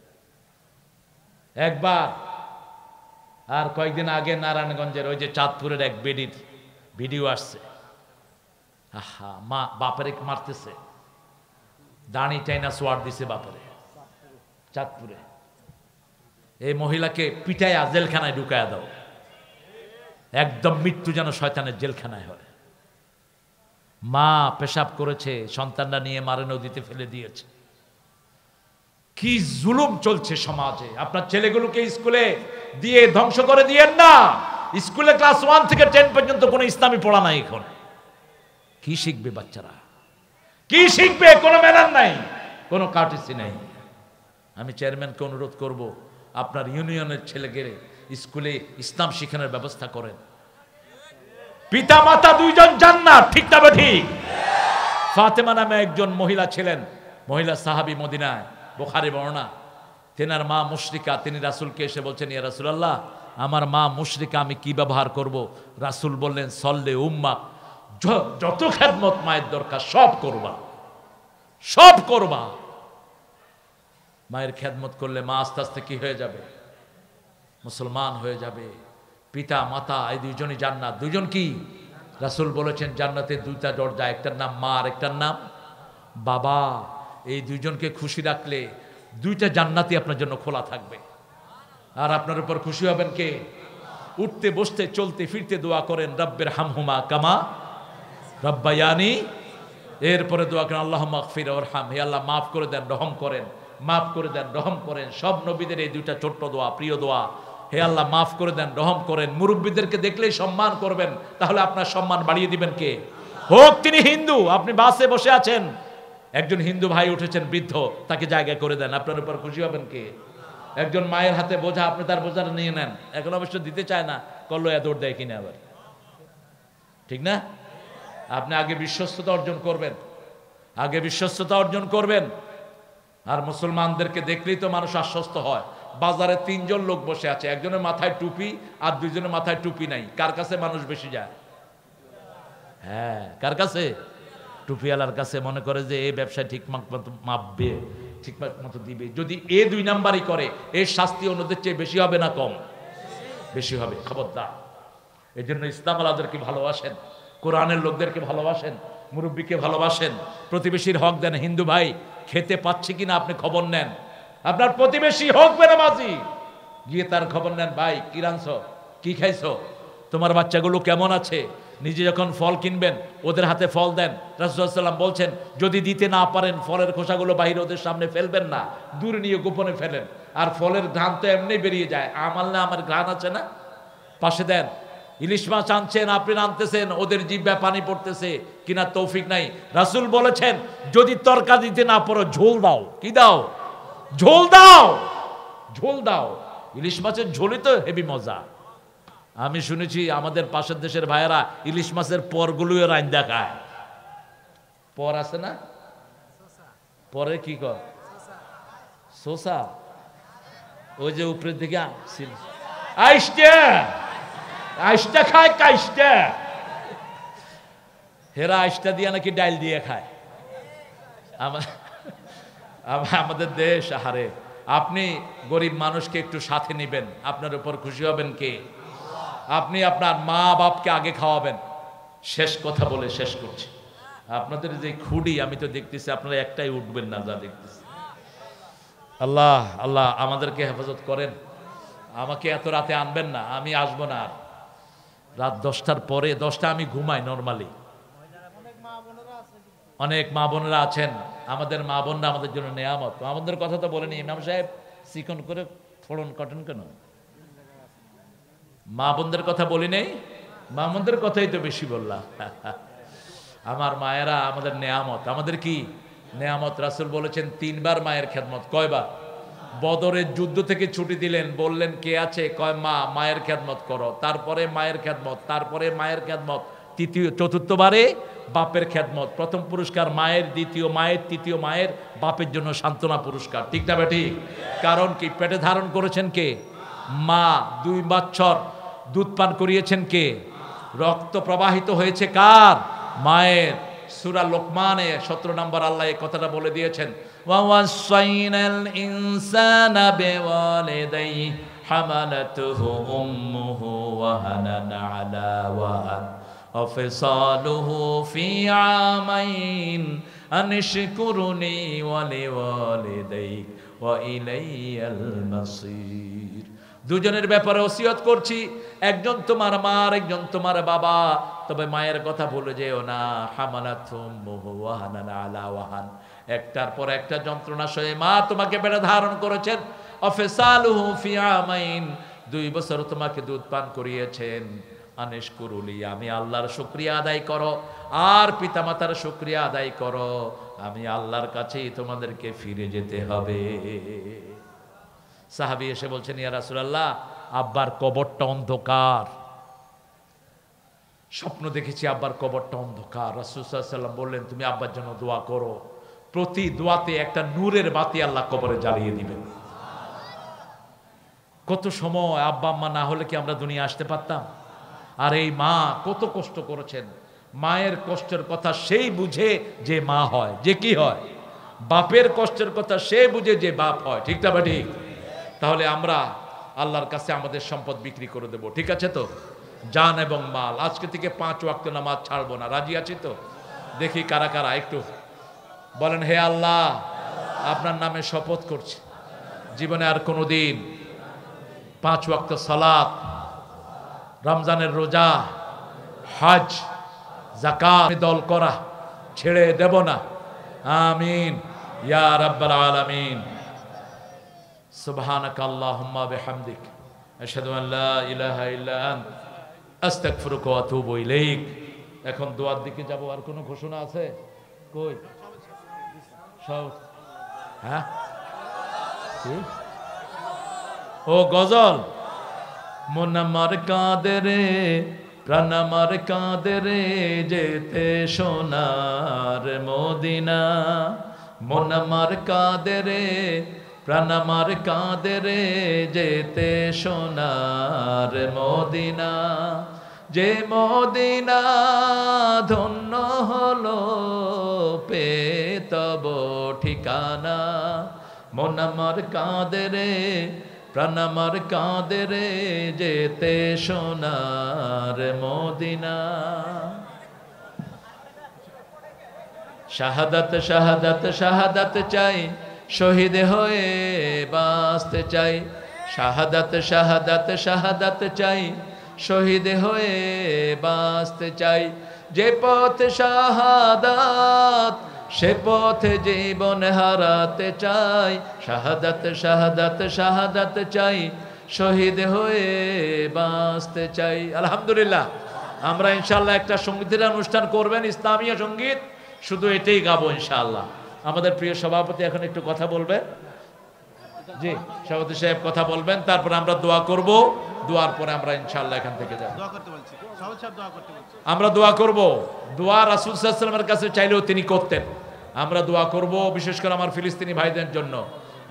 একবার। আর কয়েকদিন আগে নারায়ণগঞ্জের ওই যে চাঁদপুরের এক বেডির ভিডিও আসছে, আহা, মা বাপের মারতেছে, দাড়ি চাইনা সোয়ার দিছে বাপেরে, চাঁদপুরে। এই মহিলাকে পিটাইয়া জেলখানায় ঢুকায়া দাও, একদম মৃত্যু যেন শয়তানের জেলখানায় হয়। মা পেশাব করেছে, সন্তানরা নিয়ে মারে নদীতে ফেলে দিয়েছে। কি জুলুম চলছে সমাজে। আপনার ছেলেগুলোকে স্কুলে দিয়ে ধ্বংস করে দিয়েন না। স্কুলে ক্লাস 1 থেকে 10 পর্যন্ত কোনো ইসলামী পড়া নাই। এখন কি শিখবে বাচ্চারা? কি শিখবে? কোনো ম্যানার নাই, কোনো কার্টিসি নাই। আমি চেয়ারম্যানকে অনুরোধ করব, আপনার ইউনিয়নের ছেলেকে স্কুলে ইসলাম শিখানোর ব্যবস্থা করেন। পিতা মাতা 2 জন জান্নাত, ঠিক না ঠিক? ফাতেমা নামে একজন মহিলা ছিলেন, মহিলা সাহাবী, মদিনায়, বুখারী বর্ণনা। তেনার মা মুশরিকা। তিনি রাসূলকে এসে বলছেন, ইয়া রাসূলুল্লাহ, আমার মা মুশরিকা, আমি কি ব্যবহার করব? রাসূল বললেন, সল্লে উম্মা, যত খেদমত মায়ের দরকার সব করবা, সব করবা। মায়ের খেদমত করলে মা আস্তে আস্তে কি হয়ে যাবে? মুসলমান হয়ে যাবে। পিতা মাতা এই 2 জনই জান্নাত। 2 জন কি? রাসূল বলেছেন জান্নাতে 2টা দরজা, একটার নাম মা আর একটার নাম বাবা। এই 2 জনকে খুশি রাখলে 2টা জান্নাতই আপনার জন্য খোলা থাকবে। আর আপনার উপর খুশি হবেন কে? উঠতে বসতে চলতে ফিরতে দোয়া করেন, রব্বির হামহুমা কামা রব্বায়ানি। এরপরে দোয়া করেন, আল্লাহুম্মা আগফির ওয়ারহাম, হে আল্লাহ মাফ করে দেন, রহম করেন, মাফ করে দেন, রহম করেন। সব নবীদের এই 2টা ছোট্ট দোয়া, প্রিয় দোয়া। হে আল্লাহ মাফ করে দেন, রহম করেন। মুরব্বীদেরকে দেখলেই সম্মান করবেন, তাহলে আপনার সম্মান বাড়িয়ে দিবেন কে? হোক তিনি হিন্দু। আপনি বাসে বসে আছেন, একজন হিন্দু ভাই উঠেছেন বৃদ্ধ, তাকে জায়গা করে দেন, আপনার উপর খুশি হবেন কে? একজন মায়ের হাতে বোঝা, আপনি তার বোঝাটা নিয়ে নেন। এখন অবশ্য দিতে চায় না, করলো দৌড় দেয় কিনা আবার, ঠিক না? আপনি আগে বিশ্বস্ততা অর্জন করবেন, আগে বিশ্বস্ততা অর্জন করবেন। আর মুসলমানদেরকে দেখলেই তো মানুষ আশ্বস্ত হয়। বাজারে 3 জন লোক বসে আছে, একজনের মাথায় টুপি আর 2 জনের মাথায় টুপি নাই। কার কাছে মানুষ বেশি যায়? হ্যাঁ, কার কাছে? টুপিওয়ালার কাছে। মনে করে যে এই ব্যবসায় ঠিকঠাক মতো মাপবে, ঠিকঠাক মতো দিবে। যদি 2 নাম্বারই করে, এর শাস্তি অন্যদের চেয়ে বেশি হবে না কম? বেশি হবে। খবরদার। এই জন্য ইসলাম আলাদেরকে ভালোবাসেন, কোরআনের লোকদেরকে ভালোবাসেন, মুরব্বীকে ভালোবাসেন, প্রতিবেশীর হক দেন। হিন্দু ভাই খেতে পাচ্ছে কিনা আপনি খবর নেন। আপনার প্রতিবেশী হোক বেনামাজি, গিয়ে তার খবর নেন, ভাই কি রাঁধছো, কি খাইছো, তোমার বাচ্চাগুলো কেমন আছে। নিজে যখন ফল কিনবেন ওদের হাতে ফল দেন। রাসূলুল্লাহ সাল্লাল্লাহু আলাইহি ওয়াসাল্লাম বলছেন, যদি দিতে না পারেন ফলের খোসাগুলো বাইরে ওদের সামনে ফেলবেন না, দূরে নিয়ে গোপনে ফেলেন। আর ফলের ঘ্রাণ তো এমনি বেরিয়ে যায়। আমাল না আমার ঘ্রাণ আছে না, পাশে দেন। ইলিশ মাছ আনছেন, আপনি আনতেছেন, ওদের জিহ্বায় পানি পড়তেছে কিনা তৌফিক নাই। রাসূল বলেছেন যদি তরকা দিতে না পারো ঝোল দাও। কি দাও? ঝোল দাও, ঝোল দাও। ইলিশ মাছের ঝোলই তো হেভি মজা। আমি শুনেছি আমাদের পাশের দেশের ভাইয়েরা ইলিশ মাছের পরগুলোও রাইন্দা খায়। পর আছে না, পরে কি কর সোসা, ওই যে উপরের দিকে আইসটা আইসটা খায়, কাইসটা হেরা আইসটা দিয়ে নাকি ডাইল দিয়ে খায়। আমাদের দেশ হারে। আপনি গরিব মানুষকে একটু সাথে নিবেন, আপনার উপর খুশি হবেন কে? আপনি আপনার মা বাপকে আগে খাওয়াবেন। শেষ কথা বলে শেষ করছি, আপনাদের যে খুঁড়ি আমি তো দেখতেছি আপনারা একটাই উঠবেন না, যা দেখতেছি। আল্লাহ আল্লাহ আমাদেরকে হেফাজত করেন। আমাকে এত রাতে আনবেন না, আমি আসবো না আর। রাত 10টার পরে, 10টা আমি ঘুমাই নর্মালি। অনেক মা বোনেরা আছেন, আমাদের মা বোনরা আমাদের জন্য নেয়ামত। আমাদের কথা তো বলেনি ইমাম সাহেব, চিকন করে ফোড়ন কাটেন কেন? মা বোনদের কথা বলি নেই, মা বোনদের কথাই তো বেশি বললাম। আমার মায়েরা আমাদের নেয়ামত। আমাদের কি নেয়ামত? রাসূল বলেছেন 3বার মায়ের খেদমত। কয়বার? বদরের যুদ্ধ থেকে ছুটি দিলেন, বললেন কে আছে? কয় মা, মায়ের খেদমত করো। তারপরে মায়ের খেদমত, তারপরে মায়ের খেদমত, চতুর্থবারে বাপের খেদমত। প্রথম পুরস্কার মায়ের, দ্বিতীয় মায়ের, তৃতীয় মায়ের, বাপের জন্য সান্ত্বনা পুরস্কার। ঠিক না ঠিক? কারণ কি, পেটে ধারণ করেছেন কে? মা। 2 বছর দুধ পান করিয়েছেন কে? রক্ত প্রবাহিত হয়েছে কার? মায়ের। সূরা লোকমানে 17 নম্বর আল্লাহ এই কথাটা বলে দিয়েছেন, ওয়াসাইনাল ইনসানা বিওয়ালিদাইহি হামালাতুহু উম্মুহু ওয়াহানান আলা ওয়াহান ওয়াফিসালুহু ফি আমাইন আনিশকুরনি ওয়া লিওয়ালিদাইক ওয়া ইলাইয়াল মাসির। দুজনের ব্যাপারে ওসিয়ত করছি, একজন তোমার মা আর একজন তোমার বাবা। তবে মায়ের কথা ভুলে যেও না। হামালাতুম ওয়াহানান আলা ওয়াহান, একটার পর একটা যন্ত্রণা সয়ে মা তোমাকে পেটে ধারণ করেছেন। অফিসালুহু ফি আমাইন, 2 বছর তোমাকে দুধ পান করিয়েছেন। আনিশকুরুলি, আমি আল্লাহর শুকরিয়া আদায় করো, আর পিতামাতার শুকরিয়া আদায় করো। আমি আল্লাহর কাছেই তোমাদেরকে ফিরে যেতে হবে। সাহাবী এসে বলছেন, ইয়া রাসূলুল্লাহ, আব্বার কবরটা অন্ধকার, স্বপ্ন দেখেছি আব্বার কবরটা অন্ধকার। রাসূল সাল্লাল্লাহু আলাইহি ওয়াসাল্লাম বললেন, তুমি আব্বার জন্য দোয়া করো, প্রতি দোয়াতে একটা নূরের বাতি আল্লাহ কবরে জ্বালিয়ে দিবেন। কত সময় আব্বা আম্মা না হলে কি আমরা দুনিয়া আসতে পারতাম? আর এই মা কত কষ্ট করেছেন। মায়ের কষ্টের কথা সেই বুঝে যে মা হয়, যে কি হয়। বাপের কষ্টের কথা সে বুঝে যে বাপ হয়। ঠিক না ঠিক? তাহলে আমরা আল্লাহর কাছে আমাদের সম্পদ বিক্রি করে দেব। ঠিক আছে তো? জান এবং মাল। আজকে থেকে 5 ওয়াক্ত নামাজ ছাড়বো না। রাজি আছি তো? দেখি কারা কারা একটু বলেন, হে আল্লাহ, আপনার নামে শপথ করছি, জীবনে আর কোনোদিন 5 ওয়াক্ত সালাত, রমজানের রোজা, হজ, যাকাত দল করা ছেড়ে দেব না। আমিন ইয়া রাব্বাল আলামিন। সুবহানাকা আল্লাহুম্মা বিহামদিক আশহাদু আন লা ইলাহা ইল্লা আনত আস্তাগফিরুকা ওয়া আতুবু ইলাইক। এখন দোয়ার দিকে যাব। আর কোনো ঘোষণা আছে? কই সব? হ্যাঁ, ও গজল। মন আমার কাঁদে রে, প্রাণ আমার কাঁদে রে, যেতে সোনার মদিনা। মন আমার কাঁদে রে, প্রাণ আমার কাঁদে রে, যেতে সোনার মদিনা। যে মদিনা ধন্য হলো পেয়ে তব ঠিকানা। মন আমার কাঁদে রে, প্রাণ আমার কাঁদে রে, যেতে সোনার মদিনা। শাহাদাত শাহাদাত শাহাদাত চাই, শহীদ হয়ে বাঁচতে চাই। শাহাদাত শাহাদাত শাহাদাত চাই, শহীদ হয়ে বাঁচতে চাই। যে পথ শাহাদাত সে পথে জীবন হারাতে চাই, শাহাদাত শাহাদাত শাহাদাত চাই, শহীদ হয়ে বাঁচতে চাই। আলহামদুলিল্লাহ, আমরা ইনশাআল্লাহ একটা সঙ্গীতের অনুষ্ঠান করবেন, ইসলামীয় সঙ্গীত, শুধু এটাই গাবো ইনশাআল্লাহ। আমাদের প্রিয় সভাপতি এখন একটু কথা বলবেন। জি, সভাপতি সাহেব কথা বলবেন, তারপর আমরা দোয়া করব, দোয়ার পরে আমরা ইনশাআল্লাহ এখান থেকে যাব। আমরা দোয়া করব, দোয়া রাসূল সাল্লাল্লাহু আলাইহি ওয়াসাল্লামের কাছে চাইলেও তিনি করতেন। আমরা দোয়া করব বিশেষ করে আমার ফিলিস্তিনি ভাইদের জন্য।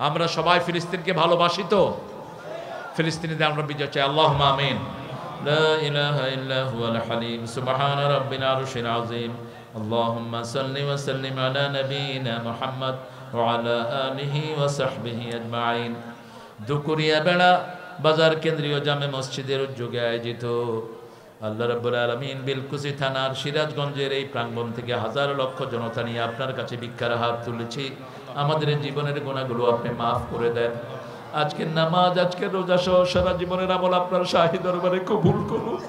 আমরা সবাই ফিলিস্তিনকে ভালোবাসি তো, ফিলিস্তিনিদের আমরা বিজয় চাই। আল্লাহুম্মা আমিন। লা ইলাহা ইল্লা হুয়াল হালিম সুবহানা রাব্বিল আরশিল আযীম। আল্লাহুম্মা সাল্লি ওয়া সাল্লিম আলা নাবিয়িনা মুহাম্মদ ওয়া আলা আলিহি ওয়া সাহবিহি আজমাইন। দুকুরিয়া বেড়া বাজার কেন্দ্রীয় জামে মসজিদের উদ্যোগে আয়োজিত আল্লাহ রাব্বুল আলামিন বিলকুসি থানার সিরাজগঞ্জের এই প্রাঙ্গণ থেকে হাজার লক্ষ জনতা নিয়ে আপনার কাছে ভিক্ষার হাত তুলেছি। আমাদের জীবনের গুনাহগুলো আপনি মাফ করে দেন। আজকের নামাজ, আজকের রোজা সহ সারা জীবনের আমল আপনার শাহী দরবারে কবুল করুন।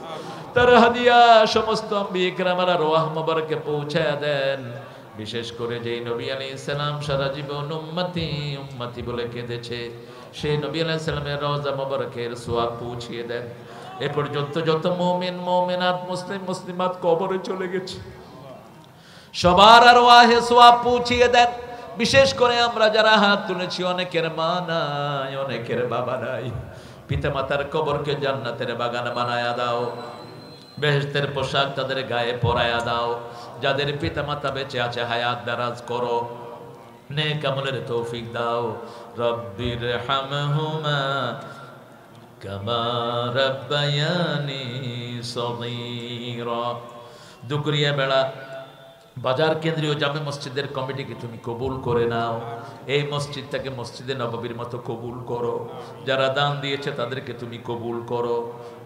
তার হাদিয়া সমস্ত আম্বিয়া কিরামের আরওয়াহ মুবারকে পৌঁছায়া দেন। বিশেষ করে যেই নবী আলাইহিস সালাম সারা জীবন উম্মতি উম্মতি বলে কেঁদেছে, সেই নবী আলাইহিস সালামের রওজা মুবারকের সওয়াব পৌঁছিয়ে দেন। এ পর্যন্ত যত মুমিন মুমিনাত মুসলিম মুসলিমাত কবরে চলে গেছে, সবার আরওয়াহে সওয়াব পৌঁছিয়ে দেন। বিশেষ করে আমরা যারা হাত তুলেছি, অনেকের মা নাই, অনেকের বাবা নাই, পিতামাতার কবরকে জান্নাতের বাগান বানায়া দাও, বেহেশতের পোশাক তাদের গায়ে পরায়া দাও। যাদের পিতামাতা বেঁচে আছে হায়াত দারাজ করো, নেক আমলের তৌফিক দাও। রব্বির হামহুমা কামা রাব্বায়ানি সগীরা। দুকুরিয়া বেড়া বাজার কেন্দ্রীয় জামে মসজিদের কমিটিকে তুমি কবুল করে নাও। এই মসজিদটাকে মসজিদে নববীর মতো কবুল করো। যারা দান দিয়েছে তাদেরকে তুমি কবুল করো।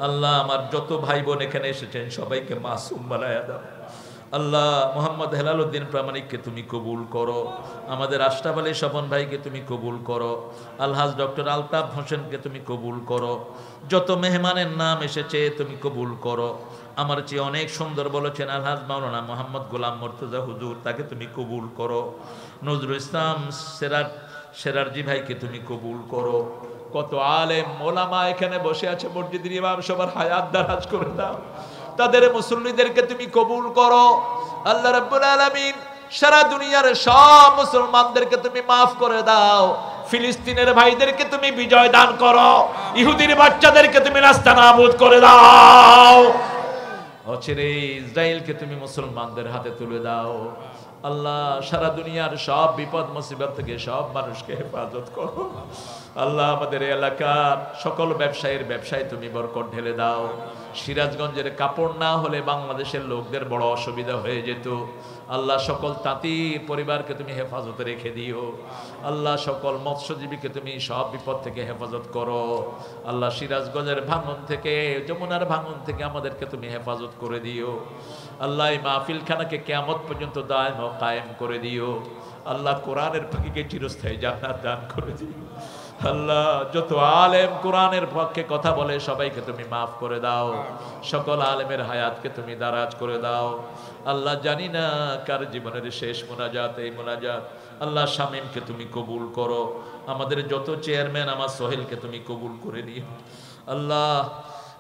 আল্লাহ, আমার যত ভাই বোন এখানে এসেছেন সবাইকে মাসুম বানায়া দাও। আল্লাহ, মোহাম্মদ হেলাল উদ্দিন প্রামাণিককে তুমি কবুল করো। আমাদের আশরাফ আলী স্বপন ভাইকে তুমি কবুল করো। আলহাজ ডক্টর আলতাফ হোসেনকে তুমি কবুল করো। যত মেহমানের নাম এসেছে তুমি কবুল করো। আমার চেয়ে অনেক সুন্দর বলেছেন আলহাজ মাওলানা মোহাম্মদ গোলাম মুর্তজা হুজুর, তাকে তুমি কবুল করো। নজরুল ইসলাম সেরারজি ভাইকে তুমি কবুল করো। কত আলেম ওলামা এখানে বসে আছে, মসজিদের ইমাম, সবার হায়াত দারাজ করে দাও। তাদের মুসল্লিদেরকে তুমি কবুল করো। আল্লাহ রাব্বুল আলামিন সারা দুনিয়ার সব মুসলমানদেরকে তুমি মাফ করে দাও। ফিলিস্তিনের ভাইদেরকে তুমি বিজয় দান করো। ইহুদির বাচ্চাদেরকে তুমি নাস্তানাবুদ করে দাও। অচিরে ইসরায়েলকে তুমি মুসলমানদের হাতে তুলে দাও। আল্লাহ, সারা দুনিয়ার সব বিপদ মুসিবত থেকে সব মানুষকে হেফাজত করো। আল্লাহ, আমাদের এলাকার সকল ব্যবসায়ীর ব্যবসায় তুমি বরকত ঢেলে দাও। সিরাজগঞ্জের কাপড় না হলে বাংলাদেশের লোকদের বড় অসুবিধা হয়ে যেত। আল্লাহ, সকল তাঁতি পরিবারকে তুমি হেফাজতে রেখে দিও। আল্লাহ, সকল মৎস্যজীবীকে তুমি সব বিপদ থেকে হেফাজত করো। আল্লাহ, সিরাজগঞ্জের ভাঙন থেকে, যমুনার ভাঙন থেকে আমাদেরকে তুমি হেফাজত করে দিও। আল্লাহ, এই মাহফিলখানাকে কিয়ামত পর্যন্ত দায়েম ও কায়েম করে দিও। আল্লাহ, কোরআনের ফাঁকিকে চিরস্থায়ী জান্নাত দান করে দিও। আল্লাহ, যত আলেম কোরআনের পক্ষে কথা বলে সবাইকে তুমি মাফ করে দাও। সকল আলেমের হায়াতকে তুমি দারাজ করে দাও। আল্লাহ, জানি না কার জীবনের শেষ মোনাজাত এই মোনাজাত। আল্লাহ, শামীমকে তুমি কবুল করো। আমাদের যত চেয়ারম্যান, আমার সোহেলকে তুমি কবুল করে নিও। আল্লাহ,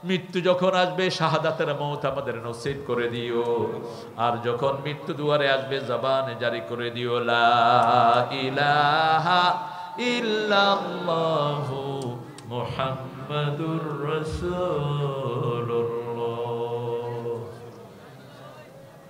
মৃত্যু যখন আসবে শাহাদাতের মওত আমাদের নসিব করে দিও। আর যখন মৃত্যু দুয়ারে আসবে জবানে জারি করে দিও লা ইলাহা ইল্লাল্লাহু মুহাম্মাদুর রাসূলুল্লাহ।